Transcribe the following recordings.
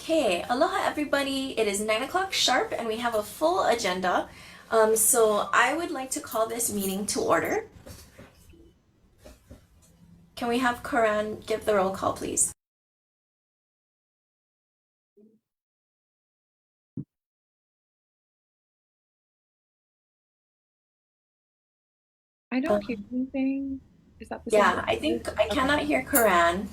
Okay, aloha everybody. It is 9 o'clock sharp and we have a full agenda. So I would like to call this meeting to order. Can we have Karan give the roll call, please? I don't hear anything. Is that the same? Yeah, I think I Okay. cannot hear Karan.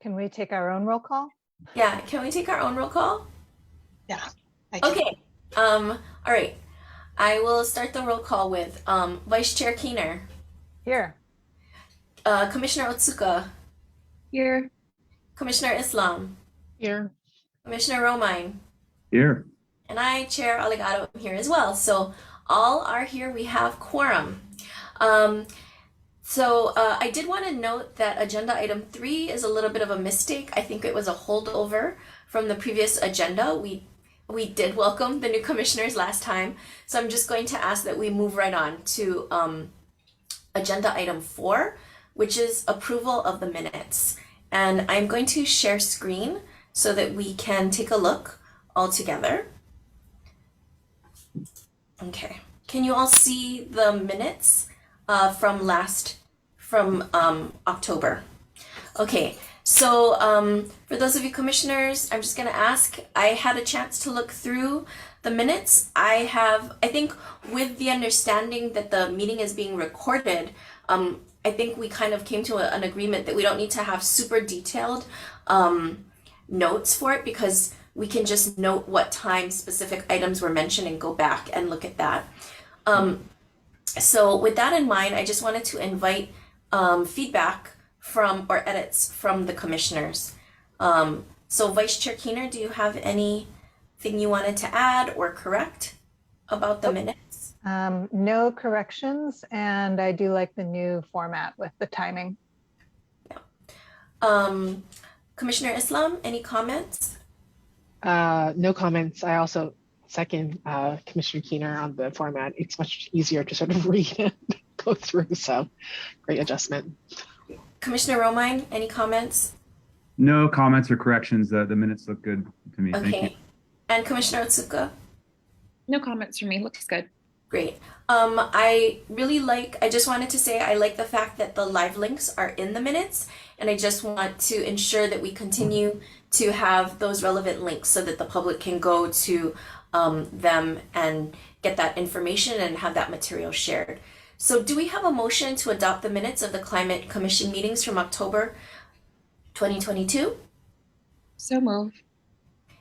Can we take our own roll call? Yeah, can we take our own roll call? Yeah, I can. Okay. All right. I will start the roll call with Vice Chair Keener, Here. Commissioner Otsuka, Here. Commissioner Islam, Here. Commissioner Romine, Here. and I, Chair Aligato, am here as well. So all are here. We have quorum. I did want to note that agenda item 3 is a little bit of a mistake. I think it was a holdover from the previous agenda. We did welcome the new commissioners last time, so I'm just going to ask that we move right on to agenda item 4, which is approval of the minutes. And I'm going to share screen so that we can take a look all together. Okay, can you all see the minutes from October? Okay, so for those of you commissioners, I'm just gonna ask, I had a chance to look through the minutes. I think with the understanding that the meeting is being recorded, I think we kind of came to an agreement that we don't need to have super detailed notes for it, because we can just note what time specific items were mentioned and go back and look at that. So with that in mind, I just wanted to invite feedback from or edits from the commissioners. So Vice Chair Keener, do you have anything you wanted to add or correct about the minutes? No corrections, and I do like the new format with the timing. Commissioner Islam, any comments? No comments. I also second Commissioner Keener on the format. It's much easier to sort of read and go through, so great adjustment. Commissioner Romine, any comments? No comments or corrections. The minutes look good to me. Thank you. Okay. And Commissioner Otsuka? No comments from me. Looks good. Great. I just wanted to say I like the fact that the live links are in the minutes, and I just want to ensure that we continue to have those relevant links so that the public can go to them and get that information and have that material shared. So do we have a motion to adopt the minutes of the Climate Commission meetings from October 2022? So move.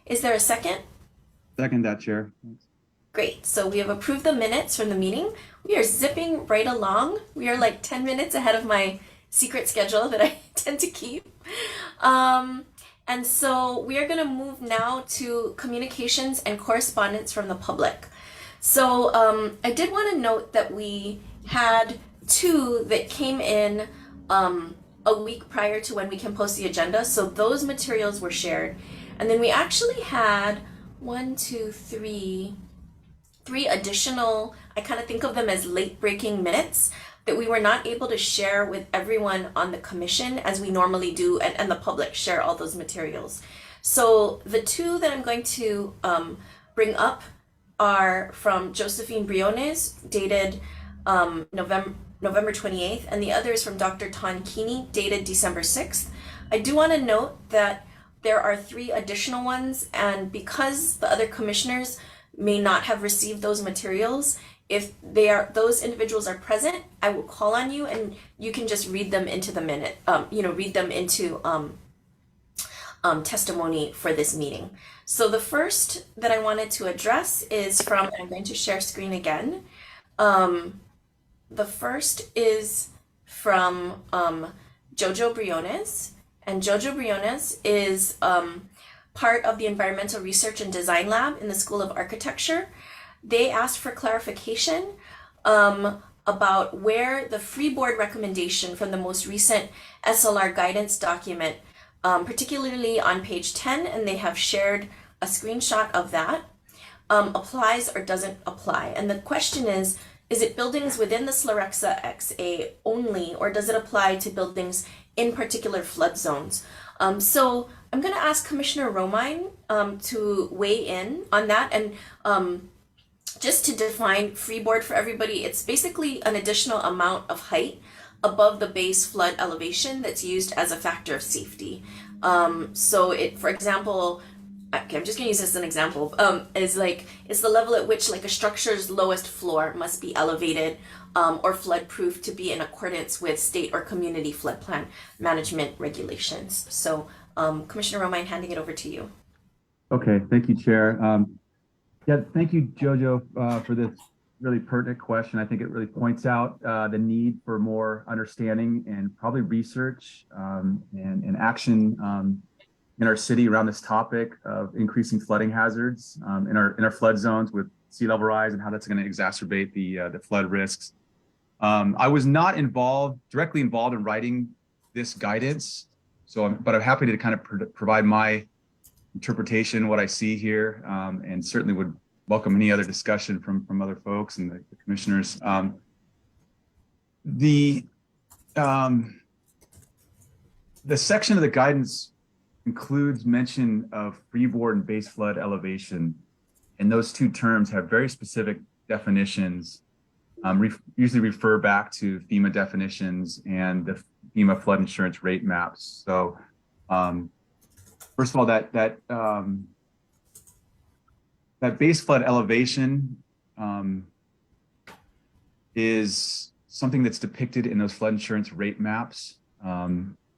Is there a second? Second that, Chair. Great. So we have approved the minutes from the meeting. We are zipping right along. We are like 10 minutes ahead of my secret schedule that I tend to keep. And so we are going to move now to communications and correspondence from the public. So I did want to note that we had 2 that came in a week prior to when we can post the agenda. So those materials were shared. And then we actually had 3 additional, I kind of think of them as late breaking minutes that we were not able to share with everyone on the commission as we normally do, and the public share all those materials. So the 2 that I'm going to bring up are from Josephine Briones, dated November 28th, and the other is from Dr. Tan Keeney, dated December 6th. I do want to note that there are 3 additional ones, and because the other commissioners may not have received those materials, if those individuals are present, I will call on you and you can just read them into the minute, read them into testimony for this meeting. So the first that I wanted to address is from, and I'm going to share screen again. The first is from Jojo Briones, and Jojo Briones is part of the Environmental Research and Design Lab in the School of Architecture. They asked for clarification about where the freeboard recommendation from the most recent SLR guidance document, particularly on page 10, and they have shared a screenshot of that. applies or doesn't apply. And the question is it buildings within the Slarexa XA only, or does it apply to buildings in particular flood zones? So I'm going to ask Commissioner Romine to weigh in on that. And just to define freeboard for everybody, it's basically an additional amount of height above the base flood elevation that's used as a factor of safety. So it, for example, okay, I'm just gonna use this as an example, is like, it's the level at which like a structure's lowest floor must be elevated or flood proof to be in accordance with state or community flood plan management regulations. So Commissioner Romine, handing it over to you. Okay, thank you, Chair. Yeah, thank you, Jojo, for this really pertinent question. I think it really points out the need for more understanding and probably research and action in our city around this topic of increasing flooding hazards in our flood zones with sea level rise and how that's going to exacerbate the flood risks. I was not directly involved in writing this guidance, but I'm happy to kind of provide my interpretation, what I see here, and certainly would welcome any other discussion from other folks and the commissioners. The section of the guidance includes mention of freeboard and base flood elevation, and those two terms have very specific definitions, usually refer back to FEMA definitions and the FEMA flood insurance rate maps. So first of all, that base flood elevation is something that's depicted in those flood insurance rate maps.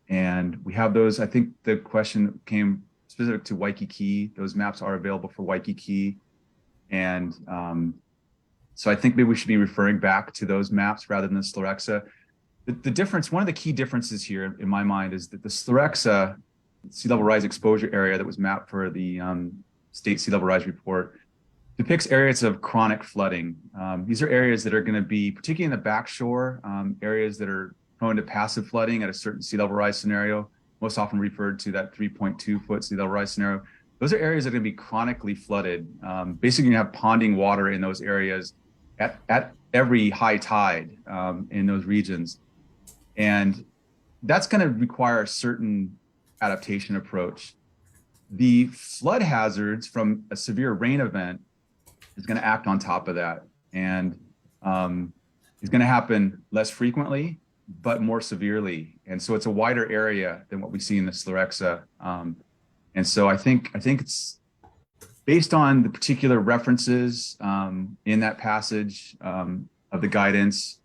And we have those. I think the question came specific to Waikiki. Those maps are available for Waikiki. And so I think maybe we should be referring back to those maps rather than the Slarexa. The difference, one of the key differences here in my mind is that the Slarexa sea level rise exposure area that was mapped for the state sea level rise report depicts areas of chronic flooding. These are areas that are going to be, particularly in the backshore, areas that are prone to passive flooding at a certain sea level rise scenario, most often referred to that 3.2 foot sea level rise scenario. Those are areas that are going to be chronically flooded. Basically, you have ponding water in those areas at every high tide in those regions. And that's going to require a certain adaptation approach. The flood hazards from a severe rain event is going to act on top of that, and it's going to happen less frequently but more severely, and so it's a wider area than what we see in the Slarexa. And so I think it's based on the particular references in that passage of the guidance,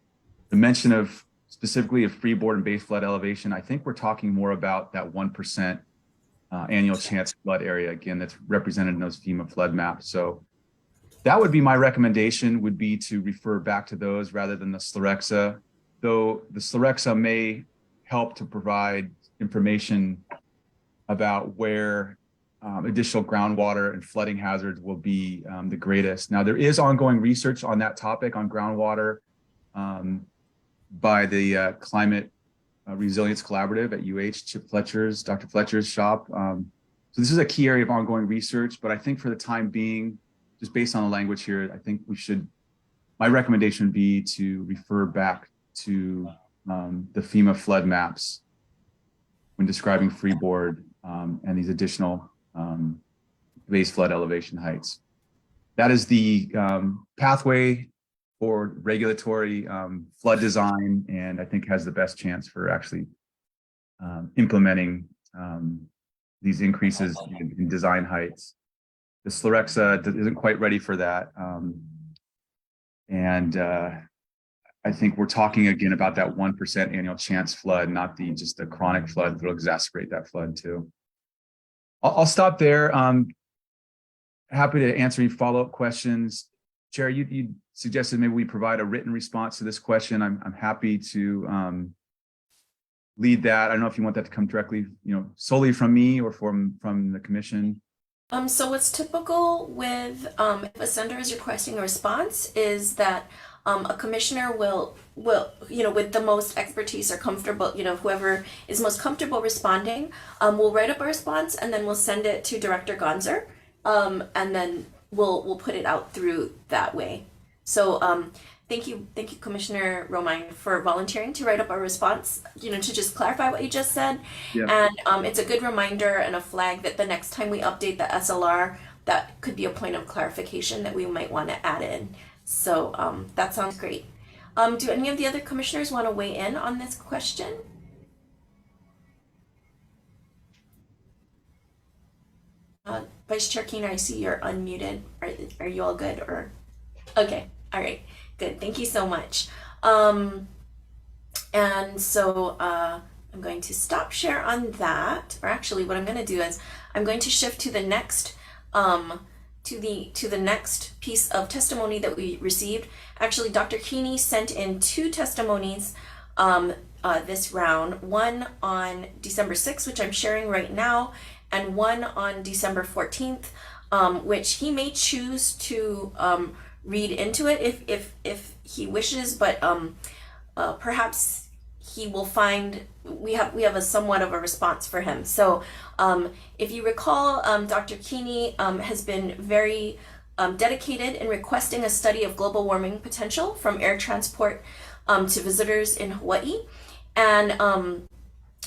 the mention of specifically of freeboard and base flood elevation. I think we're talking more about that 1% annual chance flood area, again, that's represented in those FEMA flood maps. So that would be my recommendation, would be to refer back to those rather than the Slarexa, though the Slarexa may help to provide information about where additional groundwater and flooding hazards will be the greatest. Now, there is ongoing research on that topic on groundwater by the Climate Resilience Collaborative at UH, Dr. Fletcher's shop. So this is a key area of ongoing research, but I think for the time being, just based on the language here, I think my recommendation would be to refer back to the FEMA flood maps when describing freeboard and these additional base flood elevation heights. That is the pathway for regulatory flood design, and I think has the best chance for actually implementing these increases in design heights. The Slarexa isn't quite ready for that. I think we're talking again about that 1% annual chance flood, not just the chronic flood that will exacerbate that flood too. I'll stop there. Happy to answer any follow-up questions. Chair, you suggested maybe we provide a written response to this question. I'm happy to lead that. I don't know if you want that to come directly, solely from me or from the commission. So what's typical with if a sender is requesting a response is that a commissioner will with the most expertise or comfortable, whoever is most comfortable responding, will write up a response and then we'll send it to Director Gonzer, and then we'll put it out through that way. So thank you, Commissioner Romine, for volunteering to write up our response, to just clarify what you just said. Yeah. And it's a good reminder and a flag that the next time we update the SLR, that could be a point of clarification that we might want to add in. So that sounds great. Do any of the other commissioners want to weigh in on this question? Vice Chair Keener, I see you're unmuted. Are you all good? Or okay, all right, good. Thank you so much. And so I'm going to stop share on that. Or actually, what I'm going to do is I'm going to shift to the next to the next piece of testimony that we received. Actually, Dr. Keeney sent in 2 testimonies this round. One on December 6th, which I'm sharing right now, and one on December 14th, which he may choose to read into it if he wishes, but perhaps he will find we have a somewhat of a response for him. So if you recall, Dr. Keeney has been very dedicated in requesting a study of global warming potential from air transport to visitors in Hawaii. And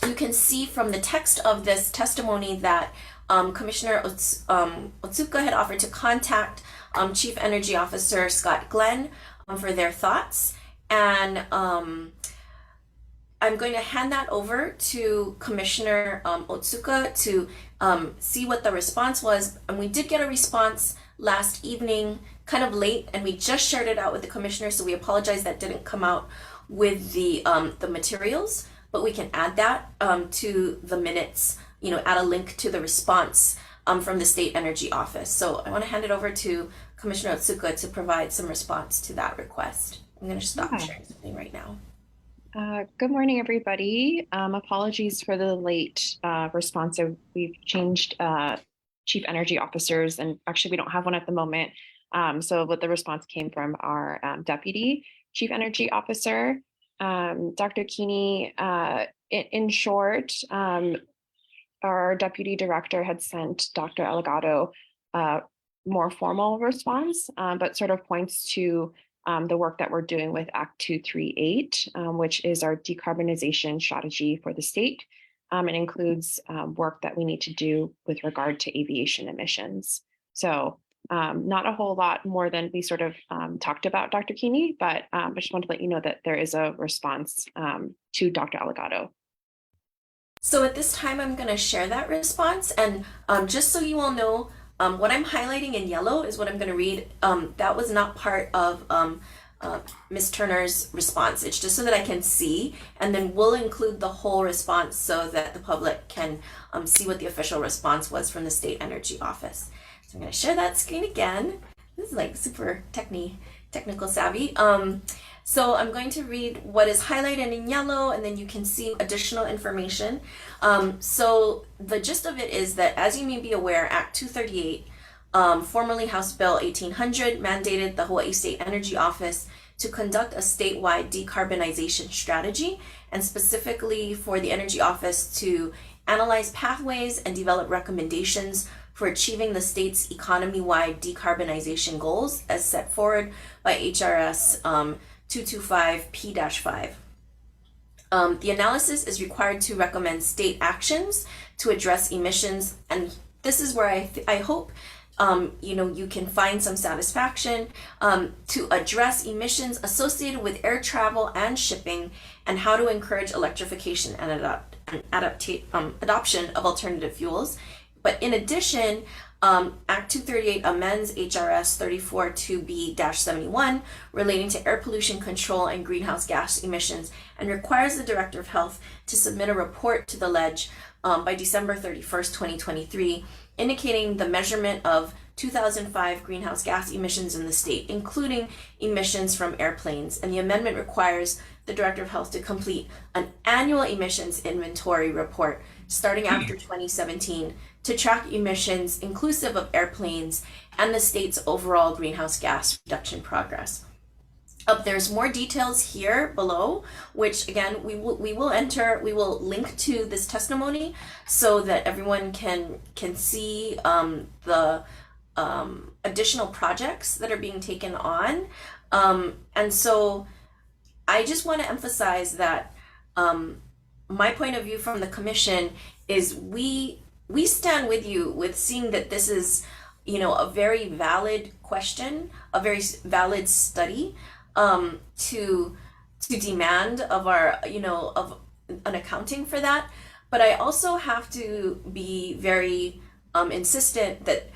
you can see from the text of this testimony that Commissioner Otsuka had offered to contact Chief Energy Officer Scott Glenn for their thoughts. And I'm going to hand that over to Commissioner Otsuka to see what the response was. And we did get a response last evening, kind of late, and we just shared it out with the commissioner, so we apologize that didn't come out with the materials, but we can add that to the minutes, add a link to the response from the State Energy Office. So I want to hand it over to Commissioner Otsuka to provide some response to that request. I'm going to stop sharing something right now. Good morning, everybody. Apologies for the late response. We've changed chief energy officers, and actually we don't have one at the moment. So what the response came from our deputy chief energy officer, Dr. Keeney. In short, our deputy director had sent Dr. Elgato a more formal response, but sort of points to the work that we're doing with Act 238, which is our decarbonization strategy for the state. It includes work that we need to do with regard to aviation emissions. So not a whole lot more than we sort of talked about, Dr. Keeney, but I just wanted to let you know that there is a response to Dr. Elgato. So at this time, I'm going to share that response. And just so you all know, what I'm highlighting in yellow is what I'm going to read. That was not part of Ms. Turner's response. It's just so that I can see, and then we'll include the whole response so that the public can see what the official response was from the State Energy Office. So I'm going to share that screen again. This is like super technical savvy. So I'm going to read what is highlighted in yellow, and then you can see additional information. So the gist of it is that, as you may be aware, Act 238, formerly House Bill 1800, mandated the Hawaii State Energy Office to conduct a statewide decarbonization strategy, and specifically for the Energy Office to analyze pathways and develop recommendations for achieving the state's economy-wide decarbonization goals as set forward by HRS 225P-5. The analysis is required to recommend state actions to address emissions, and this is where I hope you can find some satisfaction to address emissions associated with air travel and shipping, and how to encourage electrification and adoption of alternative fuels. But in addition, Act 238 amends HRS 342B-71 relating to air pollution control and greenhouse gas emissions, and requires the Director of Health to submit a report to the LEDGE by December 31st, 2023, indicating the measurement of 2005 greenhouse gas emissions in the state, including emissions from airplanes. And the amendment requires the Director of Health to complete an annual emissions inventory report starting after 2017 to track emissions inclusive of airplanes and the state's overall greenhouse gas reduction progress. There's more details here below, which again we will link to this testimony so that everyone can see the additional projects that are being taken on. And so I just want to emphasize that my point of view from the commission is we stand with you with seeing that this is, you know, a very valid question, a very valid study to demand of our, you know, of an accounting for that. But I also have to be very insistent that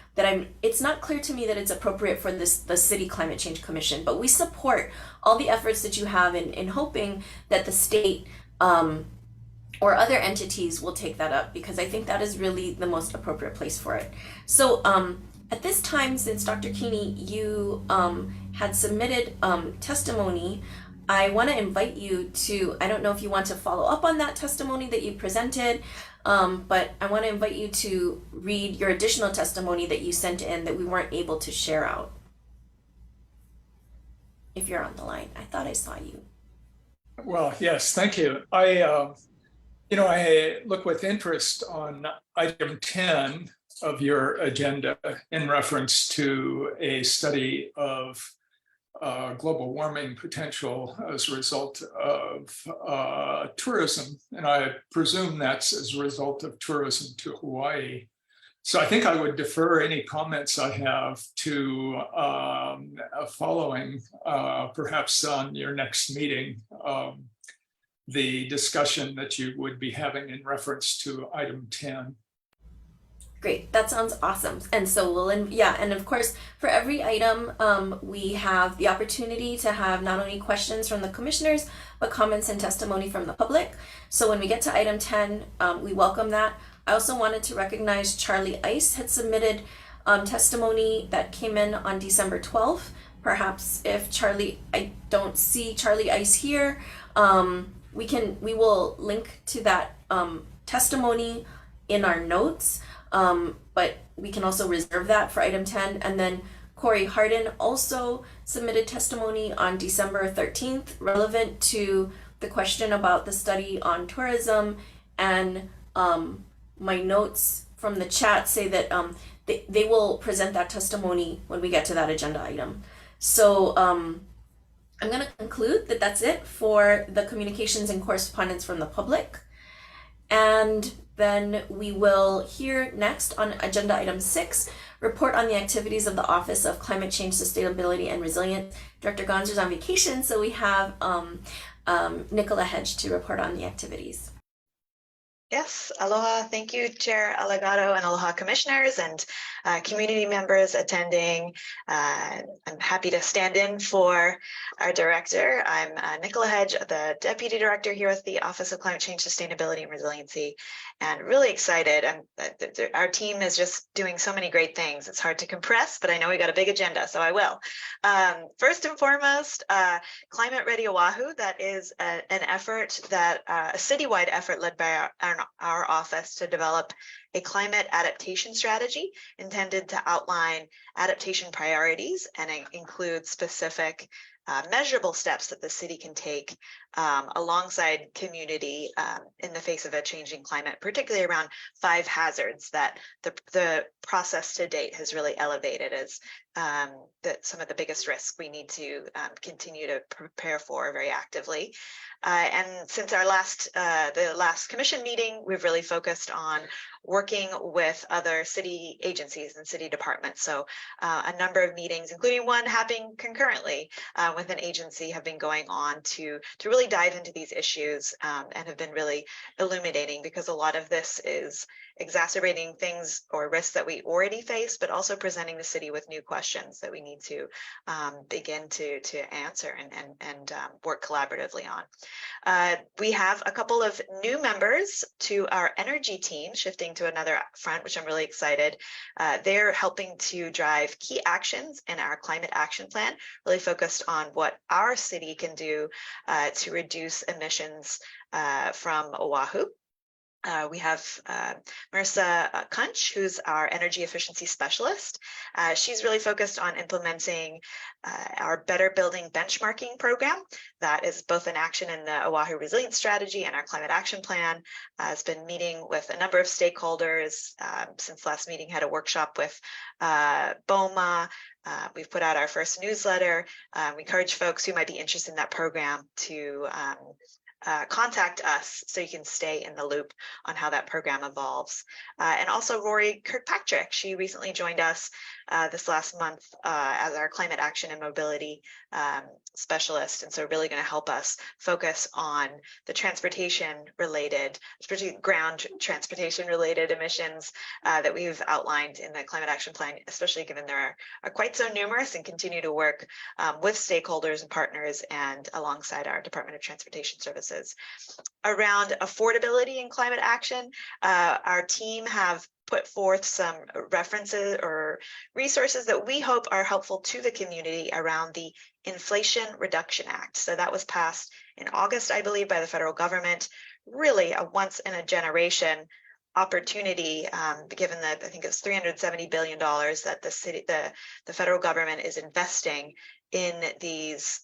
it's not clear to me that it's appropriate for the City Climate Change Commission, but we support all the efforts that you have in hoping that the state or other entities will take that up, because I think that is really the most appropriate place for it. So at this time, since Dr. Keeney, you had submitted testimony, I want to invite you to, I don't know if you want to follow up on that testimony that you presented, but I want to invite you to read your additional testimony that you sent in that we weren't able to share out. If you're on the line, I thought I saw you. Well, yes, thank you. You know, I look with interest on item 10 of your agenda in reference to a study of global warming potential as a result of tourism. And I presume that's as a result of tourism to Hawaii. So I think I would defer any comments I have to following, perhaps on your next meeting, the discussion that you would be having in reference to item 10. Great, that sounds awesome. And so we'll, and of course, for every item, we have the opportunity to have not only questions from the commissioners, but comments and testimony from the public. So when we get to item 10, we welcome that. I also wanted to recognize Charlie Ice had submitted testimony that came in on December 12th. Perhaps if Charlie, I don't see Charlie Ice here, we will link to that testimony in our notes, but we can also reserve that for item 10. And then Corey Harden also submitted testimony on December 13th relevant to the question about the study on tourism, and my notes from the chat say that they will present that testimony when we get to that agenda item. So I'm going to conclude that that's it for the communications and correspondence from the public. And then we will hear next on agenda item 6, report on the activities of the Office of Climate Change, Sustainability, and Resilience. Director Gonzer's on vacation, so we have Nicola Hedge to report on the activities. Yes, aloha. Thank you, Chair Allegado, and aloha commissioners and community members attending. I'm happy to stand in for our director. I'm Nicola Hedge, the Deputy Director here with the Office of Climate Change, Sustainability, and Resiliency, and really excited. Our team is just doing so many great things. It's hard to compress, but I know we got a big agenda, so I will. First and foremost, Climate Ready Oahu. That is an effort that a citywide effort led by our office to develop a climate adaptation strategy intended to outline adaptation priorities and include specific measurable steps that the city can take alongside community in the face of a changing climate, particularly around 5 hazards that the process to date has really elevated as some of the biggest risks we need to continue to prepare for very actively. And since our the last commission meeting, we've really focused on working with other city agencies and city departments. So a number of meetings, including one happening concurrently with an agency, have been going on to really dive into these issues and have been really illuminating, because a lot of this is exacerbating things or risks that we already face, but also presenting the city with new questions that we need to begin to answer and work collaboratively on. We have a couple of new members to our energy team, shifting to another front, which I'm really excited. They're helping to drive key actions in our climate action plan, really focused on what our city can do to reduce emissions from Oahu. We have Marissa Kunch, who's our energy efficiency specialist. She's really focused on implementing our Better Building benchmarking program that is both in action in the Oahu Resilience Strategy and our Climate Action Plan. Has been meeting with a number of stakeholders. Since last meeting, had a workshop with BOMA. We've put out our first newsletter. We encourage folks who might be interested in that program to contact us so you can stay in the loop on how that program evolves. And also Rory Kirkpatrick, she recently joined us this last month as our climate action and mobility specialist. And so really going to help us focus on the transportation related, especially ground transportation related emissions that we've outlined in the climate action plan, especially given there are quite so numerous, and continue to work with stakeholders and partners and alongside our Department of Transportation Services. Around affordability and climate action, our team have put forth some references or resources that we hope are helpful to the community around the Inflation Reduction Act. So that was passed in August, I believe, by the federal government. Really a once in a generation opportunity, given that I think it's $370 billion that the federal government is investing in these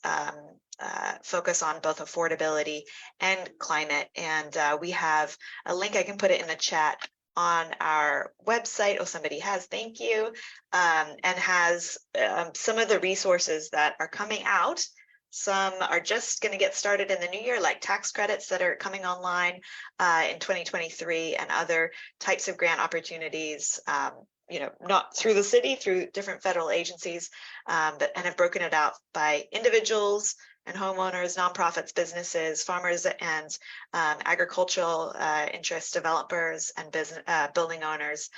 focus on both affordability and climate. And we have a link, I can put it in the chat, on our website. Oh, somebody has, thank you, and has some of the resources that are coming out. Some are just going to get started in the new year, like tax credits that are coming online in 2023, and other types of grant opportunities, not through the city, through different federal agencies, and have broken it out by individuals and homeowners, nonprofits, businesses, farmers, and agricultural interest developers and building owners.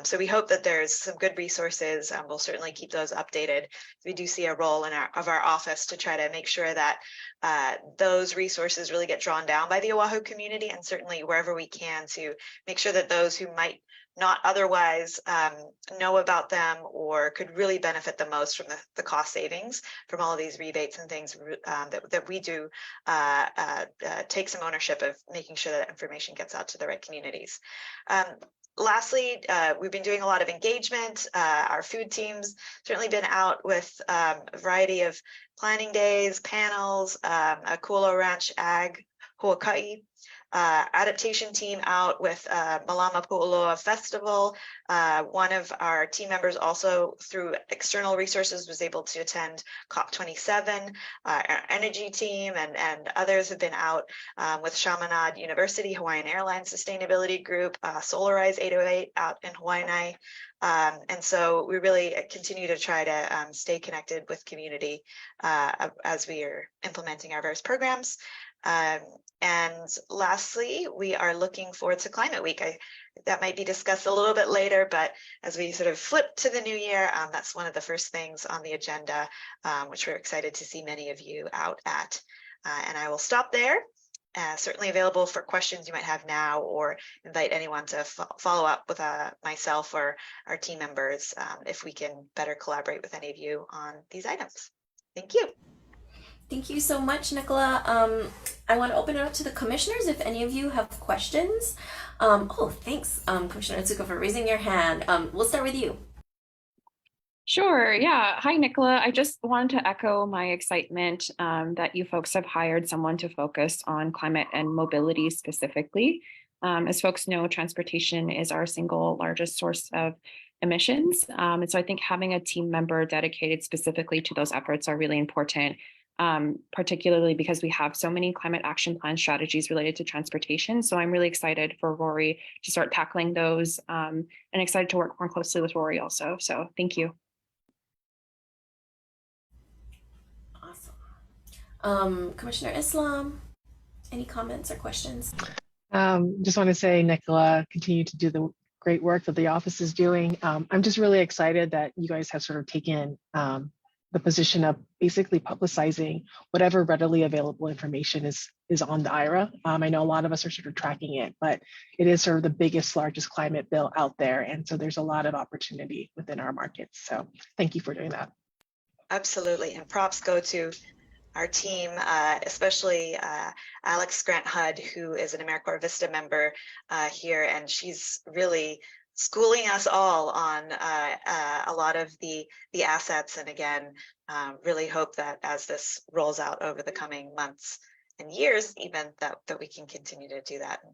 So we hope that there's some good resources. We'll certainly keep those updated. We do see a role in our office to try to make sure that those resources really get drawn down by the Oahu community, and certainly wherever we can to make sure that those who might not otherwise know about them or could really benefit the most from the cost savings from all of these rebates and things that we do take some ownership of making sure that information gets out to the right communities. Lastly, we've been doing a lot of engagement. Our food team's certainly been out with a variety of planning days, panels, a Kualo Ranch Ag Huakai adaptation team out with Malama Pu'uloa Festival. One of our team members also, through external resources, was able to attend COP27. Our energy team and others have been out with Chaminade University, Hawaiian Airlines Sustainability Group, Solarize 808 out in Hawaii. And so we really continue to try to stay connected with community as we are implementing our various programs. And lastly, we are looking forward to Climate Week. That might be discussed a little bit later, but as we sort of flip to the new year, that's one of the first things on the agenda, which we're excited to see many of you out at. And I will stop there. Certainly available for questions you might have now, or invite anyone to follow up with myself or our team members if we can better collaborate with any of you on these items. Thank you. Thank you so much, Nicola. I want to open it up to the commissioners if any of you have questions. Thanks, Commissioner Otsuka, for raising your hand. We'll start with you. Sure. Yeah. Hi, Nicola. I just wanted to echo my excitement that you folks have hired someone to focus on climate and mobility specifically. As folks know, transportation is our single largest source of emissions. And so I think having a team member dedicated specifically to those efforts are really important. Particularly because we have so many climate action plan strategies related to transportation. So I'm really excited for Rory to start tackling those and excited to work more closely with Rory also. So thank you. Awesome. Commissioner Islam, any comments or questions? Just want to say, Nicola, continue to do the great work that the office is doing. I'm just really excited that you guys have sort of taken the position of basically publicizing whatever readily available information is on the IRA. I know a lot of us are sort of tracking it, but it is sort of the biggest, largest climate bill out there. And so there's a lot of opportunity within our markets. So thank you for doing that. Absolutely. And props go to our team, especially Alex Grant Hudd, who is an AmeriCorps Vista member here, and she's really schooling us all on a lot of the assets. And again, really hope that as this rolls out over the coming months and years, even that we can continue to do that and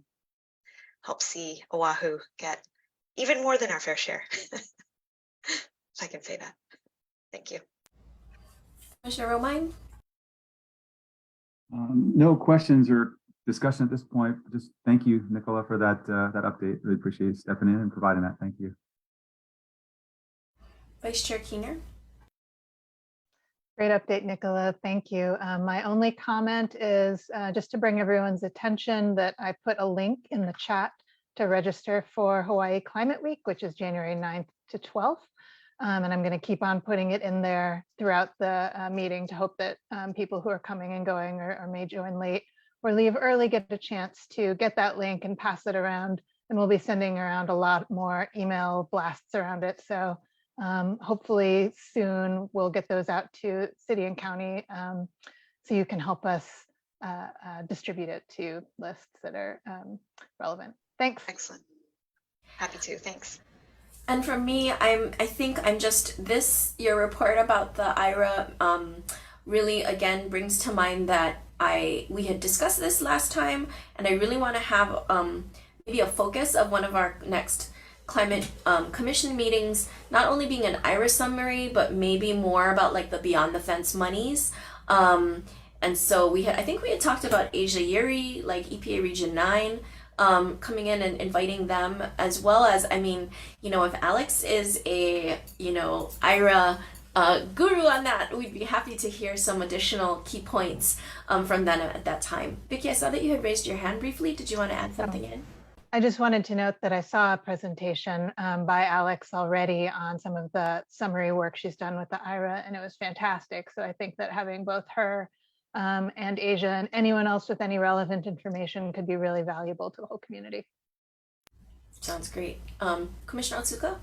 help see Oahu get even more than our fair share. If I can say that. Thank you. Commissioner Romine? No questions or discussion at this point. Just thank you, Nicola, for that that update. Really appreciate you stepping in and providing that. Thank you. Vice Chair Keener? Great update, Nicola. Thank you. My only comment is just to bring everyone's attention that I put a link in the chat to register for Hawaii Climate Week, which is January 9th to 12th. And I'm going to keep on putting it in there throughout the meeting to hope that people who are coming and going or may join late or leave early get a chance to get that link and pass it around. And we'll be sending around a lot more email blasts around it. So hopefully soon we'll get those out to city and county so you can help us distribute it to lists that are relevant. Thanks. Excellent. Happy to. Thanks. And for me, I think I'm just your report about the IRA really again brings to mind that we had discussed this last time, and I really want to have maybe a focus of one of our next climate commission meetings, not only being an IRA summary, but maybe more about like the beyond the fence monies. And so I think we had talked about Asia Yuri, like EPA Region 9. Coming in and inviting them, as well as, I mean, if Alex is a, IRA guru on that, we'd be happy to hear some additional key points from them at that time. Vicki, I saw that you had raised your hand briefly. Did you want to add something in? I just wanted to note that I saw a presentation by Alex already on some of the summary work she's done with the IRA, and it was fantastic. So I think that having both her and Asia and anyone else with any relevant information could be really valuable to the whole community. Sounds great. Commissioner Otsuka?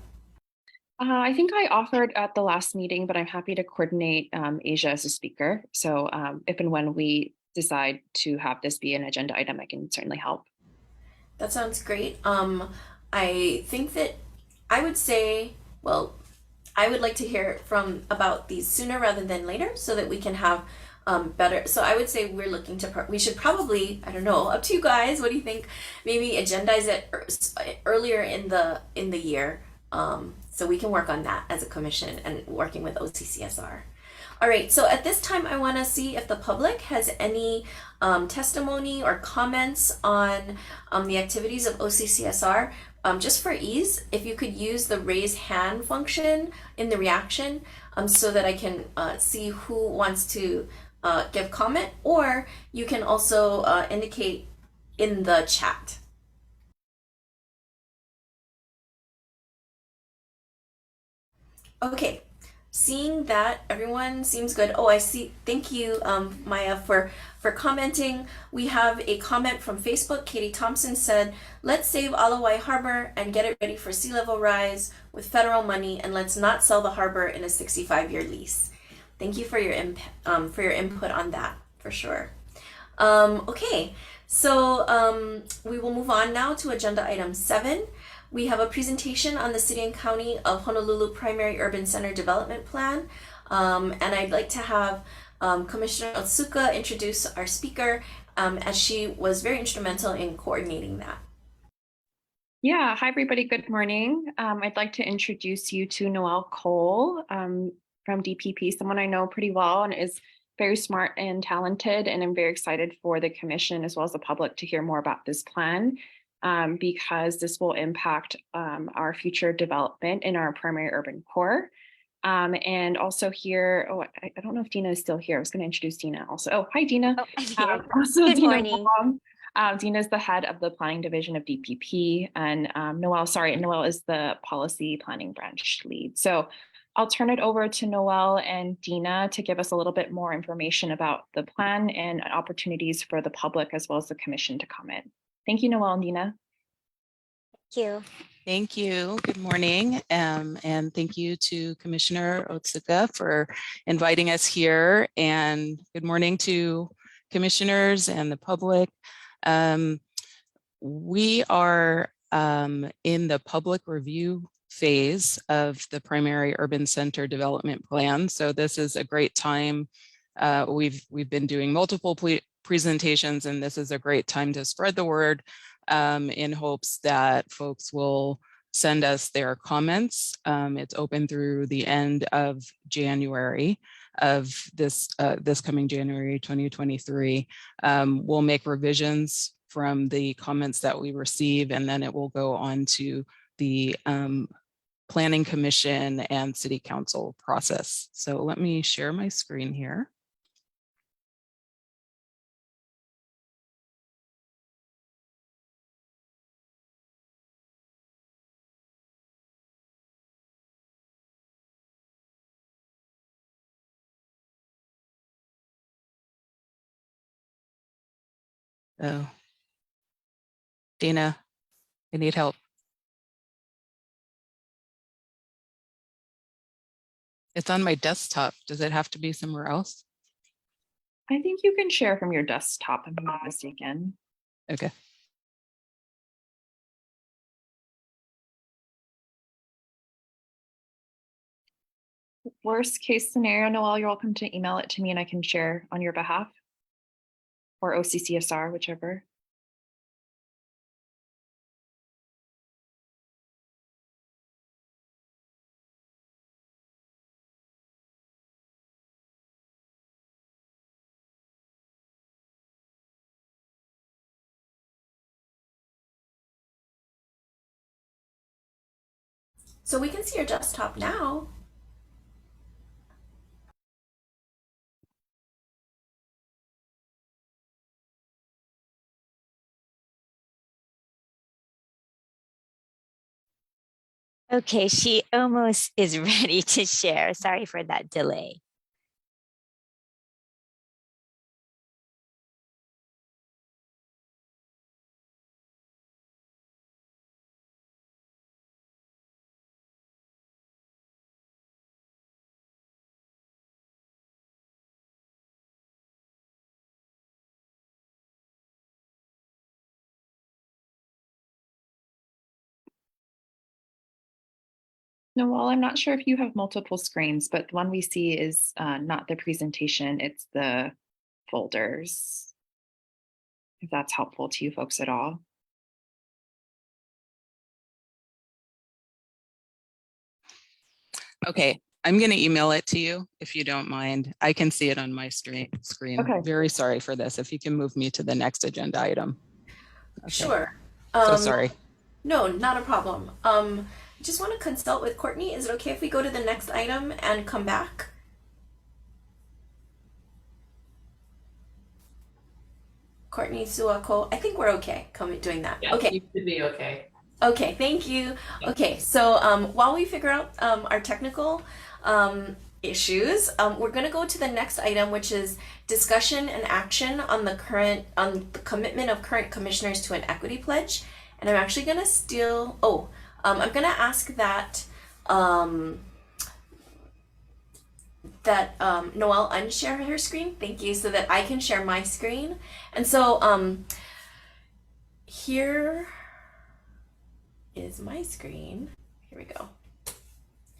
I think I offered at the last meeting, but I'm happy to coordinate Asia as a speaker. So if and when we decide to have this be an agenda item, I can certainly help. That sounds great. I think that I would say, well, I would like to hear about these sooner rather than later so that we can have better. So I would say we're looking to, we should probably, I don't know, up to you guys. What do you think? Maybe agendize it earlier in the year. So we can work on that as a commission and working with OCCSR. All right, so at this time, I want to see if the public has any testimony or comments on the activities of OCCSR. Just for ease, if you could use the raise hand function in the reaction so that I can see who wants to give comment, or you can also indicate in the chat. Okay, seeing that everyone seems good. Oh, I see. Thank you, Maya, for commenting. We have a comment from Facebook. Katie Thompson said, "Let's save Alawai Harbor and get it ready for sea level rise with federal money, and let's not sell the harbor in a 65-year lease." Thank you for your input on that, for sure. Okay, so we will move on now to agenda item 7. We have a presentation on the City and County of Honolulu Primary Urban Center Development Plan, and I'd like to have Commissioner Otsuka introduce our speaker, as she was very instrumental in coordinating that. Yeah, hi everybody, good morning. I'd like to introduce you to Noelle Cole from DPP, someone I know pretty well and is very smart and talented, and I'm very excited for the commission as well as the public to hear more about this plan. Because this will impact our future development in our primary urban core. And also here, I don't know if Dina is still here. I was going to introduce Dina also. Oh, hi, Dina. Oh, I'm here. Good Dina morning. Dina is the head of the planning division of DPP, and Noelle is the policy planning branch lead. So I'll turn it over to Noelle and Dina to give us a little bit more information about the plan and opportunities for the public as well as the commission to comment. Thank you, Noelle and Dina. you. Thank you. Good morning. And thank you to Commissioner Otsuka for inviting us here. And good morning to commissioners and the public. We are in the public review phase of the primary urban center development plan. So this is a great time. We've been doing multiple presentations, and this is a great time to spread the word in hopes that folks will send us their comments. It's open through the end of January of this coming January 2023. We'll make revisions from the comments that we receive, and then it will go on to the Planning Commission and City Council process. So let me share my screen here. Oh, Dana, I need help. It's on my desktop. Does it have to be somewhere else? I think you can share from your desktop if I'm not mistaken. Okay. Worst case scenario, Noel, you're welcome to email it to me and I can share on your behalf, or OCCSR, whichever. So we can see your desktop now. Okay, she almost is ready to share. Sorry for that delay. Noel, I'm not sure if you have multiple screens, but the one we see is not the presentation, it's the folders. If that's helpful to you folks at all. Okay, I'm going to email it to you if you don't mind. I can see it on my screen. Okay. Very sorry for this. If you can move me to the next agenda item. Okay. Sure. So sorry. No, not a problem. Just want to consult with Courtney. Is it okay if we go to the next item and come back? Courtney Suako, I think we're okay doing that. Yeah, Okay. you should be okay. Okay, thank you. Okay, so while we figure out our technical issues, we're going to go to the next item, which is discussion and action on the commitment of current commissioners to an equity pledge. And I'm actually going to steal. I'm going to ask that Noelle unshare her screen. Thank you, so that I can share my screen. And so here is my screen. Here we go.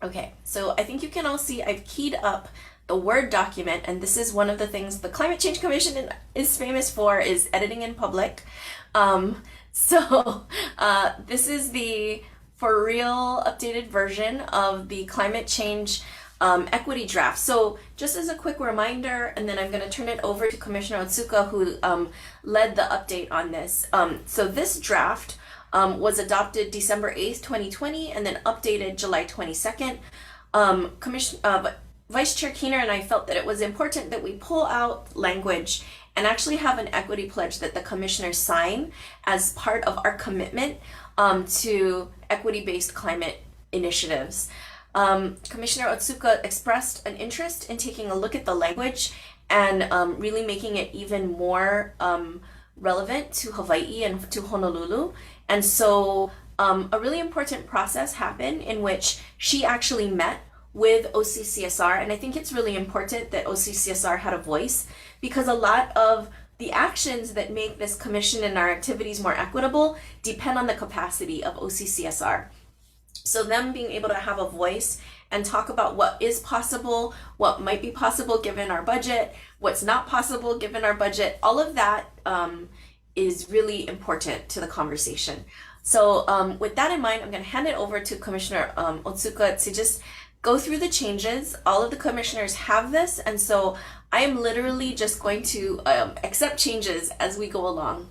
Okay, so I think you can all see I've keyed up the Word document, and this is one of the things the Climate Change Commission is famous for, is editing in public. This is the for real updated version of the climate change equity draft. So just as a quick reminder, and then I'm going to turn it over to Commissioner Otsuka, who led the update on this. So this draft was adopted December 8th, 2020, and then updated July 22nd. Vice Chair Keener and I felt that it was important that we pull out language and actually have an equity pledge that the commissioners sign as part of our commitment to equity-based climate initiatives. Commissioner Otsuka expressed an interest in taking a look at the language and really making it even more relevant to Hawaii and to Honolulu. And so a really important process happened in which she actually met with OCCSR. And I think it's really important that OCCSR had a voice, because a lot of the actions that make this commission and our activities more equitable depend on the capacity of OCCSR. So them being able to have a voice and talk about what is possible, what might be possible given our budget, what's not possible given our budget, all of that is really important to the conversation. So with that in mind, I'm going to hand it over to Commissioner Otsuka to just go through the changes. All of the commissioners have this, and so I am literally just going to accept changes as we go along.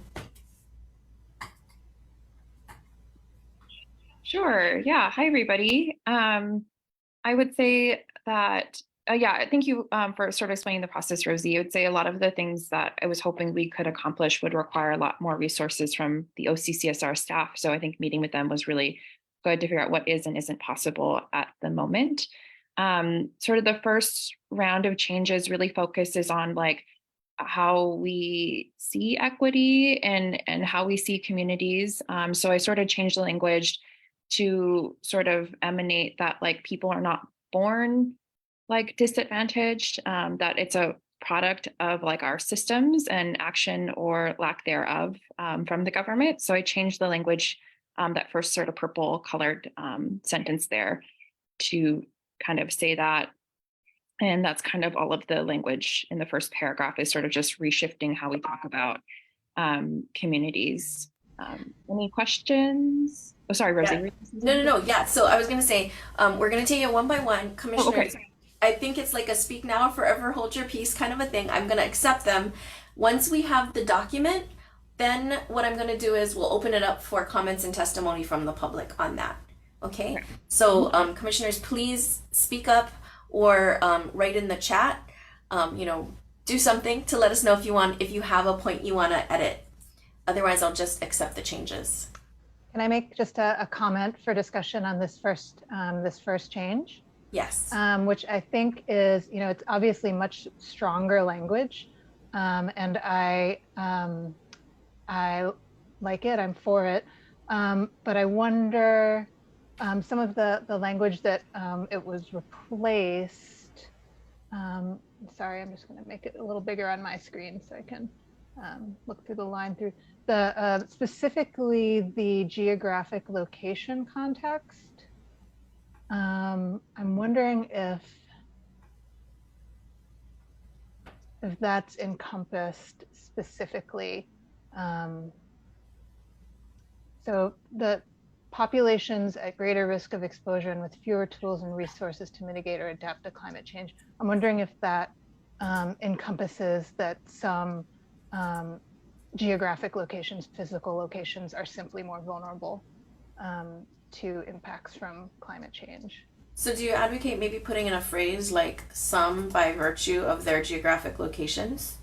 Sure. Yeah. Hi, everybody. I would say that, yeah, thank you for sort of explaining the process, Rosie. I would say a lot of the things that I was hoping we could accomplish would require a lot more resources from the OCCSR staff. So I think meeting with them was really good to figure out what is and isn't possible at the moment. Sort of the first round of changes really focuses on like how we see equity and how we see communities. So I sort of changed the language to sort of emanate that like people are not born like disadvantaged, that it's a product of like our systems and action or lack thereof from the government. So I changed the language, that first sort of purple colored sentence there, to kind of say that. And that's kind of all of the language in the first paragraph is sort of just reshifting how we talk about communities. Any questions? Oh, sorry, Rosie. Yeah. No. Yeah. So I was going to say, we're going to take it one by one. Commissioners, okay. I think it's like a speak now or forever hold your peace kind of a thing. I'm going to accept them. Once we have the document, then what I'm going to do is we'll open it up for comments and testimony from the public on that. Okay. So commissioners, please speak up or write in the chat. Do something to let us know if you have a point you want to edit. Otherwise, I'll just accept the changes. Can I make just a comment for discussion on this first change? Yes. Which I think is, it's obviously much stronger language, and I like it. I'm for it, but I wonder some of the language that it was replaced. Sorry, I'm just going to make it a little bigger on my screen so I can look through the line through the specifically the geographic location context. I'm wondering if that's encompassed specifically. So the populations at greater risk of exposure and with fewer tools and resources to mitigate or adapt to climate change. I'm wondering if that encompasses that some geographic locations, physical locations are simply more vulnerable to impacts from climate change. So do you advocate maybe putting in a phrase like some by virtue of their geographic locations?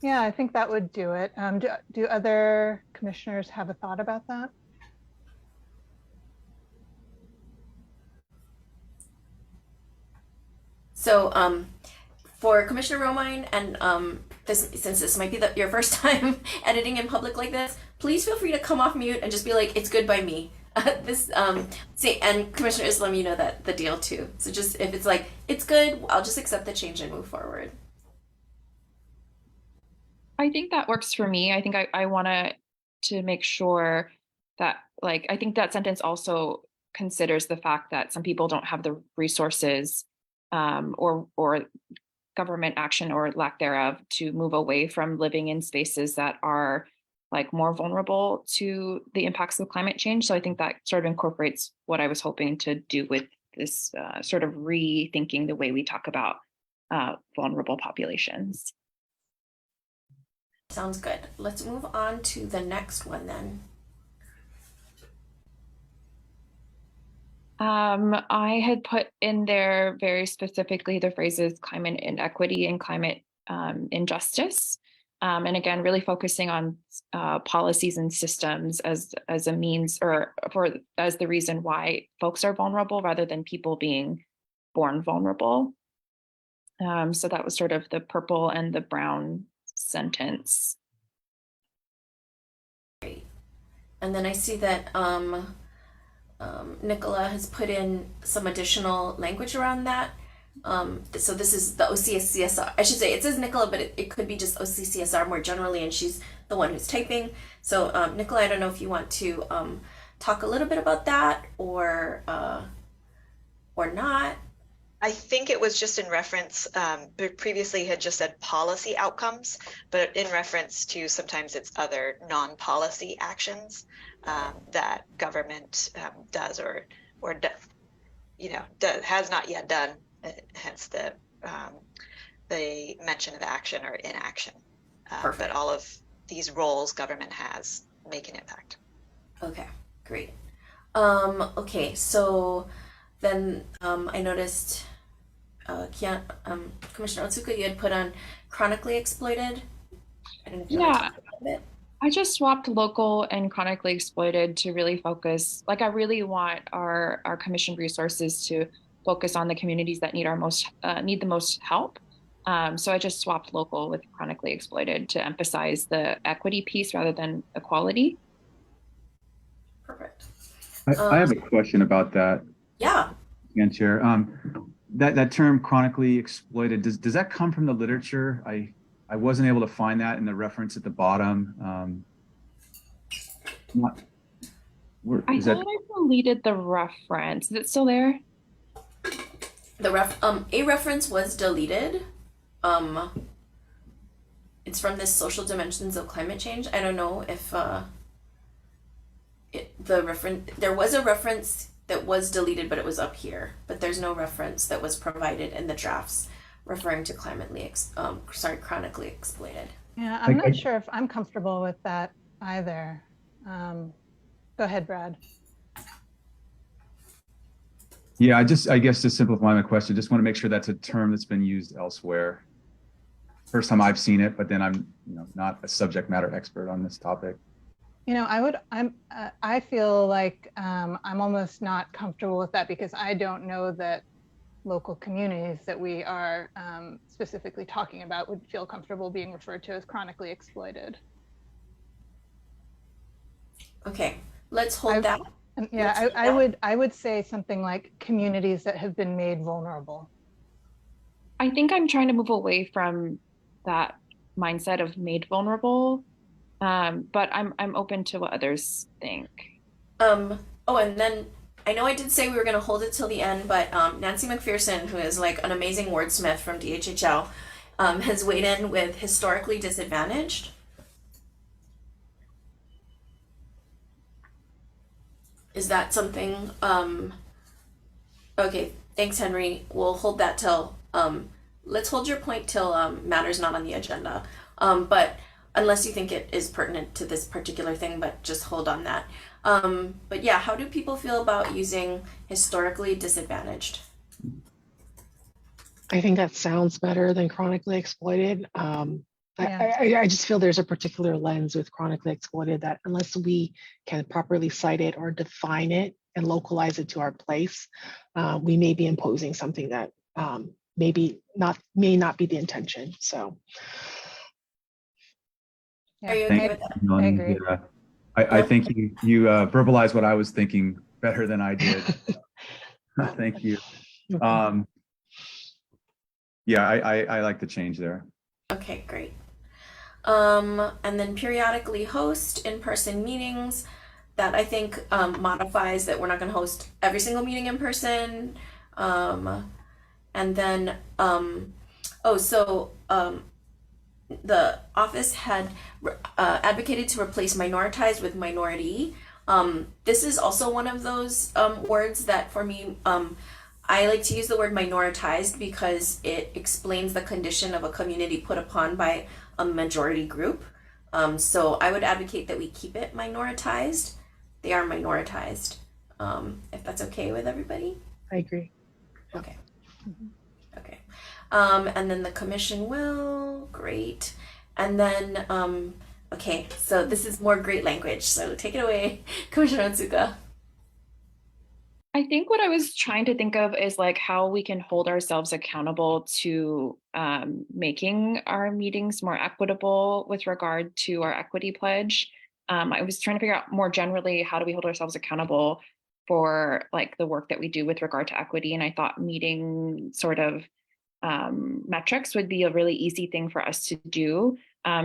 Yeah, I think that would do it. Do other commissioners have a thought about that? So for Commissioner Romine, and since this might be your first time editing in public like this, please feel free to come off mute and just be like, it's good by me. And Commissioner Islam, you know that the deal too. So just if it's like, it's good, I'll just accept the change and move forward. I think that works for me. I think I want to make sure that, like, I think that sentence also considers the fact that some people don't have the resources or government action or lack thereof to move away from living in spaces that are like more vulnerable to the impacts of climate change. So I think that sort of incorporates what I was hoping to do with this sort of rethinking the way we talk about vulnerable populations. Sounds good. Let's move on to the next one then. I had put in there very specifically the phrases climate inequity and climate injustice. And again, really focusing on policies and systems as a means or as the reason why folks are vulnerable rather than people being born vulnerable. So that was sort of the purple and the brown sentence. Great. And then I see that Nicola has put in some additional language around that. So this is the OCCSR. I should say it says Nicola, but it could be just OCCSR more generally, and she's the one who's typing. So Nicola, I don't know if you want to talk a little bit about that or not. I think it was just in reference, previously had just said policy outcomes, but in reference to sometimes it's other non-policy actions that government does or has not yet done, hence the mention of action or inaction. But all of these roles government has make an impact. Okay, great. Okay, so then I noticed Commissioner Otsuka, you had put on chronically exploited. I don't know if you want to talk about it. I just swapped local and chronically exploited to really focus. Like, I really want our commission resources to focus on the communities that need the most help. So I just swapped local with chronically exploited to emphasize the equity piece rather than equality. Perfect. I have a question about that. Yeah. Again, Chair. That term chronically exploited, does that come from the literature? I wasn't able to find that in the reference at the bottom. I thought I deleted the reference. Is it still there? A reference was deleted. It's from this social dimensions of climate change. I don't know if there was a reference that was deleted, but it was up here. But there's no reference that was provided in the drafts referring to chronically exploited. Yeah, I'm not sure if I'm comfortable with that either. Go ahead, Brad. Yeah, I guess to simplify my question, just want to make sure that's a term that's been used elsewhere. First time I've seen it, but then I'm not a subject matter expert on this topic. I feel like I'm almost not comfortable with that because I don't know that local communities that we are specifically talking about would feel comfortable being referred to as chronically exploited. Okay, let's hold that. Yeah, I would say something like communities that have been made vulnerable. I think I'm trying to move away from that mindset of made vulnerable. But I'm open to what others think. Oh, and then I know I did say we were going to hold it till the end, but Nancy McPherson, who is like an amazing wordsmith from DHHL, has weighed in with historically disadvantaged. Is that something? Okay, thanks, Henry. We'll hold that till. Let's hold your point till matters not on the agenda. But unless you think it is pertinent to this particular thing, but just hold on that. But yeah, how do people feel about using historically disadvantaged? I think that sounds better than chronically exploited. I just feel there's a particular lens with chronically exploited that unless we can properly cite it or define it and localize it to our place, we may be imposing something that may not be the intention. So. Are you okay with that? I agree. Yeah. I think you verbalized what I was thinking better than I did. Thank you. Yeah, I like the change there. Okay, great. And then periodically host in-person meetings. That I think modifies that we're not going to host every single meeting in person. And then, the office had advocated to replace minoritized with minority. This is also one of those words that for me, I like to use the word minoritized because it explains the condition of a community put upon by a majority group. So I would advocate that we keep it minoritized. They are minoritized, if that's okay with everybody. I agree. Okay. Okay. And then the commission will, great. And then, okay, so this is more great language. So take it away, Commissioner Otsuka. I think what I was trying to think of is like how we can hold ourselves accountable to making our meetings more equitable with regard to our equity pledge. I was trying to figure out more generally, how do we hold ourselves accountable for like the work that we do with regard to equity? And I thought meeting sort of metrics would be a really easy thing for us to do.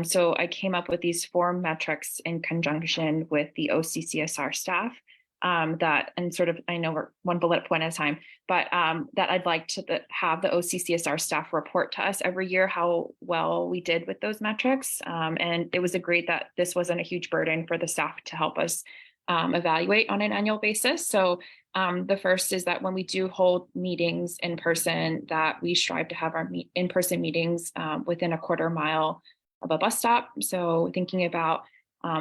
So I came up with these 4 metrics in conjunction with the OCCSR staff that, and sort of, I know we're one bullet point at a time, but that I'd like to have the OCCSR staff report to us every year how well we did with those metrics. And it was agreed that this wasn't a huge burden for the staff to help us evaluate on an annual basis. So the first is that when we do hold meetings in person, that we strive to have our in-person meetings within a quarter mile of a bus stop. So thinking about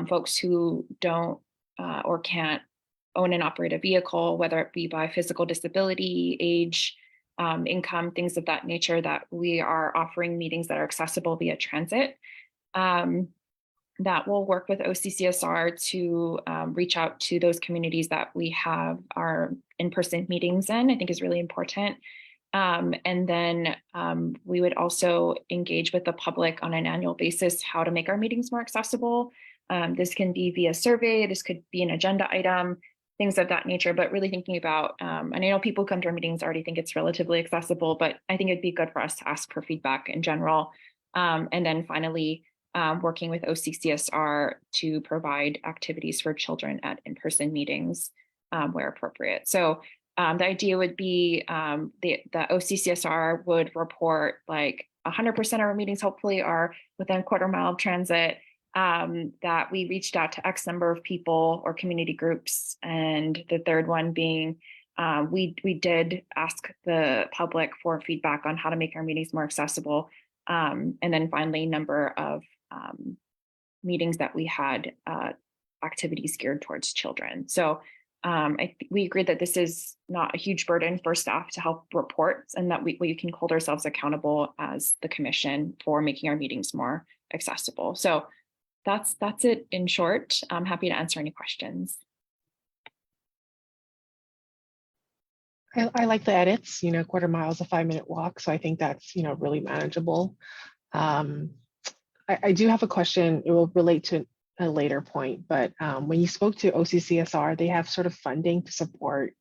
folks who don't or can't own and operate a vehicle, whether it be by physical disability, age, income, things of that nature, that we are offering meetings that are accessible via transit. That will work with OCCSR to reach out to those communities that we have our in-person meetings in, I think is really important. And then we would also engage with the public on an annual basis, how to make our meetings more accessible. This can be via survey, this could be an agenda item, things of that nature, but really thinking about, and I know people come to our meetings already think it's relatively accessible, but I think it'd be good for us to ask for feedback in general. And then finally, working with OCCSR to provide activities for children at in-person meetings where appropriate. So the idea would be the OCCSR would report like 100% of our meetings hopefully are within a quarter mile of transit, that we reached out to X number of people or community groups. And the third one being, we did ask the public for feedback on how to make our meetings more accessible. And then finally, number of meetings that we had activities geared towards children. So we agreed that this is not a huge burden for staff to help report, and that we can hold ourselves accountable as the commission for making our meetings more accessible. So that's it in short. I'm happy to answer any questions. I like the edits, quarter mile is a 5-minute walk. So I think that's, really manageable. I do have a question. It will relate to a later point, but when you spoke to OCCSR, they have sort of funding to support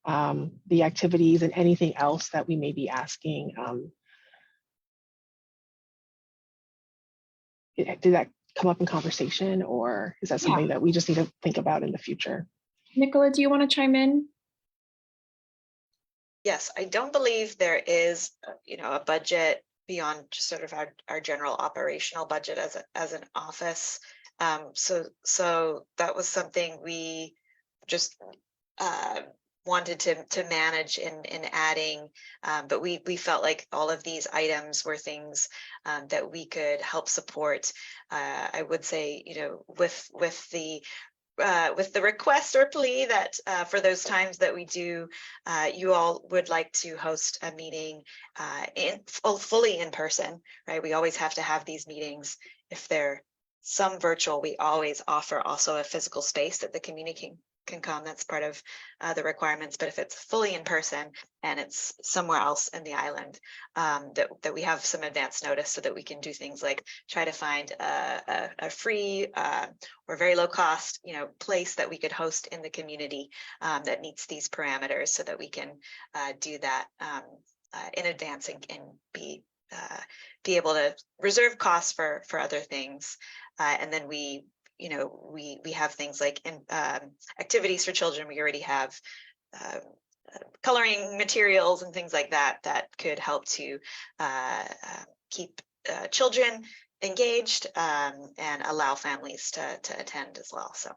the activities and anything else that we may be asking. Did that come up in conversation, or is that something that we just need to think about in the future? Nicola, do you want to chime in? Yes, I don't believe there is, a budget beyond just sort of our general operational budget as an office. So that was something we just wanted to manage in adding, but we felt like all of these items were things that we could help support. I would say, with the request or plea that for those times that we do, you all would like to host a meeting fully in person, right? We always have to have these meetings. If they're some virtual, we always offer also a physical space that the community can come. That's part of the requirements. But if it's fully in person and it's somewhere else in the island, that we have some advance notice so that we can do things like try to find a free or very low cost, place that we could host in the community that meets these parameters, so that we can do that in advance and be able to reserve costs for other things. And then we have things like activities for children. We already have coloring materials and things like that could help to keep children engaged and allow families to attend as well. So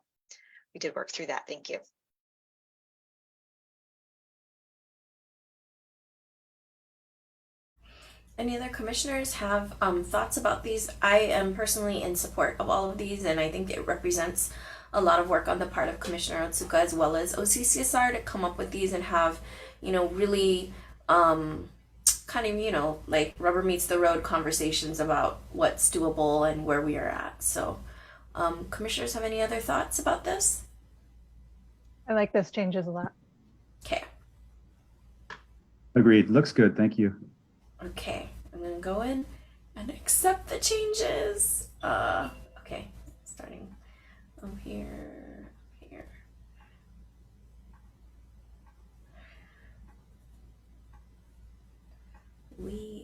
we did work through that. Thank you. Any other commissioners have thoughts about these? I am personally in support of all of these, and I think it represents a lot of work on the part of Commissioner Otsuka as well as OCCSR to come up with these and have, really kind of, like rubber meets the road conversations about what's doable and where we are at. So commissioners have any other thoughts about this? I like those changes a lot. Okay. Agreed. Looks good. Thank you. Okay, I'm gonna go in and accept the changes. Okay, starting. Oh, here, here.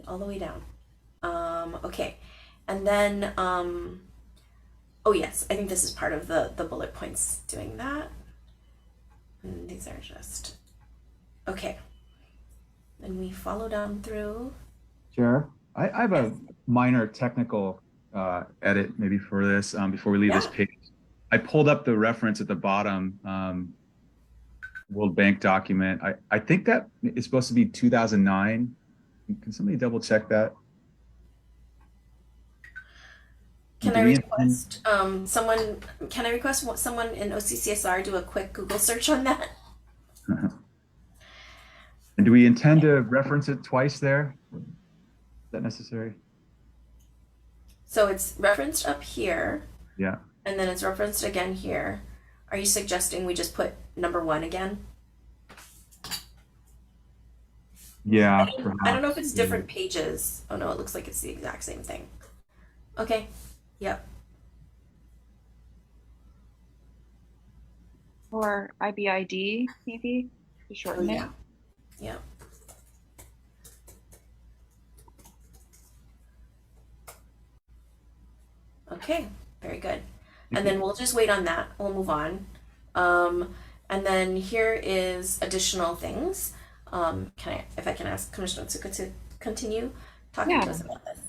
All the way down. Okay. And then, oh yes, I think this is part of the bullet points doing that. And these are just, okay. Then we follow down through. Chair, I have a minor technical edit maybe for this before we leave this page. I pulled up the reference at the bottom, World Bank document. I think that is supposed to be 2009. Can somebody double check that? Can I request someone in OCCSR do a quick Google search on that? And do we intend to reference it twice there? Is that necessary? So it's referenced up here. Yeah. And then it's referenced again here. Are you suggesting we just put number 1 again? Yeah. I don't know if it's different pages. Oh no, it looks like it's the exact same thing. Okay. Yep. Or IBID, maybe, to shorten it. Yeah. Yeah. Okay, very good. And then we'll just wait on that. We'll move on. And then here is additional things. If I can ask Commissioner Otsuka to continue talking to us about this.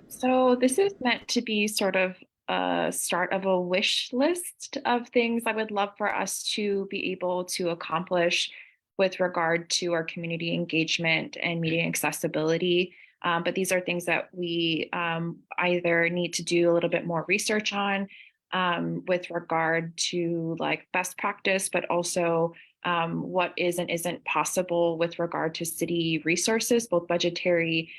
So this is meant to be sort of a start of a wish list of things I would love for us to be able to accomplish with regard to our community engagement and meeting accessibility. But these are things that we either need to do a little bit more research on with regard to like best practice, but also what is and isn't possible with regard to city resources, both budgetary,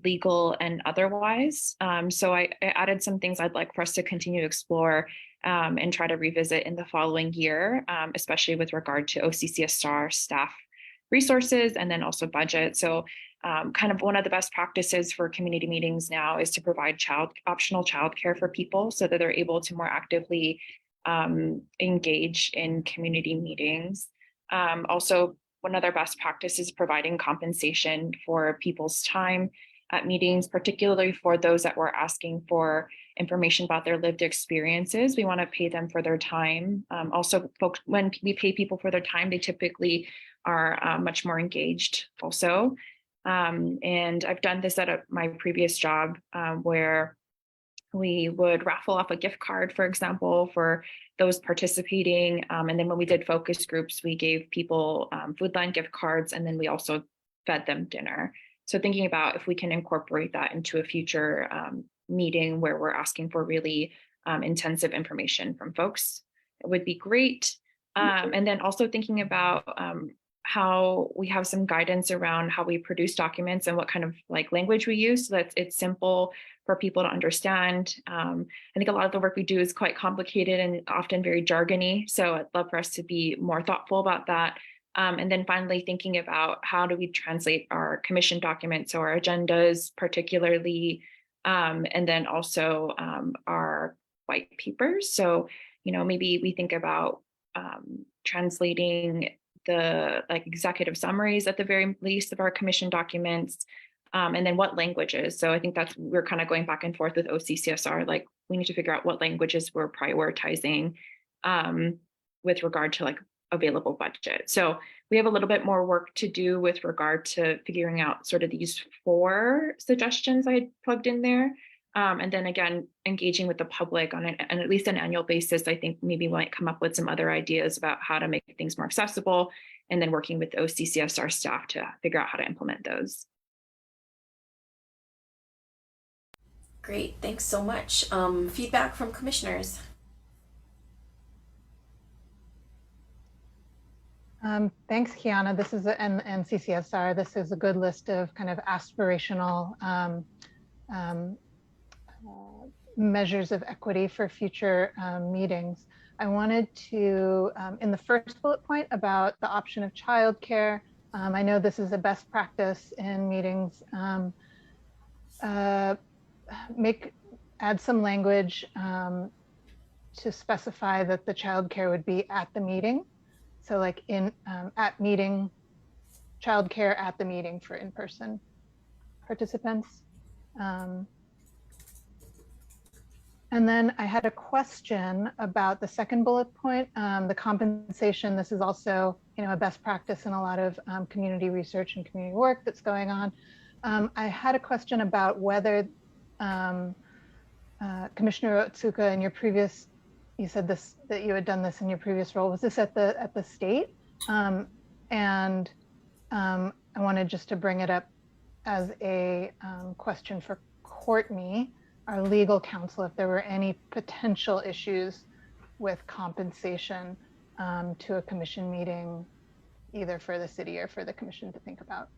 legal, and otherwise. So I added some things I'd like for us to continue to explore and try to revisit in the following year, especially with regard to OCCSR staff resources and then also budget. So kind of one of the best practices for community meetings now is to provide optional childcare for people so that they're able to more actively engage in community meetings. Also, one of their best practices is providing compensation for people's time at meetings, particularly for those that were asking for information about their lived experiences. We want to pay them for their time. Also, folks, when we pay people for their time, they typically are much more engaged also. And I've done this at my previous job where we would raffle off a gift card, for example, for those participating. And then when we did focus groups, we gave people food line gift cards, and then we also fed them dinner. So thinking about if we can incorporate that into a future meeting where we're asking for really intensive information from folks, it would be great. And then also thinking about how we have some guidance around how we produce documents and what kind of like language we use so that it's simple for people to understand. I think a lot of the work we do is quite complicated and often very jargony. So I'd love for us to be more thoughtful about that. And then finally thinking about how do we translate our commission documents, so our agendas particularly, and then also our white papers. So, you know, maybe we think about translating the like executive summaries at the very least of our commission documents, and then what languages. So I think we're kind of going back and forth with OCCSR, like we need to figure out what languages we're prioritizing with regard to like available budget. So we have a little bit more work to do with regard to figuring out sort of these 4 suggestions I plugged in there. And then again, engaging with the public on at least an annual basis. I think maybe we might come up with some other ideas about how to make things more accessible, and then working with the OCCSR staff to figure out how to implement those. Great, thanks so much. Feedback from commissioners. Thanks, Kiana. This is and CCSR. This is a good list of kind of aspirational measures of equity for future meetings. I wanted to, in the first bullet point about the option of childcare, I know this is a best practice in meetings, add some language to specify that the childcare would be at the meeting. So like at meeting, childcare at the meeting for in-person participants. And then I had a question about the second bullet point, the compensation. This is also, a best practice in a lot of community research and community work that's going on. I had a question about whether Commissioner Otsuka, in your previous, you said this, that you had done this in your previous role. Was this at the state? And I wanted just to bring it up as a question for Courtney, our legal counsel, if there were any potential issues with compensation to a commission meeting, either for the city or for the commission to think about.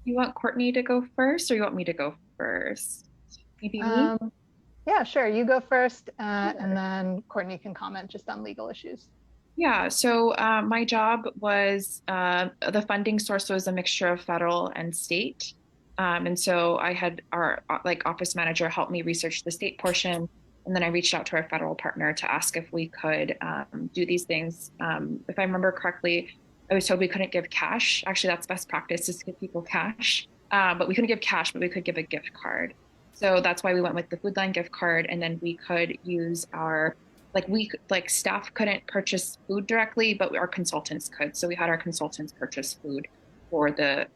You want Courtney to go first, or you want me to go first? Maybe me? Yeah, sure. You go first, Sure. and then Courtney can comment just on legal issues. Yeah, so my job was the funding source was a mixture of federal and state. And so I had our office manager help me research the state portion. And then I reached out to our federal partner to ask if we could do these things. If I remember correctly, I was told we couldn't give cash. Actually, that's best practice, is to give people cash. But we couldn't give cash, but we could give a gift card. So that's why we went with the Food Line gift card. And then we could use our, staff couldn't purchase food directly, but our consultants could. So we had our consultants purchase food for the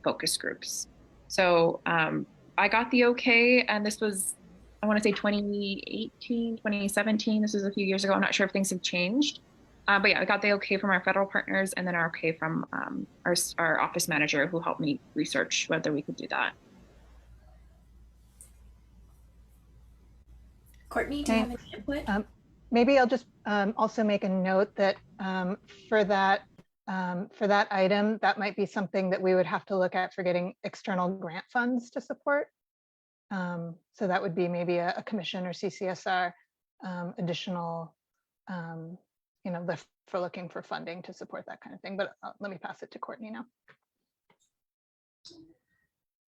focus groups. So I got the okay, and this was, I want to say 2018, 2017. This was a few years ago. I'm not sure if things have changed. But yeah, I got the okay from our federal partners, and then our okay from our office manager, who helped me research whether we could do that. Courtney, do you have any input? Maybe I'll just also make a note that for that item, that might be something that we would have to look at for getting external grant funds to support. So that would be maybe a commission or CCSR additional, lift for looking for funding to support that kind of thing. But let me pass it to Courtney now.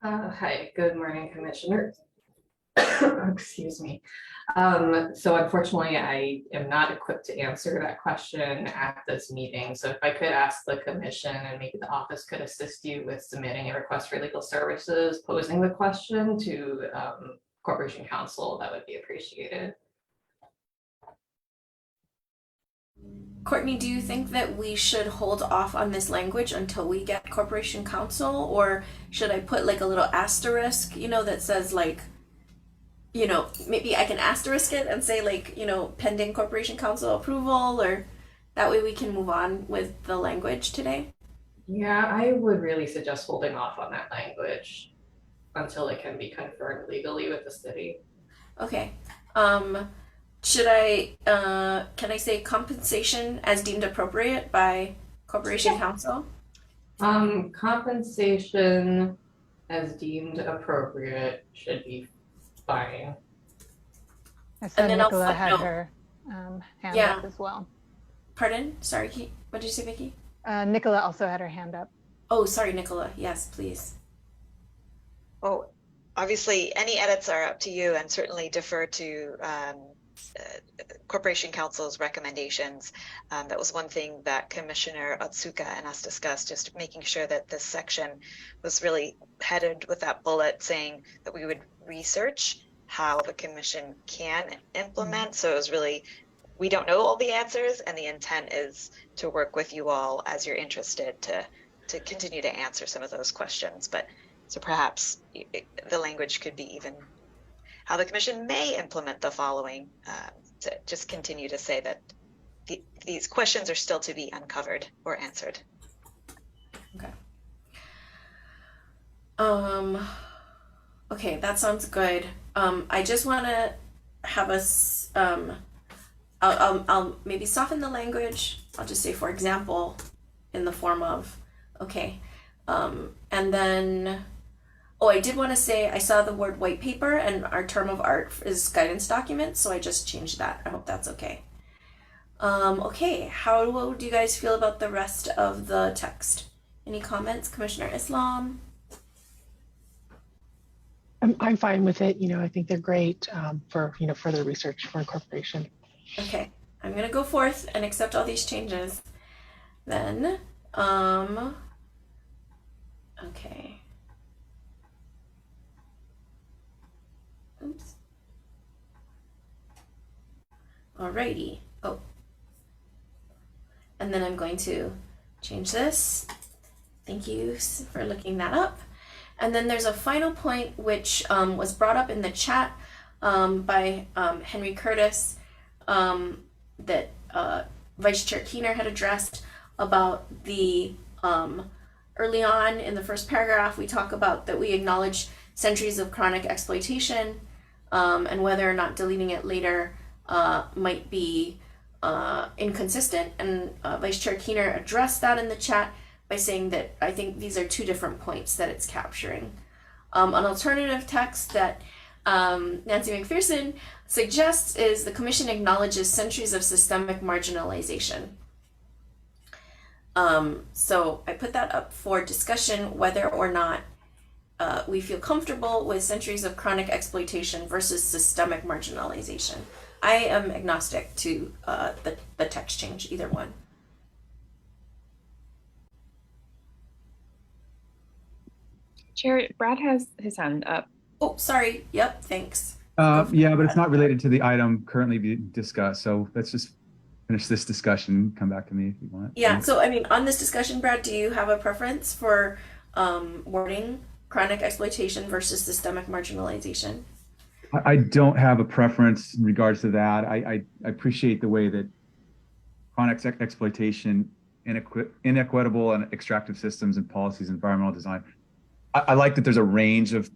Hi, good morning, Commissioner. Excuse me. So unfortunately, I am not equipped to answer that question at this meeting. So if I could ask the commission, and maybe the office could assist you with submitting a request for legal services, posing the question to Corporation Counsel, that would be appreciated. Courtney, do you think that we should hold off on this language until we get Corporation Counsel, or should I put like a little asterisk, that says like, maybe I can asterisk it and say like, pending Corporation Counsel approval, or that way we can move on with the language today? Yeah, I would really suggest holding off on that language until it can be confirmed legally with the city. Okay. Should I, can I say compensation as deemed appropriate by Corporation Counsel? Compensation as deemed appropriate should be fine. I said then Nicola I'll had footnote. her hand Yeah. up as well. Pardon? Sorry, what did you say, Vicky? Nicola also had her hand up. Oh, sorry, Nicola. Yes, please. Oh, obviously, any edits are up to you, and certainly defer to Corporation Counsel's recommendations. That was one thing that Commissioner Otsuka and us discussed, just making sure that this section was really headed with that bullet saying that we would research how the commission can implement. So it was really, we don't know all the answers, and the intent is to work with you all as you're interested to continue to answer some of those questions. But so perhaps the language could be even how the commission may implement the following, to just continue to say that these questions are still to be uncovered or answered. Okay. Okay, that sounds good. I just want to have us, I'll maybe soften the language. I'll just say, for example, in the form of, okay. And then, oh, I did want to say I saw the word white paper, and our term of art is guidance document, so I just changed that. I hope that's okay. Okay, how do you guys feel about the rest of the text? Any comments, Commissioner Islam? I'm fine with it. I think they're great for, further research for incorporation. Okay, I'm gonna go forth and accept all these changes. Then, okay. Oops. Alrighty. Oh. And then I'm going to change this. Thank you for looking that up. And then there's a final point which was brought up in the chat by Henry Curtis that Vice Chair Keener had addressed about the early on in the first paragraph, we talk about that we acknowledge centuries of chronic exploitation and whether or not deleting it later might be inconsistent. And Vice Chair Keener addressed that in the chat by saying that I think these are two different points that it's capturing. An alternative text that Nancy McPherson suggests is the Commission acknowledges centuries of systemic marginalization. So I put that up for discussion whether or not we feel comfortable with centuries of chronic exploitation versus systemic marginalization. I am agnostic to the text change, either one. Chair, Brad has his hand up. Oh, sorry. Yep, thanks. Yeah, but it's not related to the item currently being discussed. So let's just finish this discussion. Come back to me if you want. Yeah, so I mean, on this discussion, Brad, do you have a preference for wording chronic exploitation versus systemic marginalization? I don't have a preference in regards to that. I appreciate the way that chronic exploitation, inequitable and extractive systems and policies, environmental design. I like that there's a range of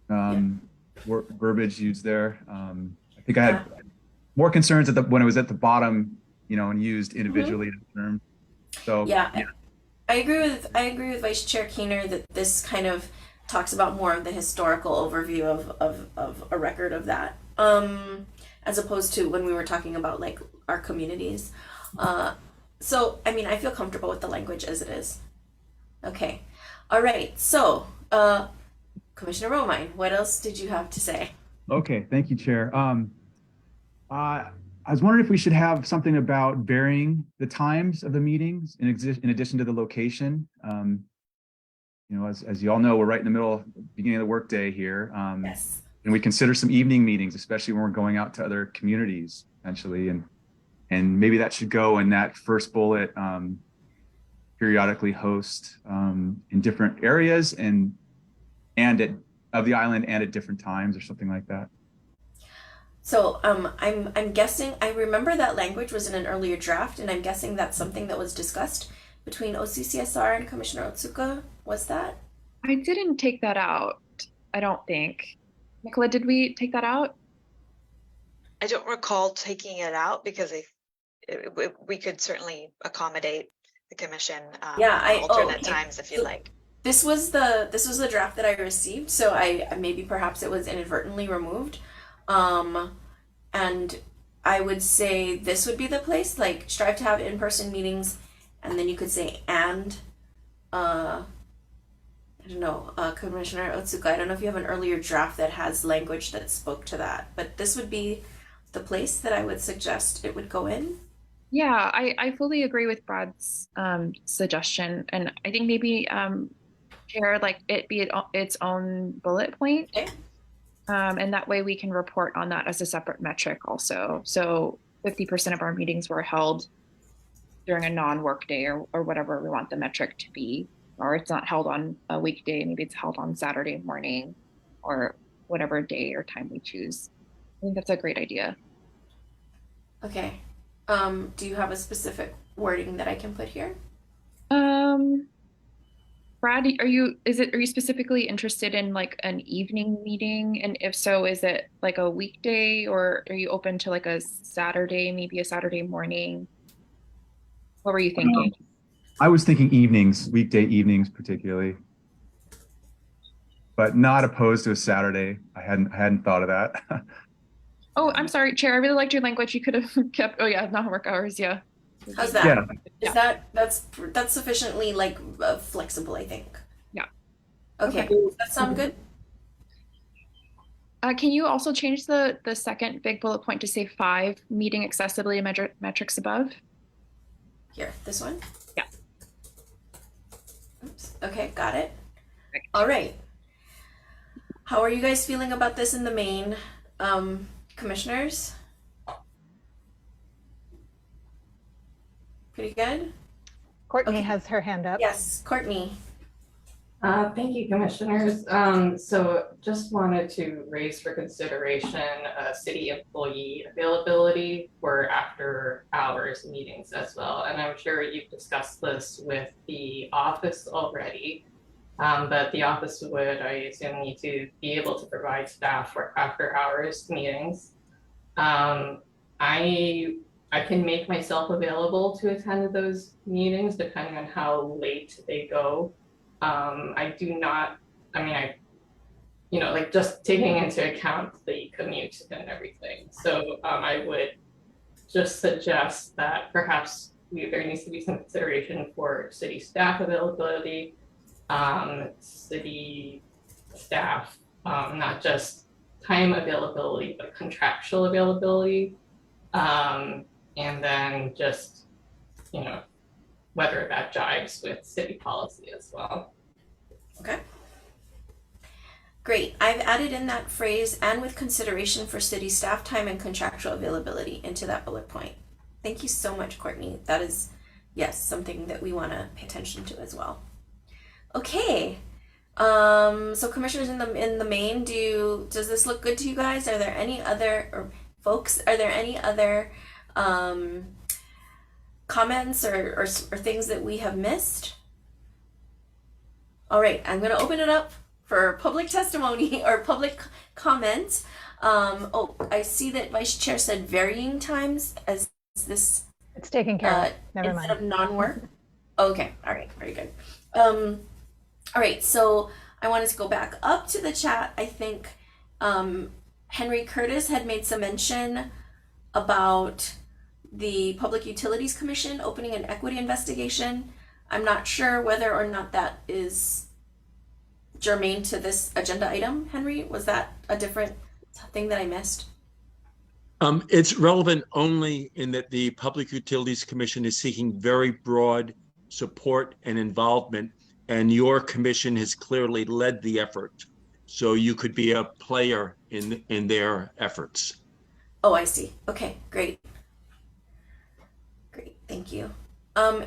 verbiage used there. I think I had more concerns when it was at the bottom, and used individually in the term. So yeah. I agree with Vice Chair Keener that this kind of talks about more of the historical overview of a record of that, as opposed to when we were talking about like our communities. So I mean, I feel comfortable with the language as it is. Okay, all right. So Commissioner Romine, what else did you have to say? Okay, thank you, Chair. I was wondering if we should have something about varying the times of the meetings in addition to the location. As you all know, we're right in the middle, beginning of the workday here. Yes. And we consider some evening meetings, especially when we're going out to other communities, potentially. And maybe that should go in that first bullet, periodically host in different areas and of the island and at different times or something like that. So I'm guessing, I remember that language was in an earlier draft, and I'm guessing that's something that was discussed between OCCSR and Commissioner Otsuka. Was that? I didn't take that out, I don't think. Nicola, did we take that out? I don't recall taking it out because we could certainly accommodate the commission alternate times if you like. This was the draft that I received, so maybe perhaps it was inadvertently removed. And I would say this would be the place, like strive to have in-person meetings, and then you could say I don't know, Commissioner Otsuka, I don't know if you have an earlier draft that has language that spoke to that, but this would be the place that I would suggest it would go in. Yeah, I fully agree with Brad's suggestion, and I think maybe Chair, like it be its own bullet point. Okay. And that way we can report on that as a separate metric also. So 50% of our meetings were held during a non-work day or whatever we want the metric to be, or it's not held on a weekday, maybe it's held on Saturday morning or whatever day or time we choose. I think that's a great idea. Okay. Do you have a specific wording that I can put here? Brad, are you specifically interested in like an evening meeting? And if so, is it like a weekday or are you open to like a Saturday, maybe a Saturday morning? What were you thinking? I was thinking evenings, weekday evenings particularly, but not opposed to a Saturday. I hadn't thought of that. Oh, I'm sorry, Chair. I really liked your language. You could have kept. Oh yeah, non-work hours. Yeah. How's that? Yeah. Is that's sufficiently like flexible? I think. Yeah. Okay. Does that sound good? Can you also change the second big bullet point to say 5 meeting accessibility metrics above? Here, this one? Yeah. Oops. Okay, got it. Right. All right. How are you guys feeling about this in the main, commissioners? Pretty good? Courtney Okay. has her hand up. Yes, Courtney. Thank you, commissioners. So just wanted to raise for consideration city employee availability for after hours meetings as well. And I'm sure you've discussed this with the office already, but the office would, I assume, need to be able to provide staff for after hours meetings. I can make myself available to attend those meetings depending on how late they go. I do not, like just taking into account the commute and everything. So I would just suggest that perhaps there needs to be some consideration for city staff availability, city staff, not just time availability, but contractual availability. And then just, whether that jives with city policy as well. Okay. Great. I've added in that phrase and with consideration for city staff time and contractual availability into that bullet point. Thank you so much, Courtney. That is, yes, something that we want to pay attention to as well. Okay. So commissioners in the main, does this look good to you guys? Are there any other, or folks, are there any other comments or things that we have missed? All right, I'm going to open it up for public testimony or public comment. Oh, I see that Vice Chair said varying times as this. It's taken care of. Never mind. Instead of non-work. Okay, all right, very good. All right, so I wanted to go back up to the chat. I think Henry Curtis had made some mention about the Public Utilities Commission opening an equity investigation. I'm not sure whether or not that is germane to this agenda item. Henry, was that a different thing that I missed? It's relevant only in that the Public Utilities Commission is seeking very broad support and involvement, and your commission has clearly led the effort. So you could be a player in their efforts. Oh, I see. Okay, great. Great, thank you.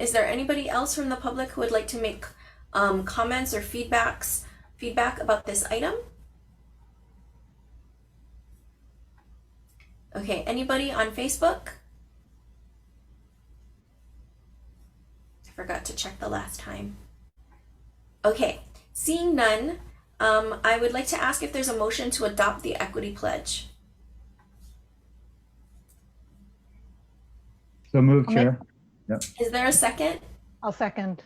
Is there anybody else from the public who would like to make comments or feedback about this item? Okay, anybody on Facebook? I forgot to check the last time. Okay, seeing none, I would like to ask if there's a motion to adopt the equity pledge. So moved, Chair. Yep. Is there a second? I'll second.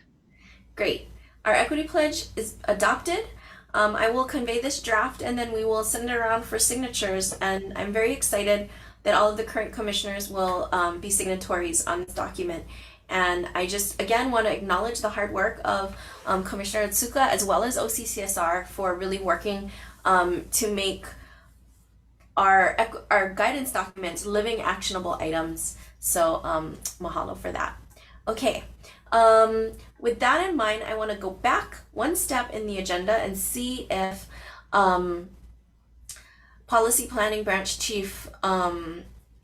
Great. Our equity pledge is adopted. I will convey this draft and then we will send it around for signatures. And I'm very excited that all of the current commissioners will be signatories on this document. And I just, again, want to acknowledge the hard work of Commissioner Otsuka as well as OCCSR for really working to make our guidance documents living actionable items. So mahalo for that. Okay, with that in mind, I want to go back one step in the agenda and see if Policy Planning Branch Chief,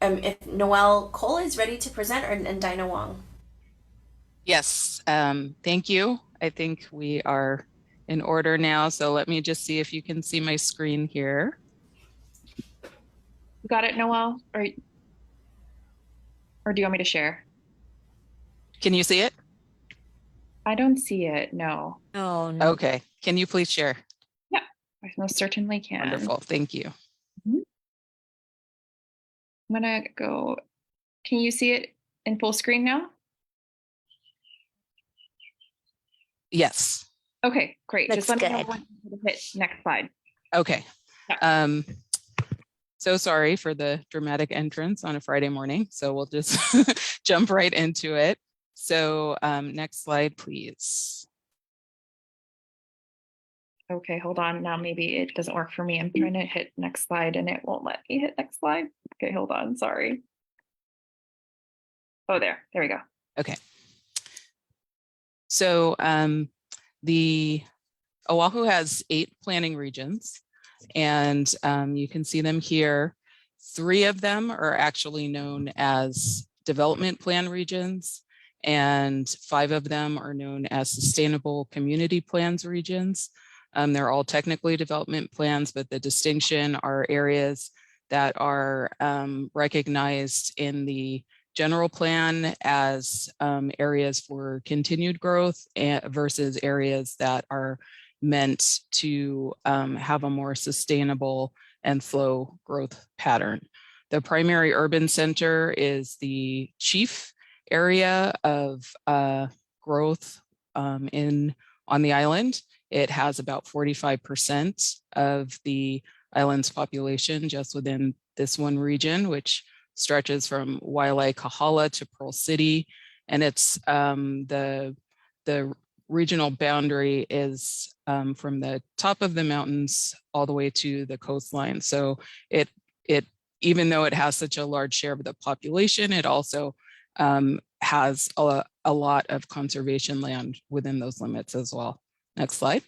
if Noelle Cole is ready to present, and Dinah Wong. Yes, thank you. I think we are in order now. So let me just see if you can see my screen here. You got it, Noelle? Or do you want me to share? Can you see it? I don't see it, no. Oh, no. Okay, can you please share? Yeah, I most certainly can. Wonderful, thank you. I'm gonna go, can you see it in full screen now? Yes. Okay, great. Looks Just let me know good. when to hit next slide. Okay. Yeah. So sorry for the dramatic entrance on a Friday morning. So we'll just jump right into it. So next slide, please. Okay, hold on. Now maybe it doesn't work for me. I'm trying to hit next slide and it won't let me hit next slide. Okay, hold on. Sorry. Oh, there we go. Okay. So the Oahu has 8 planning regions, and you can see them here. 3 of them are actually known as development plan regions, and 5 of them are known as sustainable community plans regions. They're all technically development plans, but the distinction are areas that are recognized in the general plan as areas for continued growth versus areas that are meant to have a more sustainable and slow growth pattern. The primary urban center is the chief area of growth on the island. It has about 45% of the island's population just within this one region, which stretches from Wailea Kahala to Pearl City. And it's the regional boundary is from the top of the mountains all the way to the coastline. So it even though it has such a large share of the population, it also has a lot of conservation land within those limits as well. Next slide.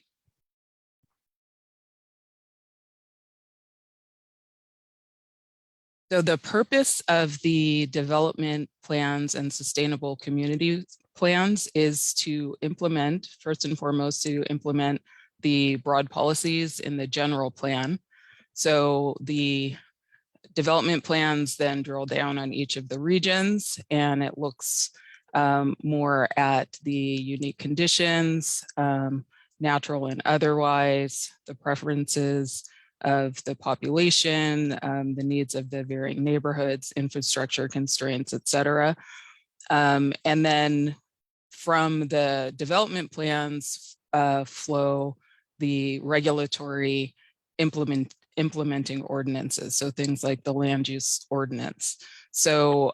So the purpose of the development plans and sustainable community plans is to implement, first and foremost, to implement the broad policies in the general plan. So the development plans then drill down on each of the regions, and it looks more at the unique conditions, natural and otherwise, the preferences of the population, the needs of the varying neighborhoods, infrastructure constraints, et cetera. And then from the development plans flow the regulatory implementing ordinances. So things like the land use ordinance. So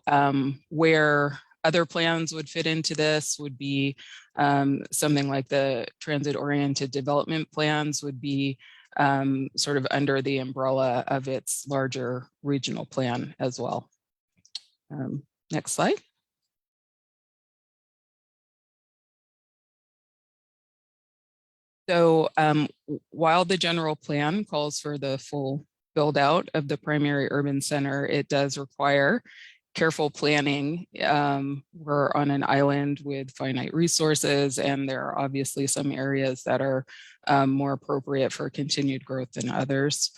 where other plans would fit into this would be something like the transit-oriented development plans would be sort of under the umbrella of its larger regional plan as well. Next slide. So while the general plan calls for the full build out of the primary urban center, it does require careful planning. We're on an island with finite resources, and there are obviously some areas that are more appropriate for continued growth than others.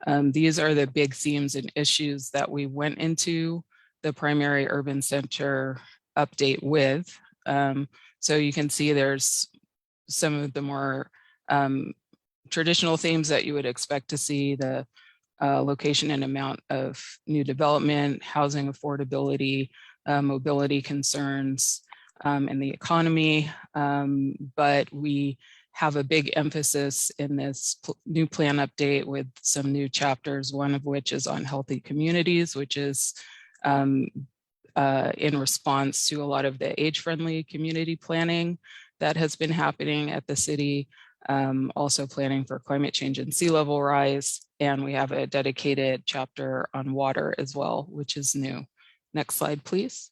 These are the big themes and issues that we went into the primary urban center update with. So you can see there's some of the more traditional themes that you would expect to see: the location and amount of new development, housing affordability, mobility concerns, and the economy. But we have a big emphasis in this new plan update with some new chapters, one of which is on healthy communities, which is in response to a lot of the age-friendly community planning that has been happening at the city. Also planning for climate change and sea level rise. And we have a dedicated chapter on water as well, which is new. Next slide, please.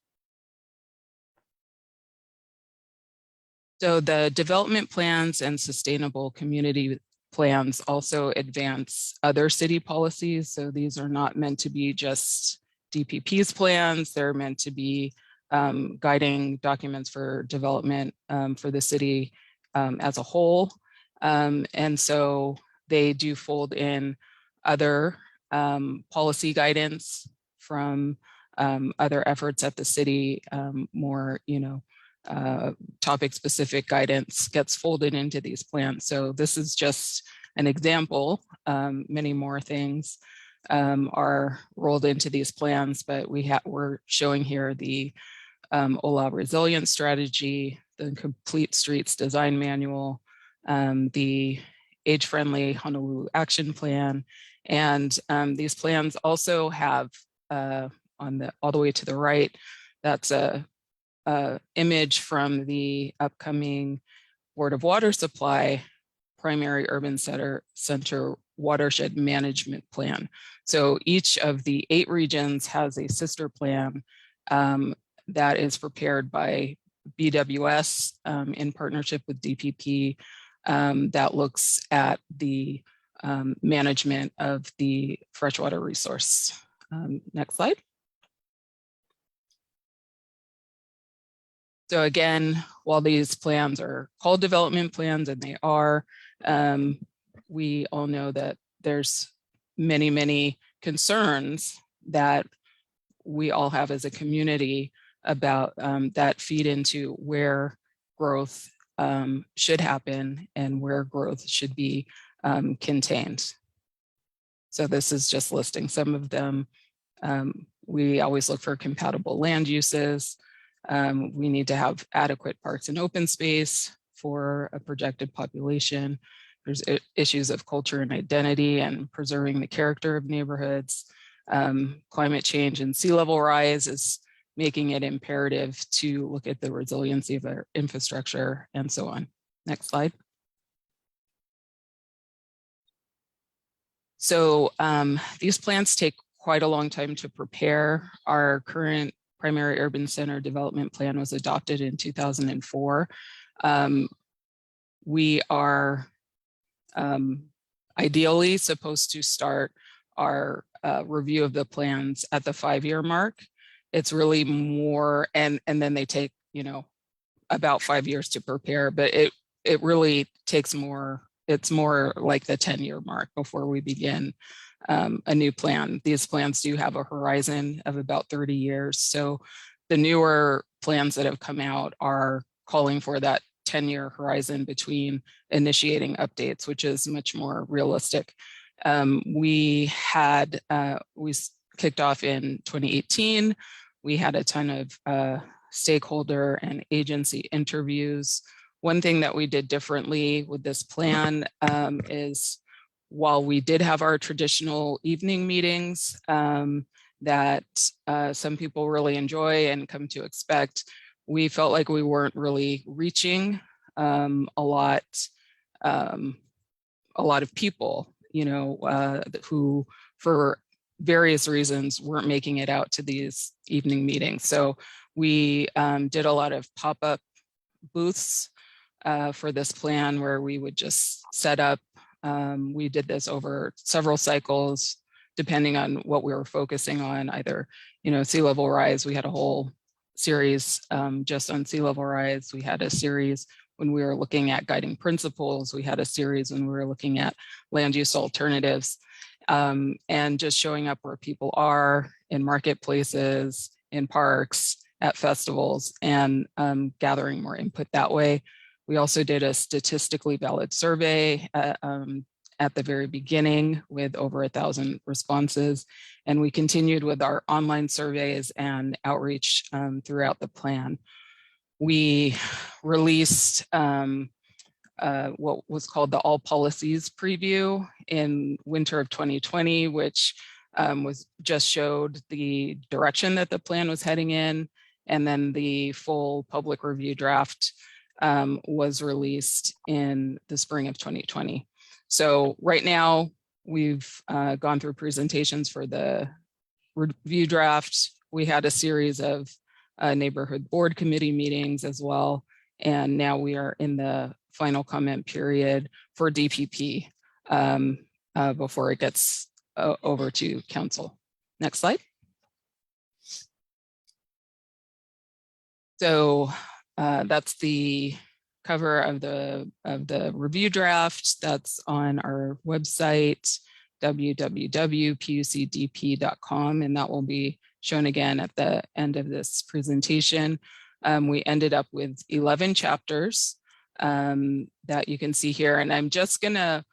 So the development plans and sustainable community plans also advance other city policies. So these are not meant to be just DPP's plans. They're meant to be guiding documents for development for the city as a whole. And so they do fold in other policy guidance from other efforts at the city, more, topic-specific guidance gets folded into these plans. So this is just an example. Many more things are rolled into these plans, but we're showing here the OLA resilience strategy, the complete streets design manual, the age-friendly Honolulu action plan. And these plans also have all the way to the right, that's a image from the upcoming Board of Water Supply primary urban center watershed management plan. So each of the 8 regions has a sister plan that is prepared by BWS in partnership with DPP that looks at the management of the freshwater resource. Next slide. So again, while these plans are called development plans, and they are, we all know that there's many, many concerns that we all have as a community about that feed into where growth should happen and where growth should be contained. So this is just listing some of them. We always look for compatible land uses. We need to have adequate parks and open space for a projected population. There's issues of culture and identity and preserving the character of neighborhoods. Climate change and sea level rise is making it imperative to look at the resiliency of our infrastructure and so on. Next slide. So these plans take quite a long time to prepare. Our current primary urban center development plan was adopted in 2004. We are ideally supposed to start our review of the plans at the 5-year mark. It's really more, and then they take, you know, about 5 years to prepare, but it really takes more. It's more like the 10-year mark before we begin a new plan. These plans do have a horizon of about 30 years. So the newer plans that have come out are calling for that 10-year horizon between initiating updates, which is much more realistic. We kicked off in 2018. We had a ton of stakeholder and agency interviews. One thing that we did differently with this plan is, while we did have our traditional evening meetings that some people really enjoy and come to expect, we felt like we weren't really reaching a lot of people, you know, who for various reasons weren't making it out to these evening meetings. So we did a lot of pop-up booths for this plan where we would just set up. We did this over several cycles, depending on what we were focusing on, either, you know, sea level rise. We had a whole series just on sea level rise. We had a series when we were looking at guiding principles. We had a series when we were looking at land use alternatives, and just showing up where people are in marketplaces, in parks, at festivals, and gathering more input that way. We also did a statistically valid survey at the very beginning with over 1,000 responses. And we continued with our online surveys and outreach throughout the plan. We released what was called the All Policies Preview in winter of 2020, which was just showed the direction that the plan was heading in. And then the full public review draft was released in the spring of 2020. So right now we've gone through presentations for the review draft. We had a series of neighborhood board committee meetings as well. And now we are in the final comment period for DPP before it gets over to council. Next slide. So that's the cover of the review draft. That's on our website, www.pucdp.com, and that will be shown again at the end of this presentation. We ended up with 11 chapters that you can see here, and I'm just gonna,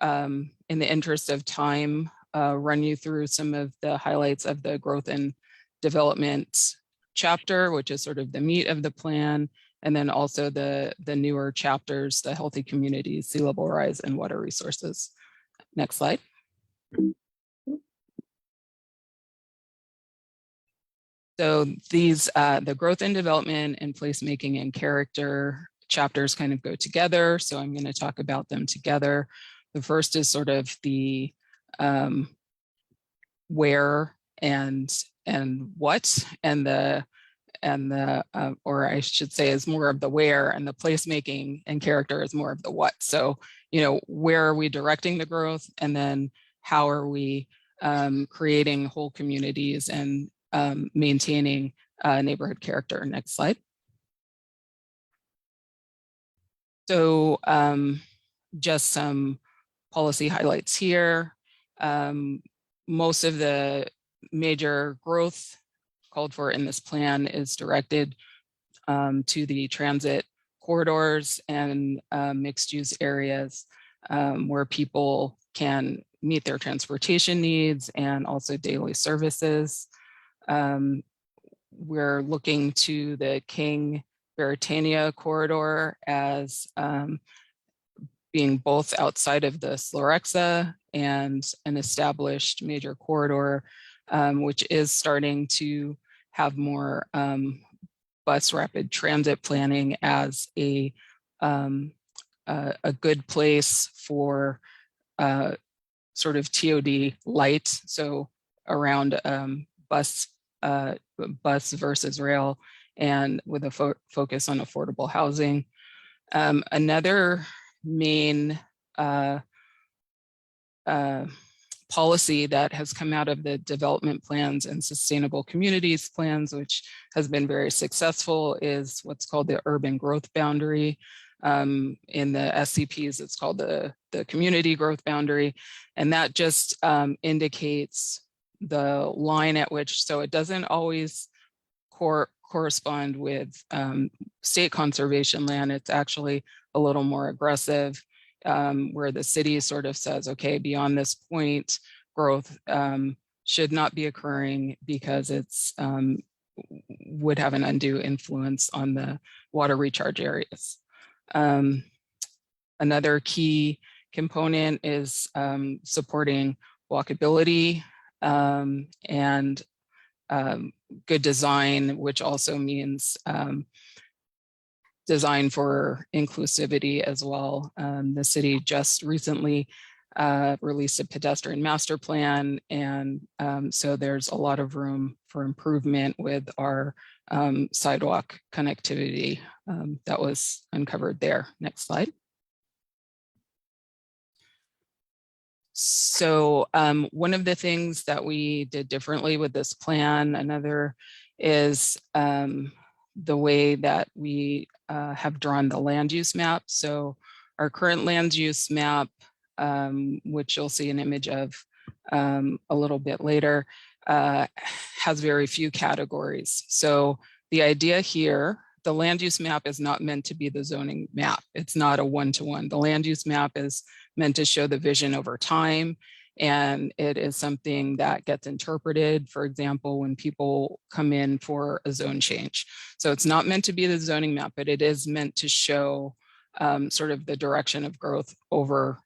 in the interest of time, run you through some of the highlights of the growth and development chapter, which is sort of the meat of the plan, and then also the newer chapters, the healthy communities, sea level rise, and water resources. Next slide. So these, the growth and development and placemaking and character chapters kind of go together, so I'm going to talk about them together. The first is sort of the where and what, and the or I should say is more of the where, and the placemaking and character is more of the what. So, you know, where are we directing the growth, and then how are we creating whole communities and maintaining neighborhood character. Next slide. So just some policy highlights here. Most of the major growth called for in this plan is directed to the transit corridors and mixed use areas where people can meet their transportation needs and also daily services. We're looking to the King Veritania corridor as being both outside of the Slorexa and an established major corridor, which is starting to have more bus rapid transit planning as a good place for sort of TOD light, so around bus versus rail, and with a focus on affordable housing. Another main policy that has come out of the development plans and sustainable communities plans, which has been very successful, is what's called the urban growth boundary. In the SCPs, it's called the community growth boundary. And that just indicates the line at which, so it doesn't always correspond with state conservation land. It's actually a little more aggressive, where the city sort of says, okay, beyond this point, growth should not be occurring because it's would have an undue influence on the water recharge areas. Another key component is supporting walkability and good design, which also means design for inclusivity as well. The city just recently released a pedestrian master plan, and so there's a lot of room for improvement with our sidewalk connectivity that was uncovered there. Next slide. So one of the things that we did differently with this plan, another is the way that we have drawn the land use map. So our current land use map, which you'll see an image of a little bit later, has very few categories. So the idea here, the land use map is not meant to be the zoning map. It's not a one-to-one. The land use map is meant to show the vision over time. And it is something that gets interpreted, for example, when people come in for a zone change. So it's not meant to be the zoning map, but it is meant to show sort of the direction of growth over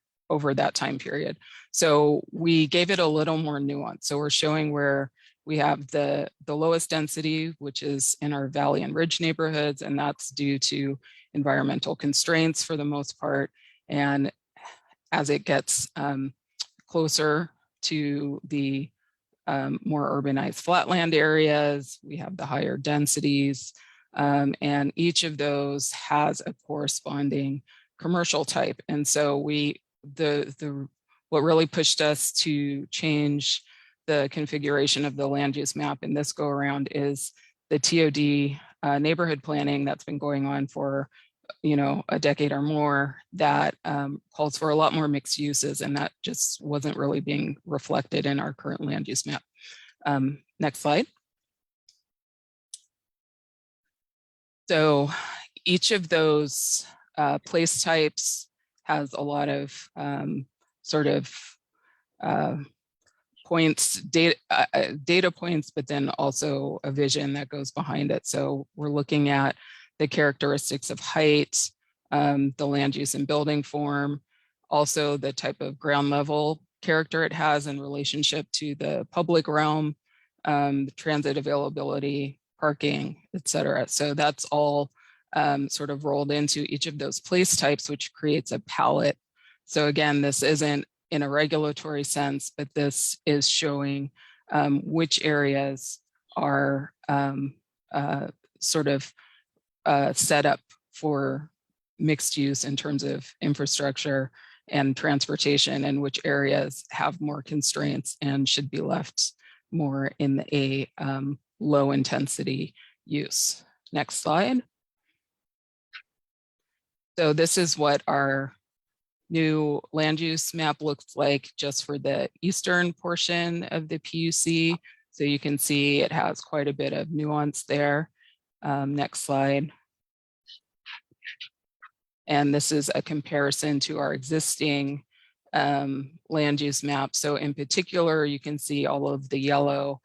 that time period. So we gave it a little more nuance. So we're showing where we have the lowest density, which is in our valley and ridge neighborhoods, and that's due to environmental constraints for the most part. And as it gets closer to the more urbanized flatland areas, we have the higher densities, and each of those has a corresponding commercial type. And so what really pushed us to change the configuration of the land use map in this go around is the TOD neighborhood planning that's been going on for a decade or more, that calls for a lot more mixed uses, and that just wasn't really being reflected in our current land use map. Next slide. So each of those place types has a lot of sort of points, data points, but then also a vision that goes behind it. So we're looking at the characteristics of height, the land use and building form, also the type of ground level character it has in relationship to the public realm, transit availability, parking, et cetera. So that's all sort of rolled into each of those place types, which creates a palette. So again, this isn't in a regulatory sense, but this is showing which areas are sort of set up for mixed use in terms of infrastructure and transportation, and which areas have more constraints and should be left more in a low intensity use. Next slide. So this is what our new land use map looks like just for the eastern portion of the PUC. So you can see it has quite a bit of nuance there. Next slide. And this is a comparison to our existing land use map. So in particular, you can see all of the yellow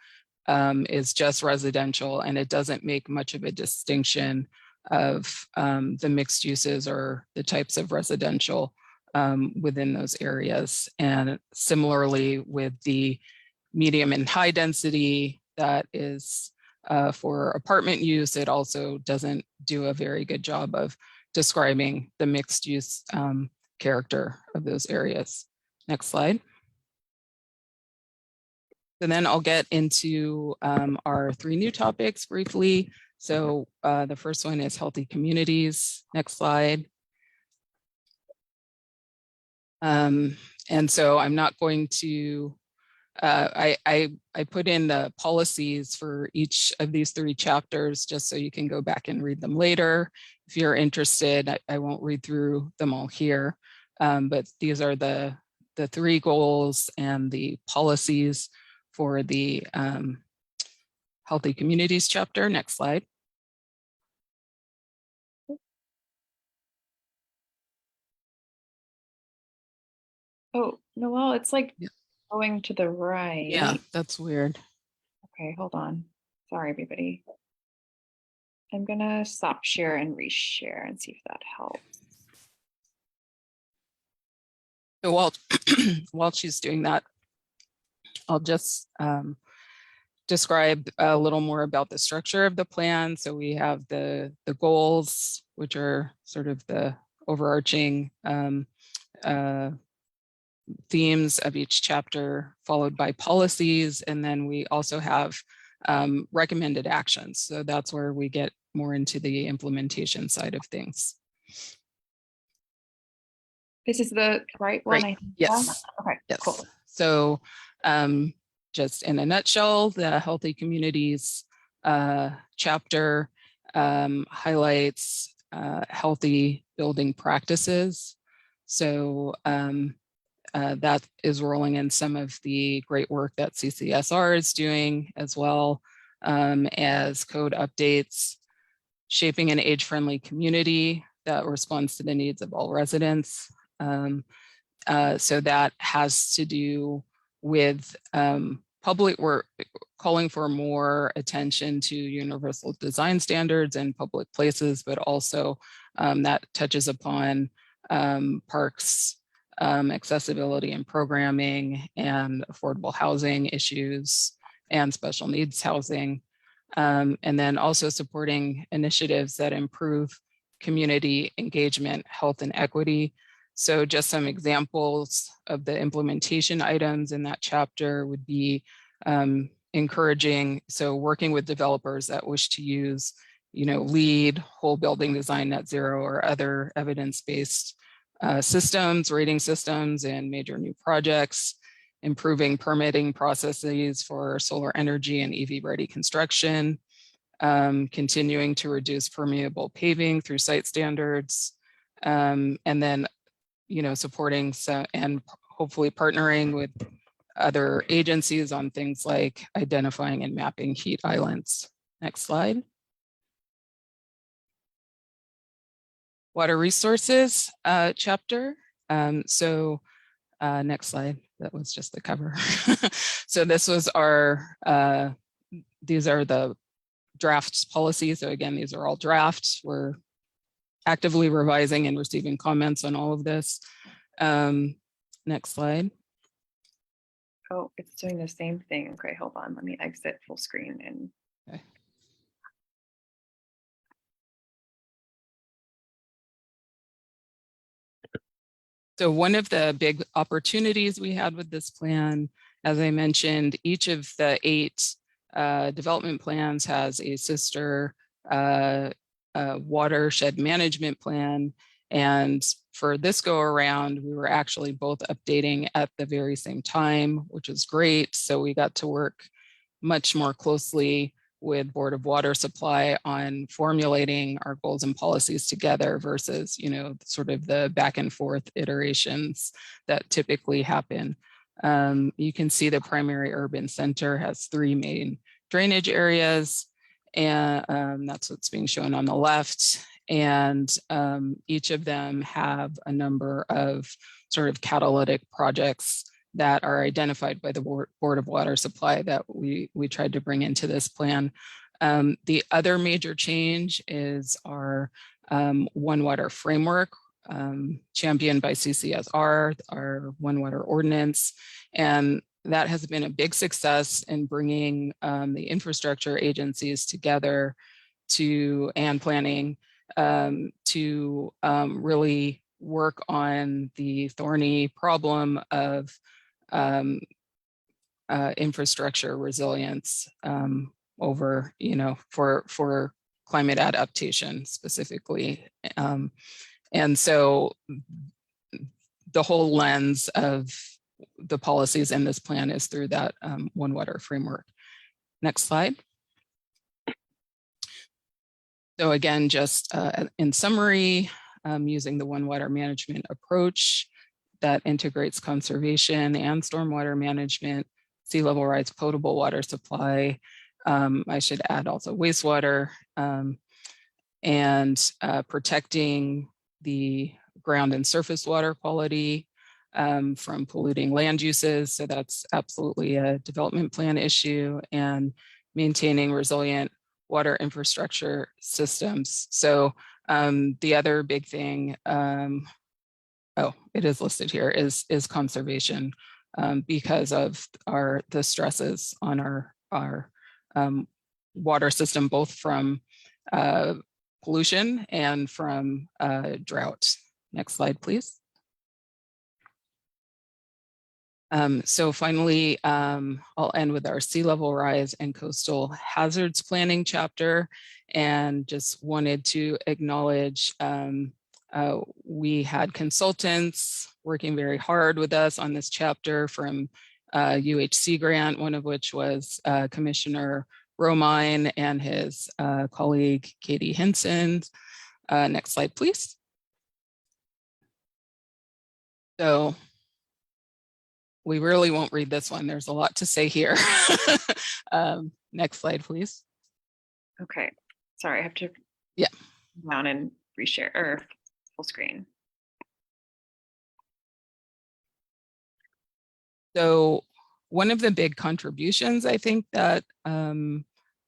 is just residential, and it doesn't make much of a distinction of the mixed uses or the types of residential within those areas. And similarly with the medium and high density that is for apartment use, it also doesn't do a very good job of describing the mixed use character of those areas. Next slide. And then I'll get into our 3 new topics briefly. So the first one is healthy communities. Next slide. And so I'm not going to, I put in the policies for each of these 3 chapters just so you can go back and read them later. If you're interested, I won't read through them all here, but these are the 3 goals and the policies for the healthy communities chapter. Next slide. Oh, Noelle, it's like going to the right. Yeah, that's weird. Okay, hold on. Sorry, everybody. I'm gonna stop share and reshare and see if that helps. So while she's doing that, I'll just describe a little more about the structure of the plan. So we have the goals, which are sort of the overarching themes of each chapter, followed by policies. And then we also have recommended actions. So that's where we get more into the implementation side of things. This is the right one, I think. Yes. Okay, yes. Cool. So just in a nutshell, the Healthy Communities chapter highlights healthy building practices. So that is rolling in some of the great work that CCSR is doing, as well as code updates, shaping an age-friendly community that responds to the needs of all residents. So that has to do with public work, calling for more attention to universal design standards in public places, but also that touches upon parks, accessibility and programming, and affordable housing issues, and special needs housing. And then also supporting initiatives that improve community engagement, health, and equity. So just some examples of the implementation items in that chapter would be encouraging, so working with developers that wish to use, LEED, whole building design net zero, or other evidence-based systems, rating systems, and major new projects, improving permitting processes for solar energy and EV-ready construction, continuing to reduce permeable paving through site standards, and then supporting and hopefully partnering with other agencies on things like identifying and mapping heat islands. Next slide. Water resources chapter. Next slide. That was just the cover. So this was our, these are the drafts policy. So again, these are all drafts. We're actively revising and receiving comments on all of this. Next slide. Oh, it's doing the same thing. Okay, hold on. Let me exit full screen and. Okay. So one of the big opportunities we had with this plan, as I mentioned, each of the 8 development plans has a sister watershed management plan. And for this go around, we were actually both updating at the very same time, which is great. So we got to work much more closely with Board of Water Supply on formulating our goals and policies together versus, sort of the back and forth iterations that typically happen. You can see the primary urban center has 3 main drainage areas, and that's what's being shown on the left. And each of them have a number of sort of catalytic projects that are identified by the Board of Water Supply that we tried to bring into this plan. The other major change is our One Water framework, championed by CCSR, our One Water ordinance. And that has been a big success in bringing the infrastructure agencies together and planning to really work on the thorny problem of infrastructure resilience over, for climate adaptation specifically. And so the whole lens of the policies in this plan is through that One Water framework. Next slide. So again, just in summary, using the One Water management approach that integrates conservation and stormwater management, sea level rise potable water supply. I should add also wastewater, and protecting the ground and surface water quality from polluting land uses. So that's absolutely a development plan issue, and maintaining resilient water infrastructure systems. So the other big thing, it is listed here, is conservation, because of the stresses on our water system, both from pollution and from drought. Next slide, please. So finally, I'll end with our sea level rise and coastal hazards planning chapter, and just wanted to acknowledge we had consultants working very hard with us on this chapter from UHC grant, one of which was Commissioner Romine and his colleague Katie Henson. Next slide, please. So we really won't read this one. There's a lot to say here. Next slide, please. Okay, sorry, I have to down and reshare or full screen. So one of the big contributions I think that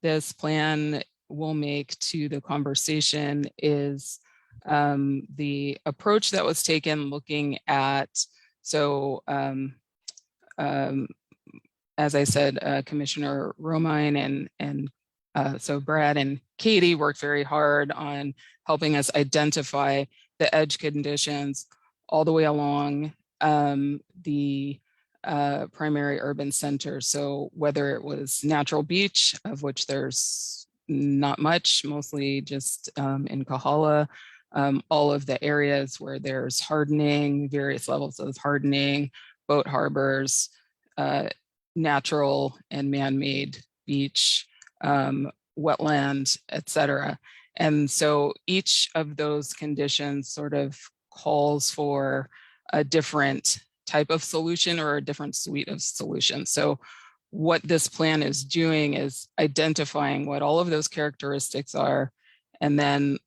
this plan will make to the conversation is the approach that was taken looking at, as I said, Commissioner Romine and so Brad and Katie worked very hard on helping us identify the edge conditions all the way along the primary urban center. So whether it was natural beach, of which there's not much, mostly just in Kahala, all of the areas where there's hardening, various levels of hardening, boat harbors, natural and man-made beach, wetland, etc. And so each of those conditions sort of calls for a different type of solution or a different suite of solutions. So what this plan is doing is identifying what all of those characteristics are, and then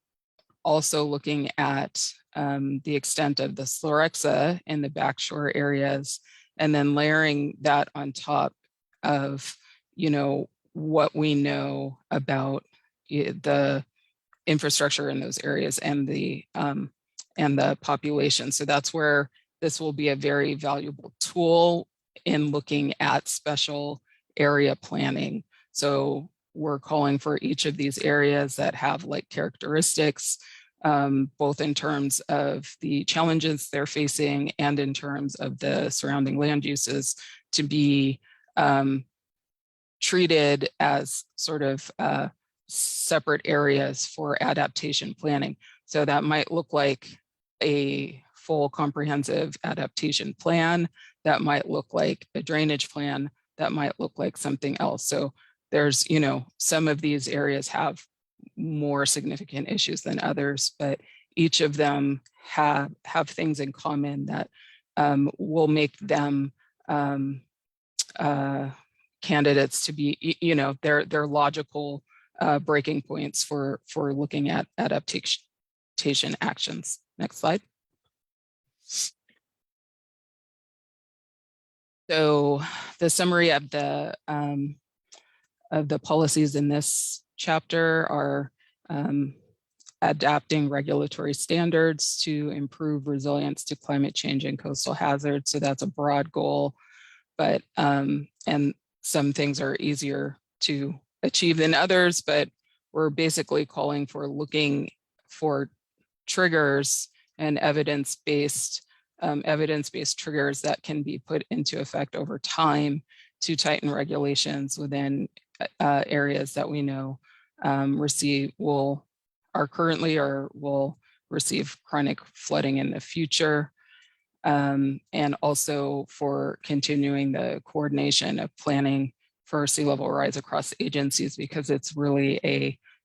also looking at the extent of the Slorexa in the backshore areas, and then layering that on top of, what we know about the infrastructure in those areas and the population. So that's where this will be a very valuable tool in looking at special area planning. So we're calling for each of these areas that have like characteristics both in terms of the challenges they're facing and in terms of the surrounding land uses, to be treated as sort of separate areas for adaptation planning. So that might look like a full comprehensive adaptation plan, that might look like a drainage plan, that might look like something else. So there's, some of these areas have more significant issues than others, but each of them have things in common that will make them candidates to be, they're logical breaking points for looking at adaptation actions. Next slide. So the summary of the policies in this chapter are adapting regulatory standards to improve resilience to climate change and coastal hazards. So that's a broad goal, but and some things are easier to achieve than others, but we're basically calling for looking for triggers and evidence-based triggers that can be put into effect over time to tighten regulations within areas that we know are currently or will receive chronic flooding in the future. And also for continuing the coordination of planning for sea level rise across agencies, because it's really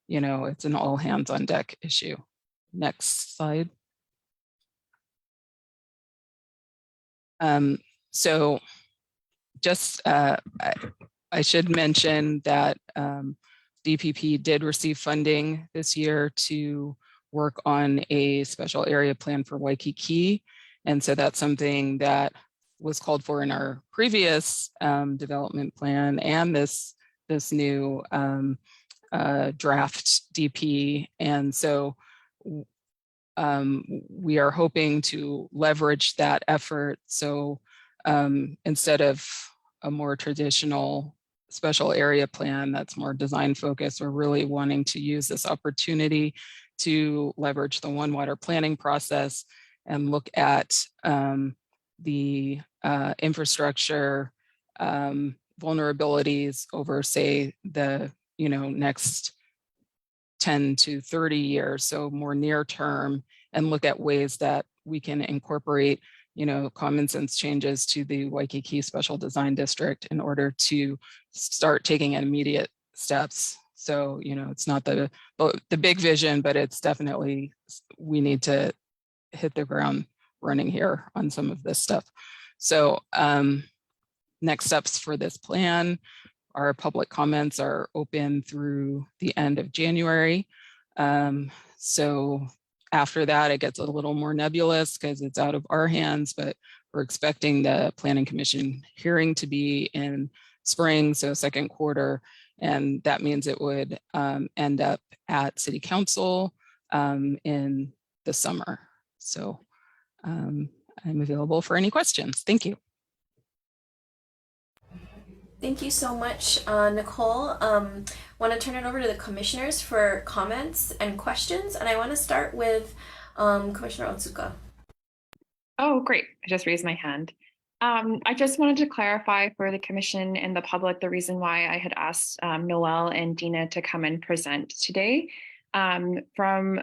it's an all hands on deck issue. Next slide. So just, I should mention that DPP did receive funding this year to work on a special area plan for Waikiki. And so that's something that was called for in our previous development plan and this new draft DP. And so we are hoping to leverage that effort. So instead of a more traditional special area plan that's more design focused, we're really wanting to use this opportunity to leverage the One Water planning process and look at the infrastructure vulnerabilities over, say, the next 10 to 30 years, so more near term, and look at ways that we can incorporate common sense changes to the Waikiki Special Design District in order to start taking immediate steps. So, it's not the big vision, but it's definitely, we need to hit the ground running here on some of this stuff. So next steps for this plan, our public comments are open through the end of January. So after that, it gets a little more nebulous because it's out of our hands, but we're expecting the Planning Commission hearing to be in spring, so second quarter. And that means it would end up at City Council in the summer. So I'm available for any questions. Thank you. Thank you so much, Nicole. Want to turn it over to the commissioners for comments and questions. And I want to start with Commissioner Otsuka. Oh, great. I just raised my hand. I just wanted to clarify for the commission and the public the reason why I had asked Noel and Dina to come and present today. From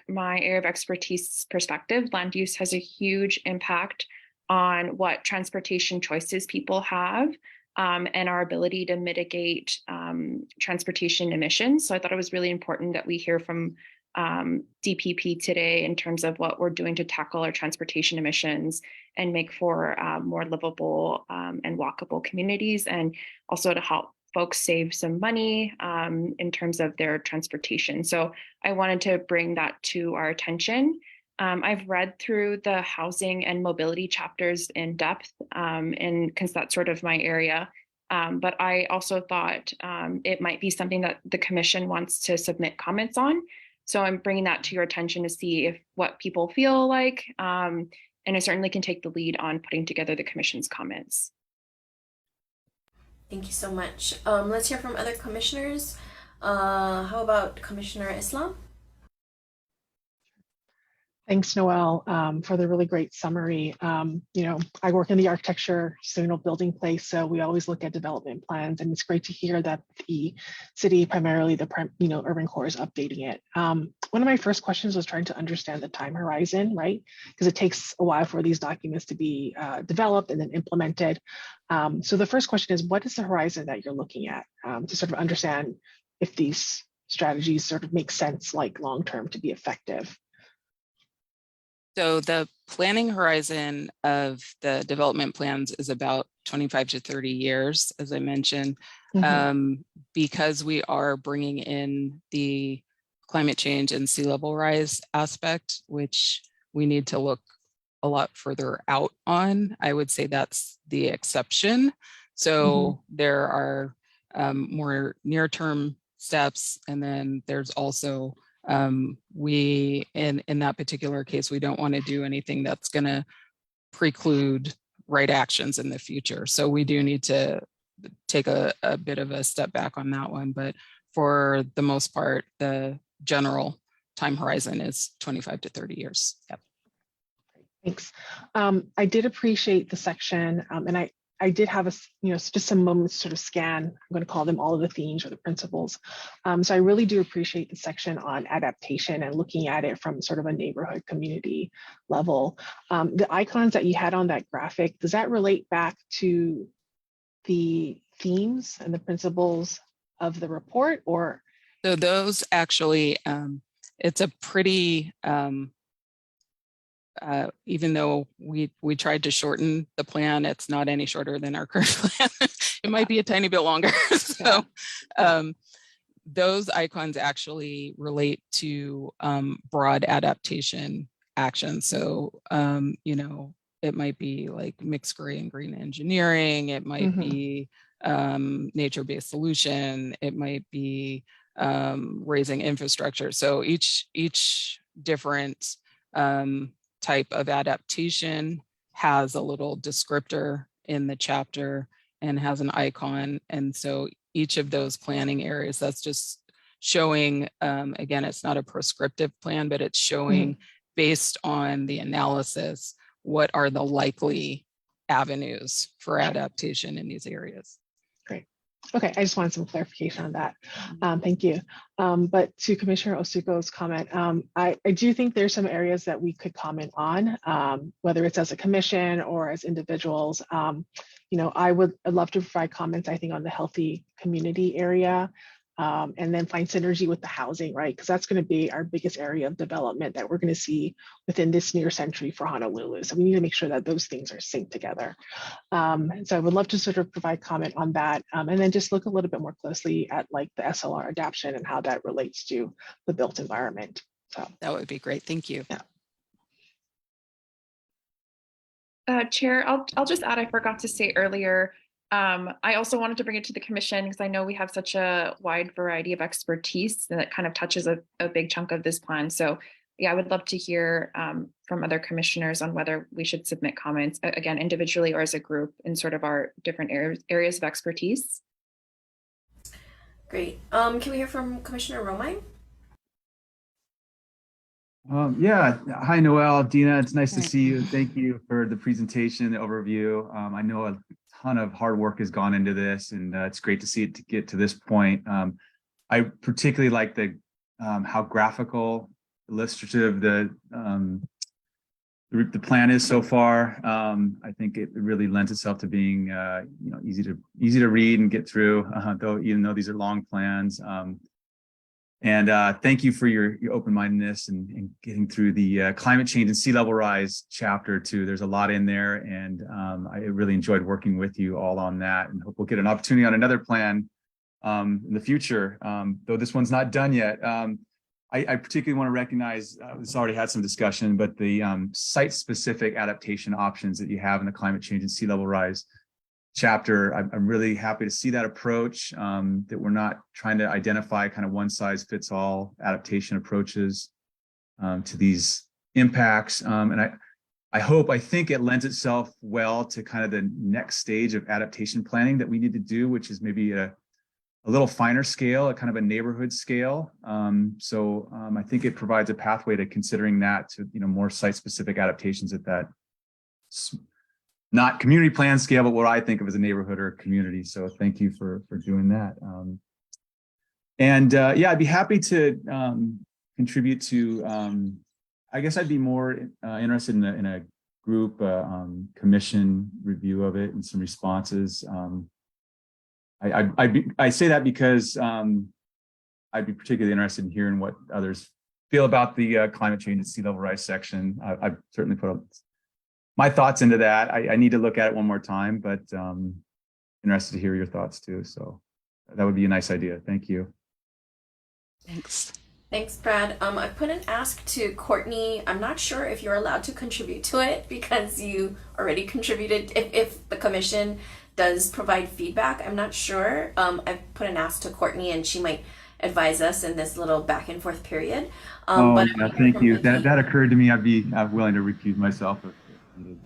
my area of expertise perspective, land use has a huge impact on what transportation choices people have and our ability to mitigate transportation emissions. So I thought it was really important that we hear from DPP today in terms of what we're doing to tackle our transportation emissions and make for more livable and walkable communities, and also to help folks save some money in terms of their transportation. So I wanted to bring that to our attention. I've read through the housing and mobility chapters in depth, and because that's sort of my area. But I also thought it might be something that the commission wants to submit comments on. So I'm bringing that to your attention to see what people feel like. And I certainly can take the lead on putting together the commission's comments. Thank you so much. Let's hear from other commissioners. How about Commissioner Islam? Thanks, Noelle, for the really great summary. I work in the architecture sustainable building place, so we always look at development plans, and it's great to hear that the city, primarily the urban core, is updating it. One of my first questions was trying to understand the time horizon, right? Because it takes a while for these documents to be developed and then implemented. So the first question is, what is the horizon that you're looking at to sort of understand if these strategies sort of make sense, like long-term, to be effective? So the planning horizon of the development plans is about 25 to 30 years, as I mentioned, because we are bringing in the climate change and sea level rise aspect, which we need to look a lot further out on. I would say that's the exception. So there are more near-term steps, and then there's also we in that particular case, we don't want to do anything that's going to preclude right actions in the future. So we do need to take a bit of a step back on that one. But for the most part, the general time horizon is 25 to 30 years. Yep. Thanks. I did appreciate the section, and I did have just some moments to sort of scan. I'm going to call them all of the themes or the principles. So I really do appreciate the section on adaptation and looking at it from sort of a neighborhood community level. The icons that you had on that graphic, does that relate back to the themes and the principles of the report, or? So those actually, it's a pretty, even though we tried to shorten the plan, it's not any shorter than our current plan. It might be a tiny bit longer. So those icons actually relate to broad adaptation action. So, it might be like mixed gray and green engineering. It might be nature-based solution. It might be raising infrastructure. So each different type of adaptation has a little descriptor in the chapter and has an icon. And so each of those planning areas, that's just showing, again, it's not a prescriptive plan, but it's showing based on the analysis, what are the likely avenues for adaptation in these areas. Great. Okay, I just wanted some clarification on that. Thank you. But to Commissioner Osuko's comment, I do think there's some areas that we could comment on, whether it's as a commission or as individuals. I'd love to provide comments, I think, on the healthy community area, and then find synergy with the housing, right? Because that's going to be our biggest area of development that we're going to see within this near century for Honolulu. So we need to make sure that those things are synced together. And so I would love to sort of provide comment on that, and then just look a little bit more closely at like the SLR adaptation and how that relates to the built environment. So that would be great. Thank you. Yeah. Chair, I'll just add, I forgot to say earlier, I also wanted to bring it to the commission because I know we have such a wide variety of expertise that kind of touches a big chunk of this plan. So yeah, I would love to hear from other commissioners on whether we should submit comments, again, individually or as a group in sort of our different areas of expertise. Great. Can we hear from Commissioner Romine? Yeah. Hi, Noelle, Dina. It's nice to see you. Thank you for the presentation, the overview. I know a ton of hard work has gone into this, and it's great to see it to get to this point. I particularly like the how graphical, illustrative the plan is so far. I think it really lends itself to being easy to read and get through, even though these are long plans. And thank you for your open-mindedness and getting through the climate change and sea level rise chapter too. There's a lot in there, and I really enjoyed working with you all on that, and hope we'll get an opportunity on another plan in the future, though this one's not done yet. I particularly want to recognize, it's already had some discussion, but the site-specific adaptation options that you have in the climate change and sea level rise chapter. I'm really happy to see that approach, that we're not trying to identify kind of one size fits all adaptation approaches to these impacts. And I think it lends itself well to kind of the next stage of adaptation planning that we need to do, which is maybe a a little finer scale, a kind of a neighborhood scale. I think it provides a pathway to considering that to, more site-specific adaptations at that not community plan scale, but what I think of as a neighborhood or a community. So thank you for doing that. Yeah, I'd be happy to contribute to. I guess I'd be more interested in a group commission review of it and some responses. I say that because I'd be particularly interested in hearing what others feel about the climate change and sea level rise section. I've certainly put my thoughts into that. I need to look at it one more time, but interested to hear your thoughts too. So that would be a nice idea. Thank you. Thanks. Thanks, Brad. I put an ask to Courtney. I'm not sure if you're allowed to contribute to it because you already contributed. If the commission does provide feedback, I'm not sure. I've put an ask to Courtney and she might advise us in this little back and forth period. Thank you. That occurred to me. I'm willing to recuse myself if needed.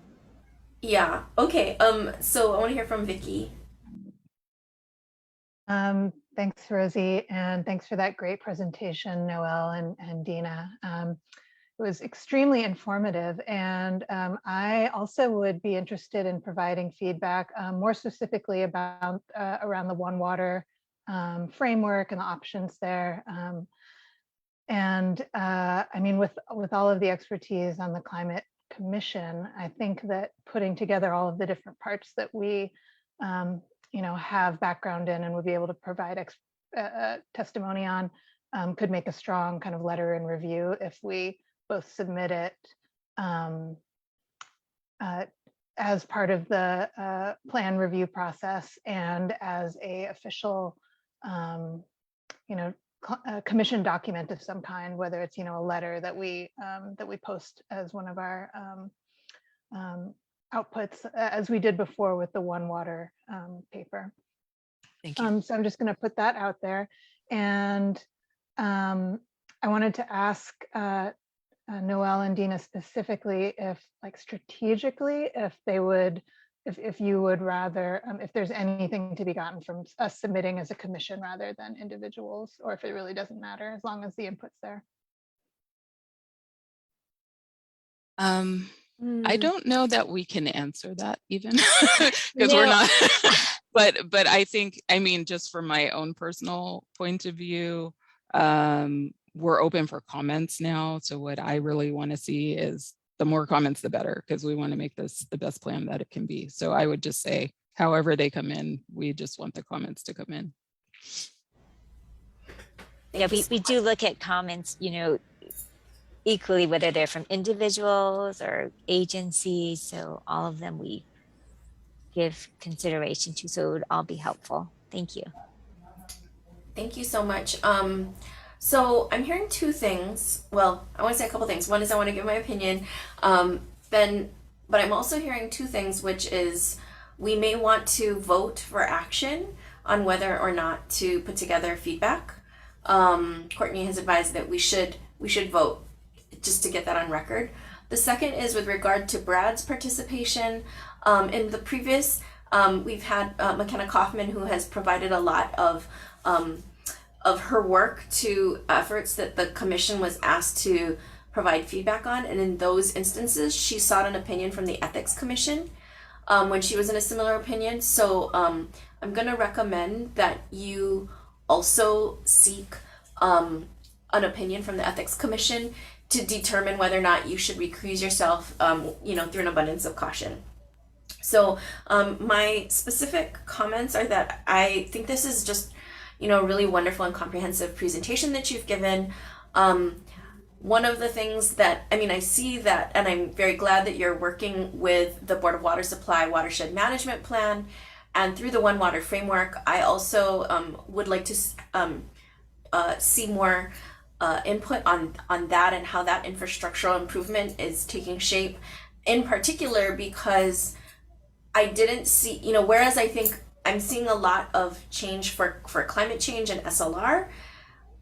Yeah. Okay. So I want to hear from Vicky. Thanks, Rosie, and thanks for that great presentation, Noel and Dina. It was extremely informative, and I also would be interested in providing feedback more specifically about around the One Water framework and the options there. I mean, with all of the expertise on the Climate Commission, I think that putting together all of the different parts that we have background in and would be able to provide testimony on could make a strong kind of letter in review if we both submit it as part of the plan review process and as a official commission document of some kind, whether it's a letter that we post as one of our outputs, as we did before with the One Water paper. Thank you. So I'm just going to put that out there, and I wanted to ask Noel and Dina specifically if, like, strategically, if they would, if you would rather, if there's anything to be gotten from us submitting as a commission rather than individuals, or if it really doesn't matter as long as the input's there. I don't know that we can answer that even because we're not, but I think, I mean, just from my own personal point of view, we're open for comments now. So what I really want to see is the more comments, the better, because we want to make this the best plan that it can be. So I would just say, however they come in, we just want the comments to come in. Yeah, we do look at comments, equally, whether they're from individuals or agencies. So all of them we give consideration to, so it would all be helpful. Thank you. Thank you so much. So I'm hearing two things. Well, I want to say a couple things. One is I want to give my opinion, but I'm also hearing two things, which is we may want to vote for action on whether or not to put together feedback. Courtney has advised that we should vote, just to get that on record. The second is with regard to Brad's participation. In the previous, we've had McKenna Kaufman, who has provided a lot of her work to efforts that the commission was asked to provide feedback on. And in those instances, she sought an opinion from the Ethics Commission when she was in a similar opinion. So I'm going to recommend that you also seek an opinion from the Ethics Commission to determine whether or not you should recuse yourself, through an abundance of caution. So my specific comments are that I think this is just, a really wonderful and comprehensive presentation that you've given. One of the things that, I see that, and I'm very glad that you're working with the Board of Water Supply Watershed Management Plan, and through the One Water Framework. I also would like to see more input on that and how that infrastructural improvement is taking shape, in particular because I didn't see, whereas I think I'm seeing a lot of change for climate change and SLR,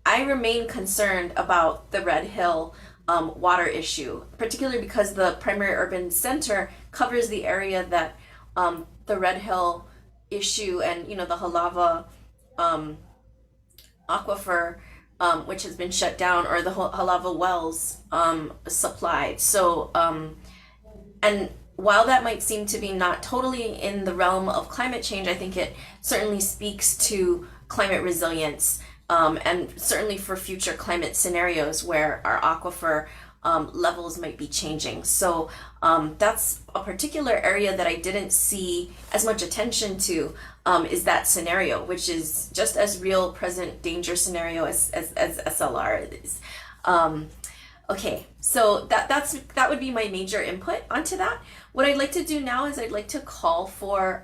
I remain concerned about the Red Hill water issue, particularly because the primary urban center covers the area that the Red Hill issue and, the Halava aquifer, which has been shut down, or the Halava wells supplied. So, and while that might seem to be not totally in the realm of climate change, I think it certainly speaks to climate resilience, and certainly for future climate scenarios where our aquifer levels might be changing. So that's a particular area that I didn't see as much attention to, is that scenario, which is just as real present danger scenario as SLR is. Okay, so that would be my major input onto that. What I'd like to do now is I'd like to call for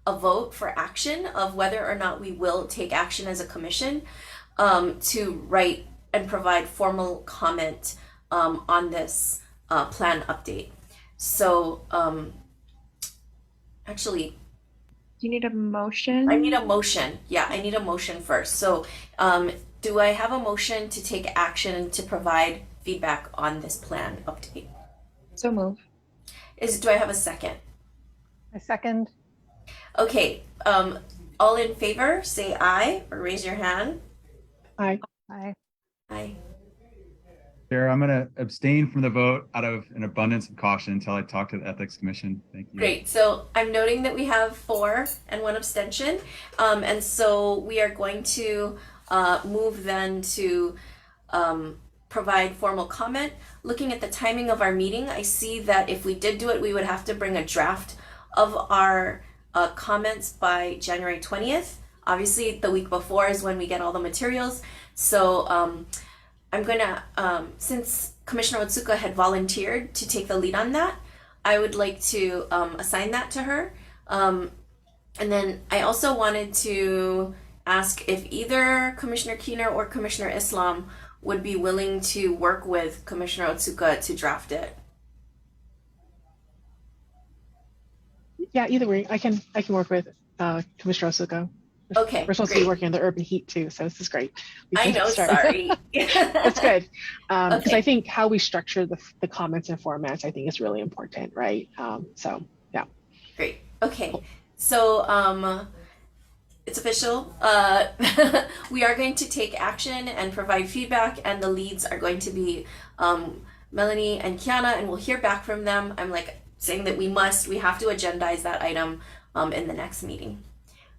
a vote for action of whether or not we will take action as a commission to write and provide formal comment on this plan update. So actually, Do you need a motion? I need a motion. Yeah, I need a motion first. So do I have a motion to take action to provide feedback on this plan update? So move. Do I have a second? I second. Okay, all in favor, say aye or raise your hand. Aye. Aye. Aye. Chair, I'm going to abstain from the vote out of an abundance of caution until I talk to the Ethics Commission. Thank you. Great. So I'm noting that we have 4 and 1 abstention. And so we are going to move then to provide formal comment. Looking at the timing of our meeting, I see that if we did do it, we would have to bring a draft of our comments by January 20th. Obviously, the week before is when we get all the materials. So I'm going to, since Commissioner Otsuka had volunteered to take the lead on that, I would like to assign that to her. And then I also wanted to ask if either Commissioner Keener or Commissioner Islam would be willing to work with Commissioner Otsuka to draft it. Yeah, either way, I can work with Commissioner Osuko. Okay, We're supposed to be working on the urban heat too, so this is great. I know, sorry. That's good. Because Okay. I think how we structure the comments and formats, I think is really important, right? So yeah. Great. Okay. So it's official. We are going to take action and provide feedback, and the leads are going to be Melanie and Kiana, and we'll hear back from them. I'm like saying that we have to agendize that item in the next meeting.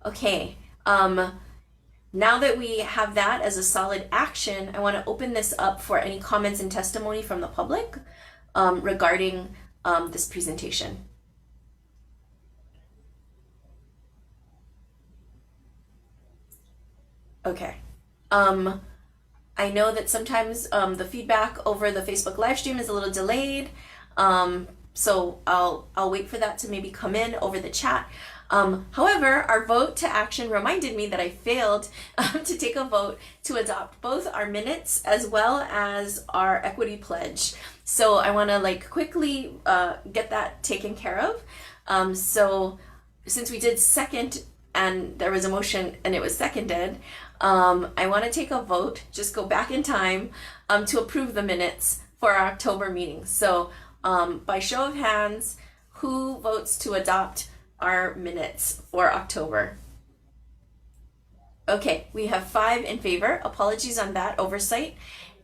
Okay. Now that we have that as a solid action, I want to open this up for any comments and testimony from the public regarding this presentation. Okay. I know that sometimes the feedback over the Facebook live stream is a little delayed. So I'll wait for that to maybe come in over the chat. However, our vote to action reminded me that I failed to take a vote to adopt both our minutes as well as our equity pledge. So I want to quickly get that taken care of. So since we did second and there was a motion and it was seconded, I want to take a vote, just go back in time to approve the minutes for our October meeting. So by show of hands, who votes to adopt our minutes for October? Okay, we have 5 in favor. Apologies on that oversight.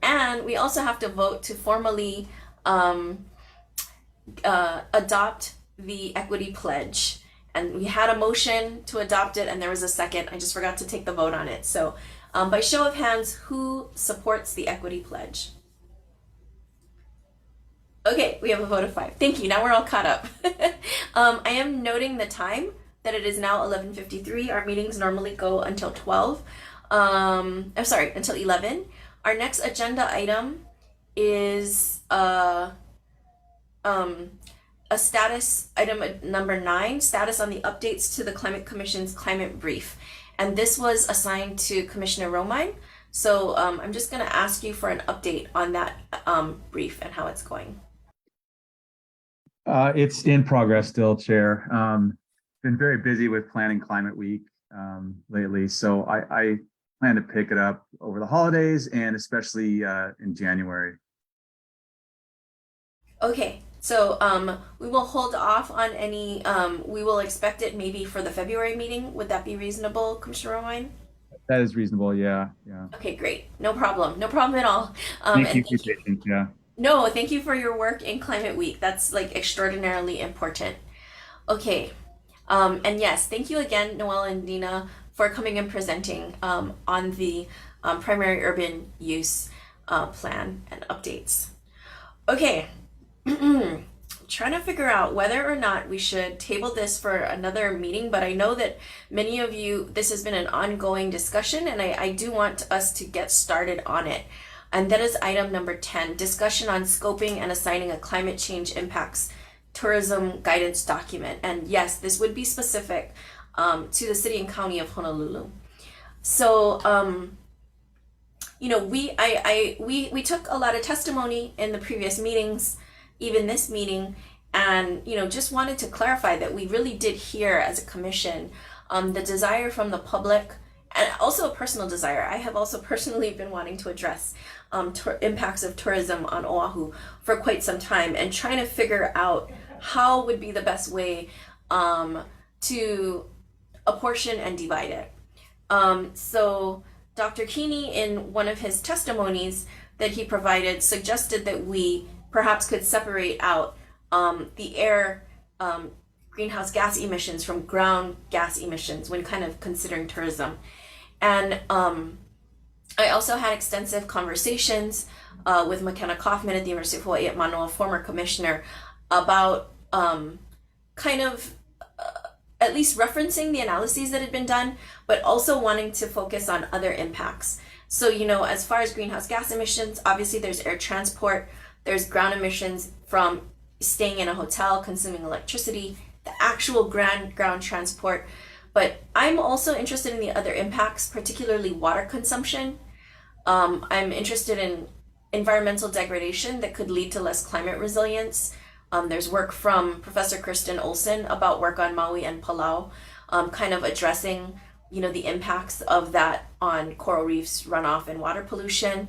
And we also have to vote to formally adopt the equity pledge. And we had a motion to adopt it and there was a second. I just forgot to take the vote on it. So by show of hands, who supports the equity pledge? Okay, we have a vote of 5. Thank you. Now we're all caught up. I am noting the time that it is now 11:53. Our meetings normally go until 12. I'm sorry, until 11. Our next agenda item is a status item number 9, status on the updates to the Climate Commission's climate brief. And this was assigned to Commissioner Romine. So I'm just going to ask you for an update on that brief and how it's going. It's in progress still, Chair. Been very busy with planning Climate Week lately, so I plan to pick it up over the holidays and especially in January. Okay, so we will hold off on any, we will expect it maybe for the February meeting. Would that be reasonable, Commissioner Romine? That is reasonable. Yeah. Yeah. Okay, great. No problem. No problem at all. Thank you And for your patience. Yeah. no, thank you for your work in Climate Week. That's like extraordinarily important. Okay. And yes, thank you again, Noel and Nina, for coming and presenting on the primary urban use plan and updates. Okay. Trying to figure out whether or not we should table this for another meeting, but I know that many of you, this has been an ongoing discussion, and I do want us to get started on it. And that is item number 10, discussion on scoping and assigning a climate change impacts tourism guidance document. And yes, this would be specific to the city and county of Honolulu. So, you know, we took a lot of testimony in the previous meetings, even this meeting, and you know, just wanted to clarify that we really did hear as a commission the desire from the public, and also a personal desire. I have also personally been wanting to address impacts of tourism on Oahu for quite some time, and trying to figure out how would be the best way to apportion and divide it. So Dr. Keeney, in one of his testimonies that he provided, suggested that we perhaps could separate out the air greenhouse gas emissions from ground gas emissions when kind of considering tourism. And I also had extensive conversations with McKenna Kaufman at the University of Hawaii at Manoa, former commissioner, about kind of at least referencing the analyses that had been done, but also wanting to focus on other impacts. So, you know, as far as greenhouse gas emissions, obviously there's air transport, there's ground emissions from staying in a hotel, consuming electricity, the actual ground transport. But I'm also interested in the other impacts, particularly water consumption. I'm interested in environmental degradation that could lead to less climate resilience. There's work from Professor Kristen Olson about work on Maui and Palau, kind of addressing, you know, the impacts of that on coral reefs, runoff, and water pollution,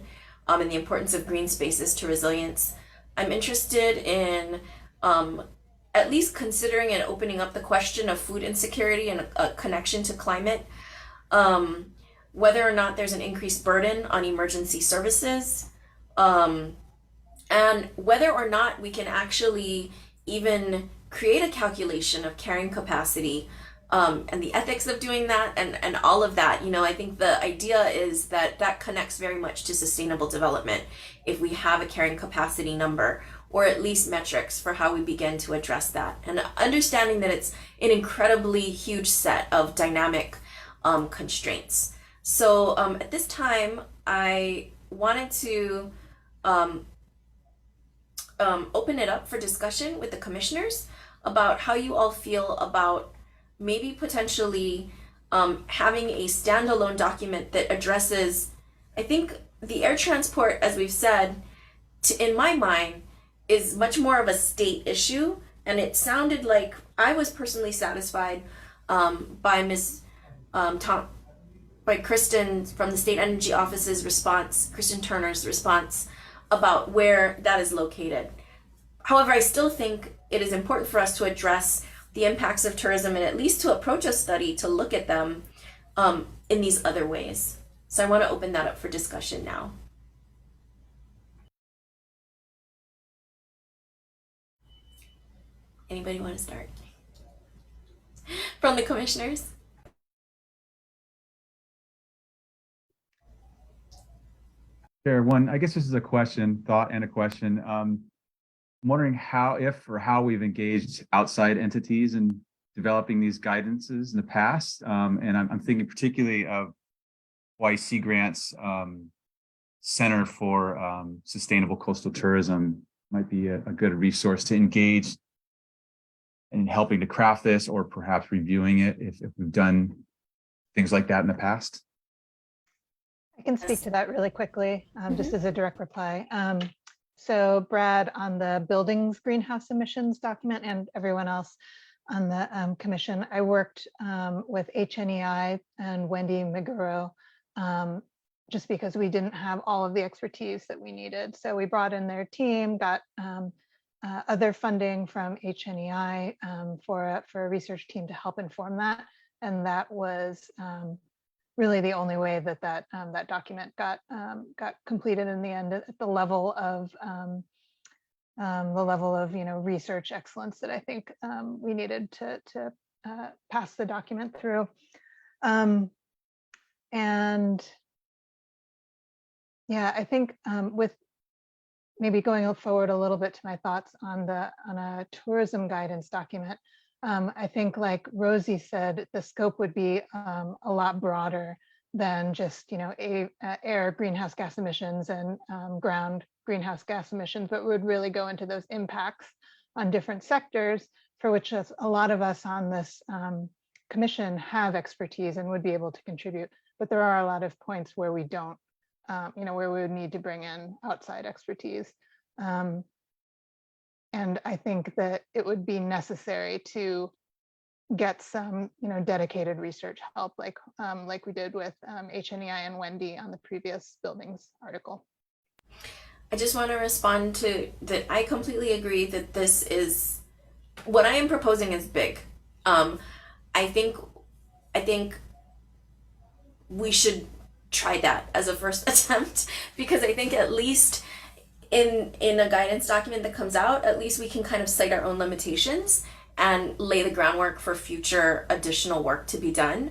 and the importance of green spaces to resilience. I'm interested in at least considering and opening up the question of food insecurity and a connection to climate, whether or not there's an increased burden on emergency services, and whether or not we can actually even create a calculation of carrying capacity, and the ethics of doing that, and all of that. You know, I think the idea is that that connects very much to sustainable development if we have a carrying capacity number, or at least metrics for how we begin to address that. And understanding that it's an incredibly huge set of dynamic constraints. So at this time, I wanted to open it up for discussion with the commissioners about how you all feel about maybe potentially having a standalone document that addresses, I think the air transport, as we've said, in my mind, is much more of a state issue. And it sounded like I was personally satisfied by by Kristen from the State Energy Office's response, Kristen Turner's response about where that is located. However, I still think it is important for us to address the impacts of tourism and at least to approach a study to look at them in these other ways. So I want to open that up for discussion now. Anybody want to start? From the commissioners? Chair, I guess this is a thought and a question. I'm wondering how we've engaged outside entities in developing these guidances in the past. And I'm thinking particularly of Hawaii Sea Grant's Center for Sustainable Coastal Tourism might be a good resource to engage in helping to craft this, or perhaps reviewing it if we've done things like that in the past. I can speak to that really quickly, just as a direct reply. So Brad, on the buildings greenhouse emissions document, and everyone else on the commission, I worked with HNEI and Wendy Meguro, just because we didn't have all of the expertise that we needed. So we brought in their team, got other funding from HNEI for a research team to help inform that. And that was really the only way that that document got completed in the end at the level of research excellence that I think we needed to pass the document through. And yeah, I think with maybe going forward a little bit to my thoughts on a tourism guidance document, I think like Rosie said, the scope would be a lot broader than just air greenhouse gas emissions and ground greenhouse gas emissions, but would really go into those impacts on different sectors for which a lot of us on this commission have expertise and would be able to contribute. But there are a lot of points where we don't, where we would need to bring in outside expertise. And I think that it would be necessary to get some, dedicated research help, like we did with HNEI and Wendy on the previous buildings article. I just want to respond to that. I completely agree that this is what I am proposing is big. I think we should try that as a first attempt, because I think at least in a guidance document that comes out, at least we can kind of cite our own limitations and lay the groundwork for future additional work to be done.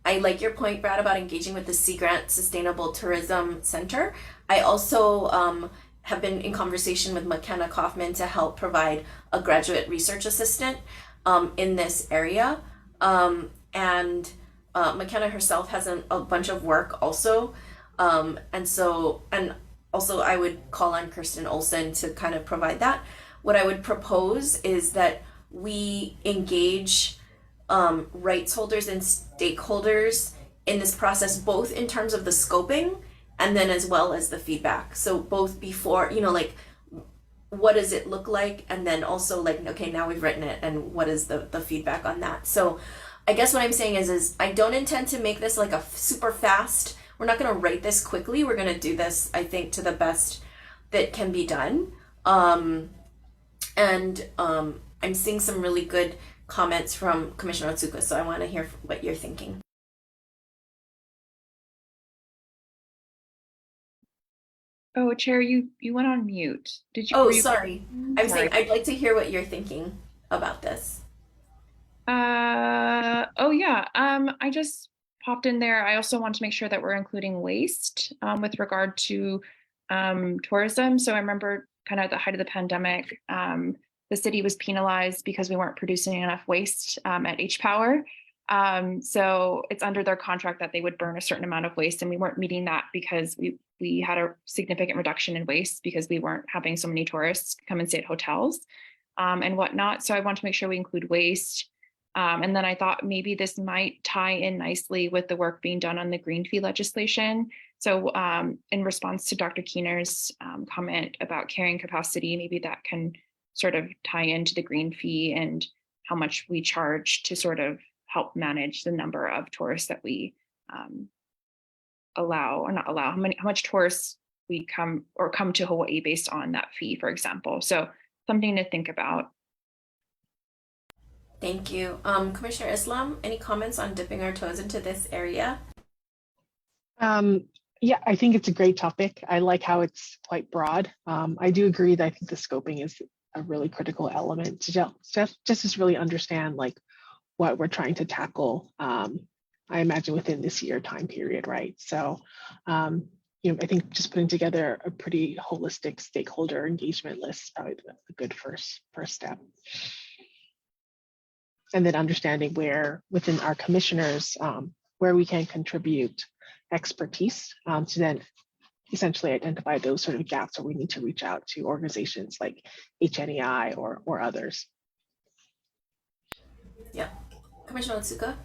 I like your point, Brad, about engaging with the Sea Grant Sustainable Tourism Center. I also have been in conversation with McKenna Kaufman to help provide a graduate research assistant in this area. And McKenna herself has a bunch of work also. And also I would call on Kirsten Olsen to kind of provide that. What I would propose is that we engage rights holders and stakeholders in this process, both in terms of the scoping and then as well as the feedback. So both before, like, what does it look like? And then also like, okay, now we've written it and what is the feedback on that? So I guess what I'm saying is I don't intend to make this like a super fast, we're not gonna write this quickly. We're gonna do this, I think, to the best that can be done. I'm seeing some really good comments from Commissioner Otsuka, so I want to hear what you're thinking. Oh, Chair, you went on mute. Did you? Oh, sorry. I'm Sorry. saying I'd like to hear what you're thinking about this. Oh yeah. I just popped in there. I also want to make sure that we're including waste with regard to tourism. So I remember kind of at the height of the pandemic, the city was penalized because we weren't producing enough waste at H Power. So it's under their contract that they would burn a certain amount of waste, and we weren't meeting that because we had a significant reduction in waste because we weren't having so many tourists come and stay at hotels and whatnot. So I want to make sure we include waste. And then I thought maybe this might tie in nicely with the work being done on the green fee legislation. So in response to Dr. Keener's comment about carrying capacity, maybe that can sort of tie into the green fee and how much we charge to sort of help manage the number of tourists that we allow or not allow, how much tourists we come to Hawaii based on that fee, for example. So something to think about. Thank you. Commissioner Islam, any comments on dipping our toes into this area? Yeah, I think it's a great topic. I like how it's quite broad. I do agree that I think the scoping is a really critical element to just really understand like what we're trying to tackle. I imagine within this year time period, right? So, I think just putting together a pretty holistic stakeholder engagement list is probably a good first step. And then understanding where within our commissioners, where we can contribute expertise to then essentially identify those sort of gaps where we need to reach out to organizations like HNEI or others. Yeah. Commissioner Otsuka?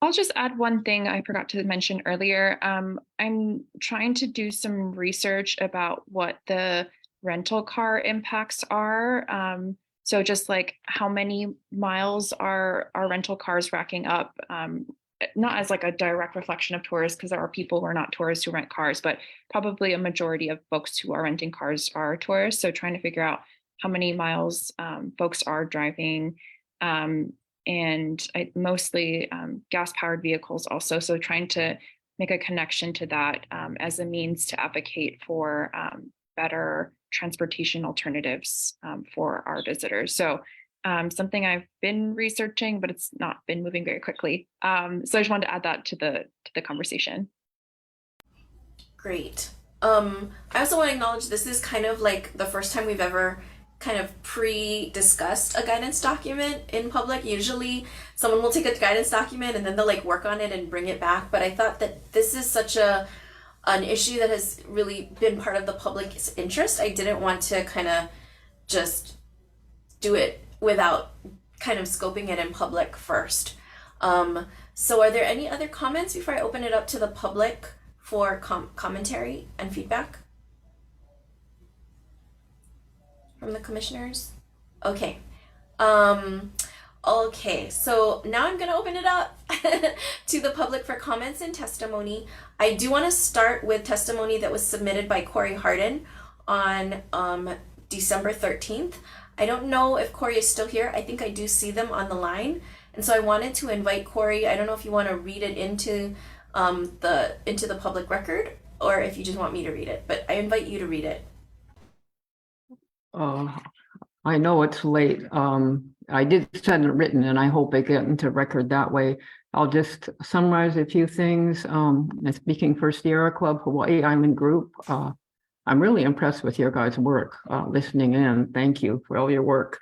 I'll just add one thing I forgot to mention earlier. I'm trying to do some research about what the rental car impacts are. So just like how many miles are our rental cars racking up? Not as like a direct reflection of tourists, because there are people who are not tourists who rent cars, but probably a majority of folks who are renting cars are tourists. So trying to figure out how many miles folks are driving and mostly gas-powered vehicles also. So trying to make a connection to that as a means to advocate for better transportation alternatives for our visitors. So something I've been researching, but it's not been moving very quickly. So I just wanted to add that to the conversation. Great. I also want to acknowledge this is kind of like the first time we've ever kind of pre-discussed a guidance document in public. Usually someone will take a guidance document and then they'll like work on it and bring it back. But I thought that this is such an issue that has really been part of the public's interest. I didn't want to kind of just do it without kind of scoping it in public first. So are there any other comments before I open it up to the public for commentary and feedback from the commissioners? Okay. Okay, so now I'm gonna open it up to the public for comments and testimony. I do want to start with testimony that was submitted by Corey Harden on December 13th. I don't know if Corey is still here. I think I do see them on the line. And so I wanted to invite Corey. I don't know if you want to read it into the public record or if you just want me to read it, but I invite you to read it. I know it's late. I did send it written and I hope I get into record that way. I'll just summarize a few things. Speaking for Sierra Club Hawaii Island Group, I'm really impressed with your guys' work, listening in. Thank you for all your work.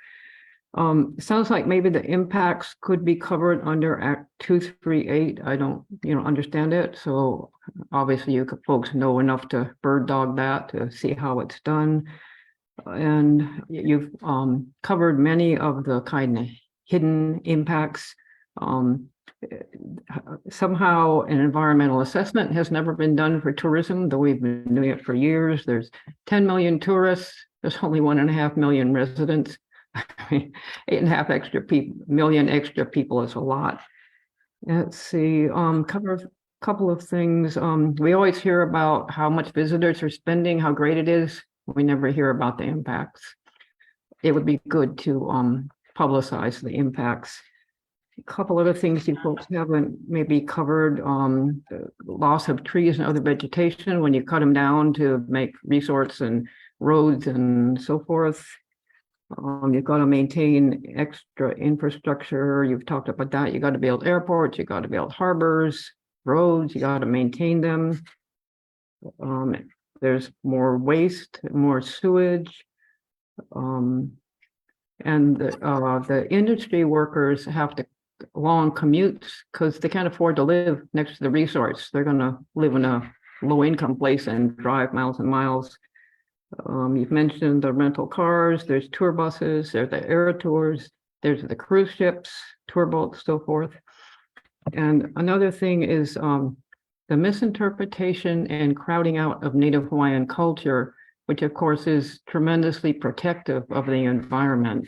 Sounds like maybe the impacts could be covered under Act 238. I don't, understand it. So obviously you folks know enough to bird dog that to see how it's done. And you've covered many of the kind of hidden impacts. Somehow an environmental assessment has never been done for tourism, though we've been doing it for years. There's 10 million tourists. There's only 1.5 million residents. 8.5 million extra people is a lot. Let's see, cover a couple of things. We always hear about how much visitors are spending, how great it is. We never hear about the impacts. It would be good to publicize the impacts. A couple other things you folks haven't maybe covered, the loss of trees and other vegetation when you cut them down to make resorts and roads and so forth. You've got to maintain extra infrastructure. You've talked about that. You got to build airports, you got to build harbors, roads, you got to maintain them. There's more waste, more sewage. And the industry workers have to long commutes because they can't afford to live next to the resorts. They're going to live in a low income place and drive miles and miles. You've mentioned the rental cars, there's tour buses, there's the air tours, there's the cruise ships, tour boats, so forth. And another thing is the misinterpretation and crowding out of Native Hawaiian culture, which of course is tremendously protective of the environment.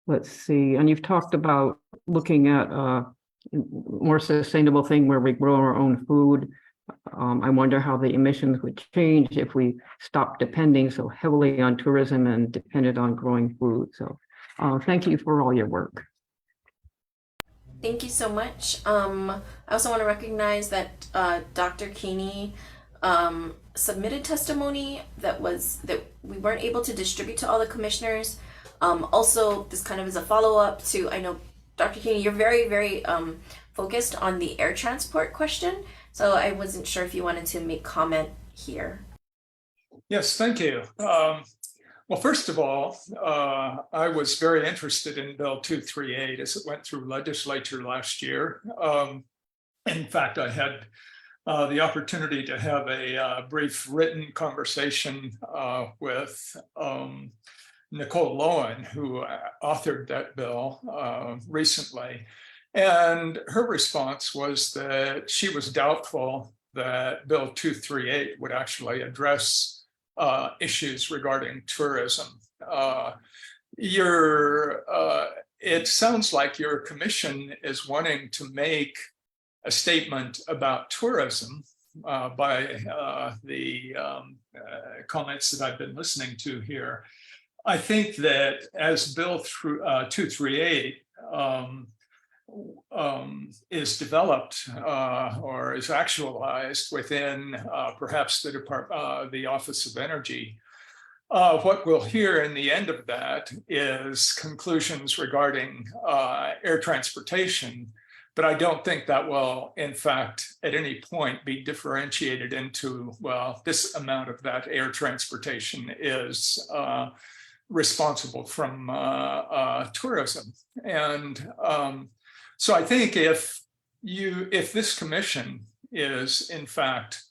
Let's see, and you've talked about looking at a more sustainable thing where we grow our own food. I wonder how the emissions would change if we stopped depending so heavily on tourism and depended on growing food. So thank you for all your work. Thank you so much. I also want to recognize that Dr. Keeney submitted testimony that we weren't able to distribute to all the commissioners. Also, this kind of is a follow-up to, I know, Dr. Keeney, you're very, very focused on the air transport question. So I wasn't sure if you wanted to make comment here. Yes, thank you. Well, first of all, I was very interested in Bill 238 as it went through legislature last year. In fact, I had the opportunity to have a brief written conversation with Nicole Lowen, who authored that bill recently. And her response was that she was doubtful that Bill 238 would actually address issues regarding tourism. It sounds like your commission is wanting to make a statement about tourism by the comments that I've been listening to here. I think that as Bill 238 is developed or is actualized within perhaps the Office of Energy, what we'll hear in the end of that is conclusions regarding air transportation, but I don't think that will, in fact, at any point be differentiated into, well, this amount of that air transportation is responsible from tourism. And so I think if this commission is, in fact,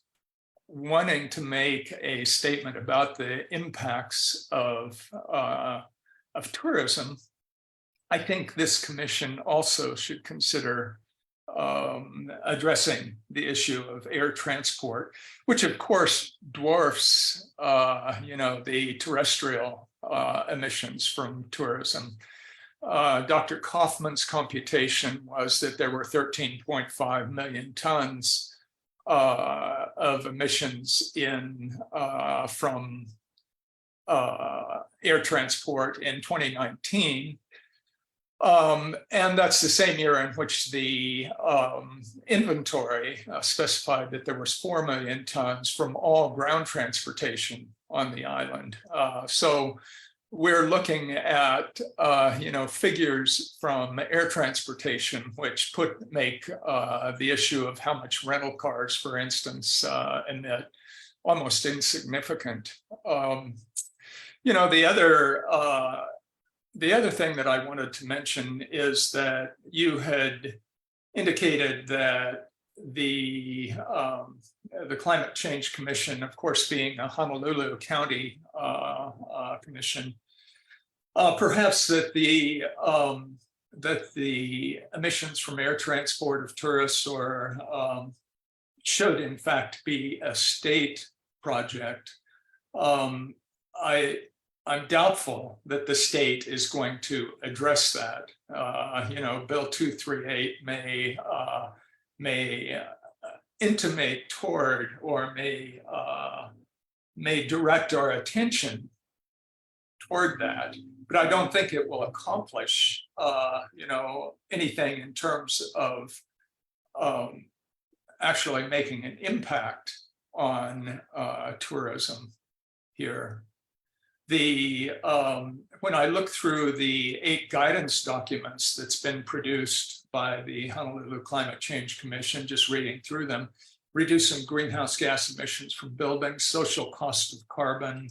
wanting to make a statement about the impacts of tourism, I think this commission also should consider addressing the issue of air transport, which of course dwarfs, the terrestrial emissions from tourism. Dr. Kaufman's computation was that there were 13.5 million tons of emissions from air transport in 2019. And that's the same year in which the inventory specified that there was 4 million tons from all ground transportation on the island. So we're looking at figures from air transportation, which make the issue of how much rental cars, for instance, emit almost insignificant. The other thing that I wanted to mention is that you had indicated that the Climate Change Commission, of course, being a Honolulu County commission, perhaps that the emissions from air transport of tourists should in fact be a state project. I'm doubtful that the state is going to address that. Bill 238 may intimate toward or may direct our attention toward that, but I don't think it will accomplish anything in terms of actually making an impact on tourism here. When I look through the 8 guidance documents that's been produced by the Honolulu Climate Change Commission, just reading through them, reducing greenhouse gas emissions from buildings, social cost of carbon,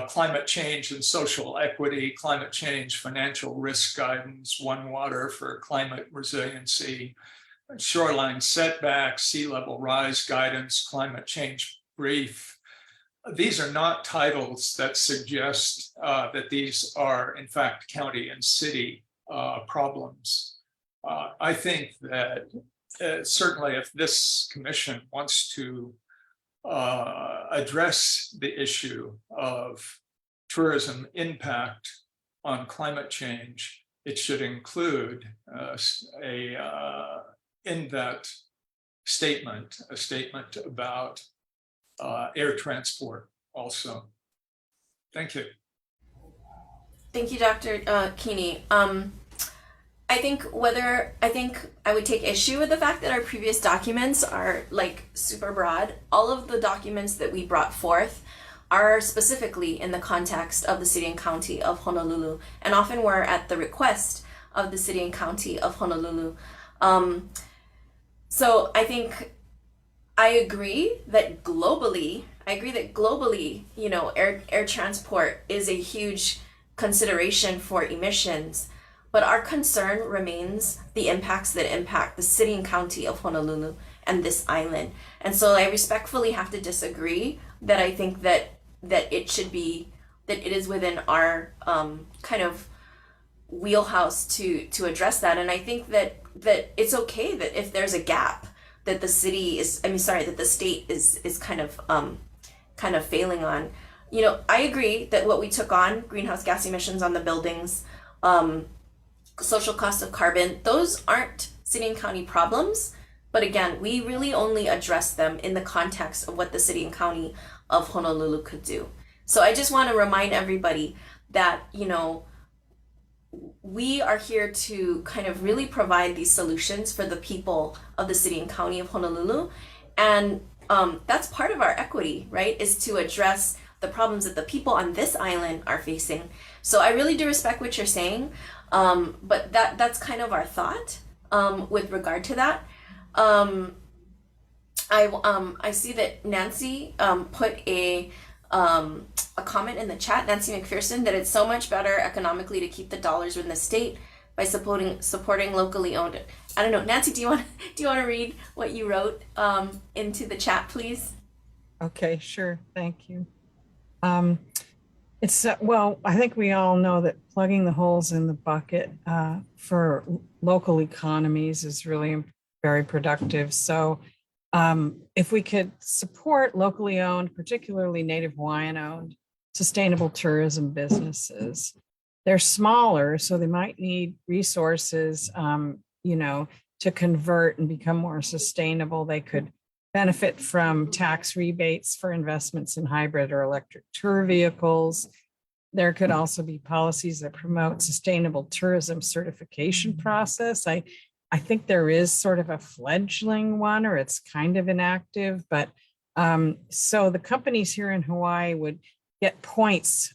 climate change and social equity, climate change, financial risk guidance, One Water for climate resiliency, shoreline setbacks, sea level rise guidance, climate change brief. These are not titles that suggest that these are, in fact, county and city problems. I think that certainly if this commission wants to address the issue of tourism impact on climate change, it should include in that statement, a statement about air transport also. Thank you. Thank you, Dr. Keeney. I think I would take issue with the fact that our previous documents are like super broad. All of the documents that we brought forth are specifically in the context of the city and county of Honolulu, and often were at the request of the city and county of Honolulu. So I think I agree that globally, air transport is a huge consideration for emissions, but our concern remains the impacts that impact the city and county of Honolulu and this island. And so I respectfully have to disagree that I think that it is within our kind of wheelhouse to address that. And I think that it's okay that if there's a gap that the state is kind of failing on. I agree that what we took on, greenhouse gas emissions on the buildings, social cost of carbon, those aren't city and county problems. But again, we really only address them in the context of what the city and county of Honolulu could do. So I just want to remind everybody that, you know, we are here to kind of really provide these solutions for the people of the city and county of Honolulu. And that's part of our equity, right? Is to address the problems that the people on this island are facing. So I really do respect what you're saying, but that's kind of our thought with regard to that. I see that Nancy put a comment in the chat, Nancy McPherson, that it's so much better economically to keep the dollars in the state by supporting locally owned. I don't know, Nancy, do you want to read what you wrote into the chat, please? Okay, sure. Thank you. It's well, I think we all know that plugging the holes in the bucket for local economies is really very productive. So if we could support locally owned, particularly Native Hawaiian owned, sustainable tourism businesses, they're smaller, so they might need resources, you know, to convert and become more sustainable. They could benefit from tax rebates for investments in hybrid or electric tour vehicles. There could also be policies that promote sustainable tourism certification process. I think there is sort of a fledgling one, or it's kind of inactive, but so the companies here in Hawaii would get points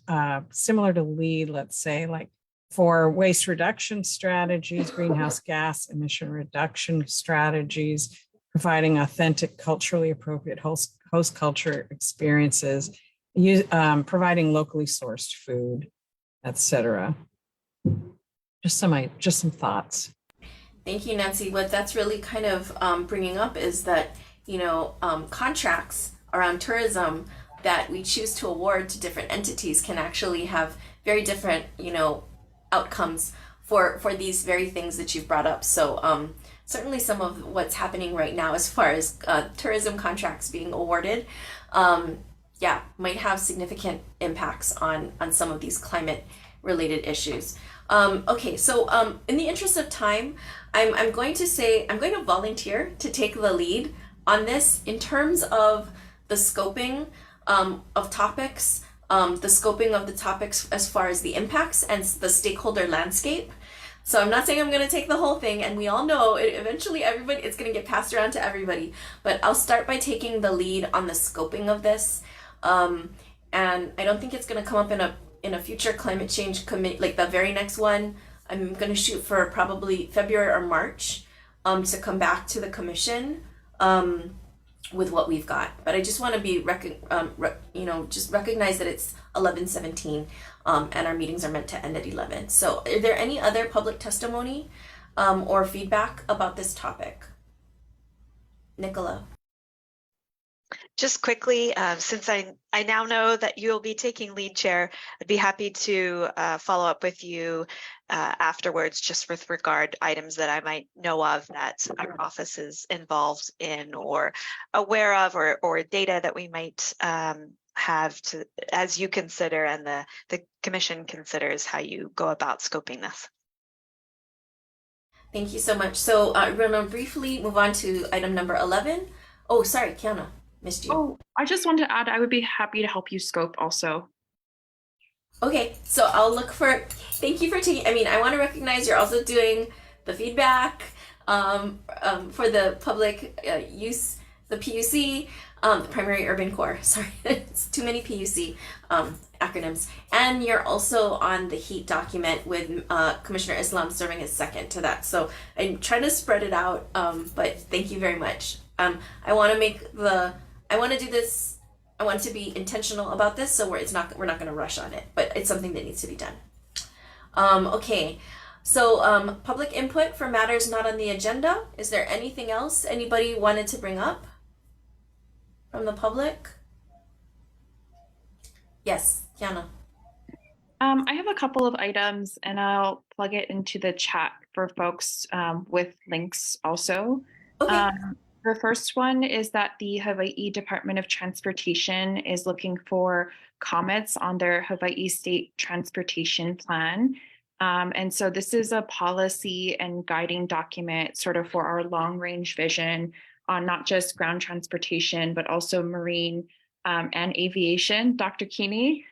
similar to LEED, let's say, like for waste reduction strategies, greenhouse gas emission reduction strategies, providing authentic, culturally appropriate host culture experiences, providing locally sourced food, etc. Just some thoughts. Thank you, Nancy. What that's really kind of bringing up is that, you know, contracts around tourism that we choose to award to different entities can actually have very different, you know, outcomes for these very things that you've brought up. So certainly some of what's happening right now as far as tourism contracts being awarded, yeah, might have significant impacts on some of these climate related issues. Okay, so in the interest of time, I'm going to volunteer to take the lead on this in terms of the scoping of topics, the scoping of the topics as far as the impacts and the stakeholder landscape. So I'm not saying I'm going to take the whole thing, and we all know eventually it's going to get passed around to everybody, but I'll start by taking the lead on the scoping of this. And I don't think it's going to come up in a future climate change committee, like the very next one. I'm going to shoot for probably February or March to come back to the commission with what we've got. But I just want to be just recognize that it's 11:17 and our meetings are meant to end at 11. So are there any other public testimony or feedback about this topic? Nicola. Just quickly, since I now know that you'll be taking lead, Chair, I'd be happy to follow up with you afterwards, just with regard items that I might know of that our office is involved in or aware of, or data that we might have to, as you consider and the commission considers how you go about scoping this. Thank you so much. So we're going to briefly move on to item number 11. Oh, sorry, Kiana. Missed you. Oh, I just wanted to add, I would be happy to help you scope also. Okay, so I'll look for, thank you for taking, I want to recognize you're also doing the feedback for the public use, the PUC, the Primary Urban Core, sorry, it's too many PUC acronyms. And you're also on the HEAT document with Commissioner Islam serving as second to that. So I'm trying to spread it out, but thank you very much. I want to do this. I want to be intentional about this, so we're not going to rush on it, but it's something that needs to be done. Okay, so public input for matters not on the agenda. Is there anything else anybody wanted to bring up from the public? Yes, Kiana. I have a couple of items, and I'll plug it into the chat for folks with links also. Okay. The first one is that the Hawaii Department of Transportation is looking for comments on their Hawaii State Transportation Plan. And so this is a policy and guiding document sort of for our long range vision on not just ground transportation, but also marine and aviation. Dr. Keeney,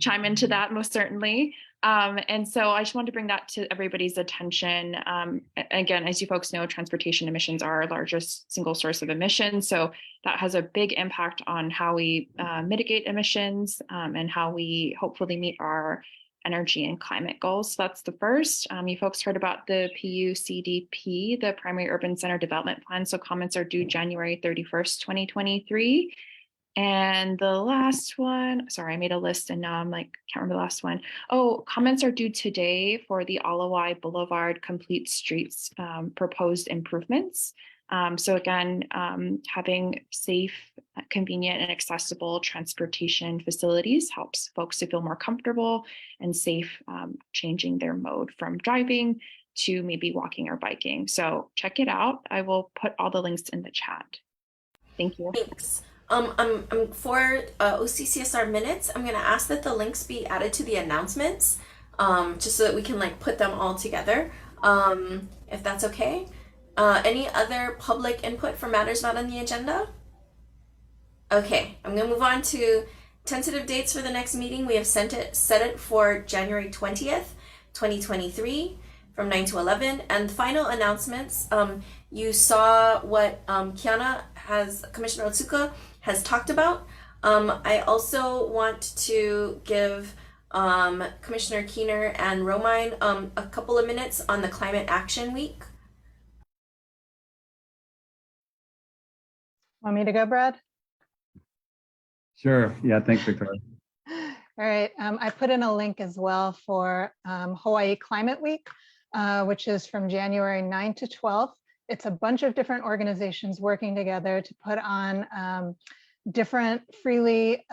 chime into that most certainly. And so I just wanted to bring that to everybody's attention. Again, as you folks know, transportation emissions are our largest single source of emissions. So that has a big impact on how we mitigate emissions and how we hopefully meet our energy and climate goals. So that's the first. You folks heard about the PUCDP, the Primary Urban Center Development Plan. So comments are due January 31st, 2023. And the last one, sorry, I made a list and now I'm like, can't remember the last one. Oh, comments are due today for the Alawai Boulevard Complete Streets proposed improvements. So again, having safe, convenient, and accessible transportation facilities helps folks to feel more comfortable and safe changing their mode from driving to maybe walking or biking. So check it out. I will put all the links in the chat. Thank you. Thanks. For OCCSR minutes, I'm gonna ask that the links be added to the announcements, just so that we can like put them all together, if that's okay. Any other public input for matters not on the agenda? Okay, I'm gonna move on to tentative dates for the next meeting. We have set it for January 20th, 2023 from 9 to 11. And final announcements, you saw what Commissioner Otsuka has talked about. I also want to give Commissioner Keener and Romine a couple of minutes on the Climate Action Week. Want me to go, Brad? Sure. Yeah, thanks, Victoria. All right, I put in a link as well for Hawaii Climate Week, which is from January 9 to 12. It's a bunch of different organizations working together to put on different freely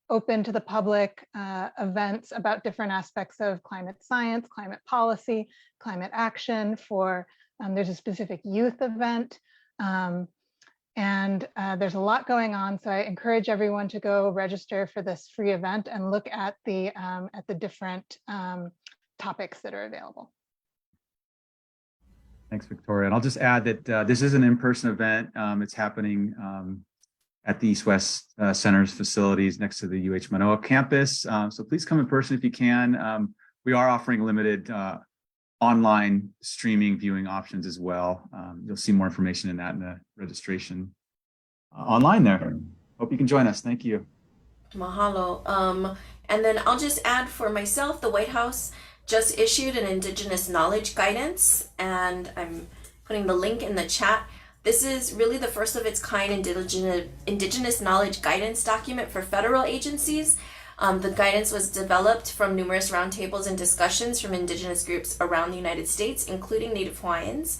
open to the public events about different aspects of climate science, climate policy, climate action. There's a specific youth event. And there's a lot going on, so I encourage everyone to go register for this free event and look at the different topics that are available. Thanks, Victoria. And I'll just add that this is an in-person event. It's happening at the East West Center's facilities next to the UH Manoa campus. So please come in person if you can. We are offering limited online streaming viewing options as well. You'll see more information in the registration online there. Hope you can join us. Thank you. Mahalo. And then I'll just add for myself, the White House just issued an Indigenous Knowledge Guidance, and I'm putting the link in the chat. This is really the first of its kind Indigenous Knowledge Guidance document for federal agencies. The guidance was developed from numerous roundtables and discussions from Indigenous groups around the United States, including Native Hawaiians.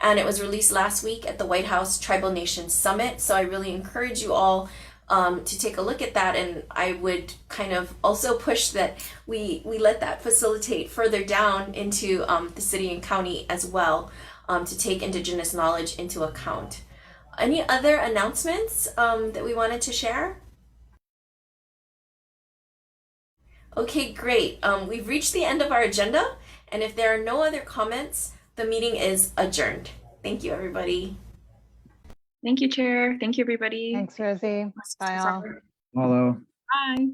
And it was released last week at the White House Tribal Nations Summit. So I really encourage you all to take a look at that. And I would kind of also push that we let that facilitate further down into the city and county as well, to take Indigenous knowledge into account. Any other announcements that we wanted to share? Okay, great. We've reached the end of our agenda, and if there are no other comments, the meeting is adjourned. Thank you, everybody. Thank you, Chair. Thank you, everybody. Thanks, Rosie. Bye all. Hello. Bye.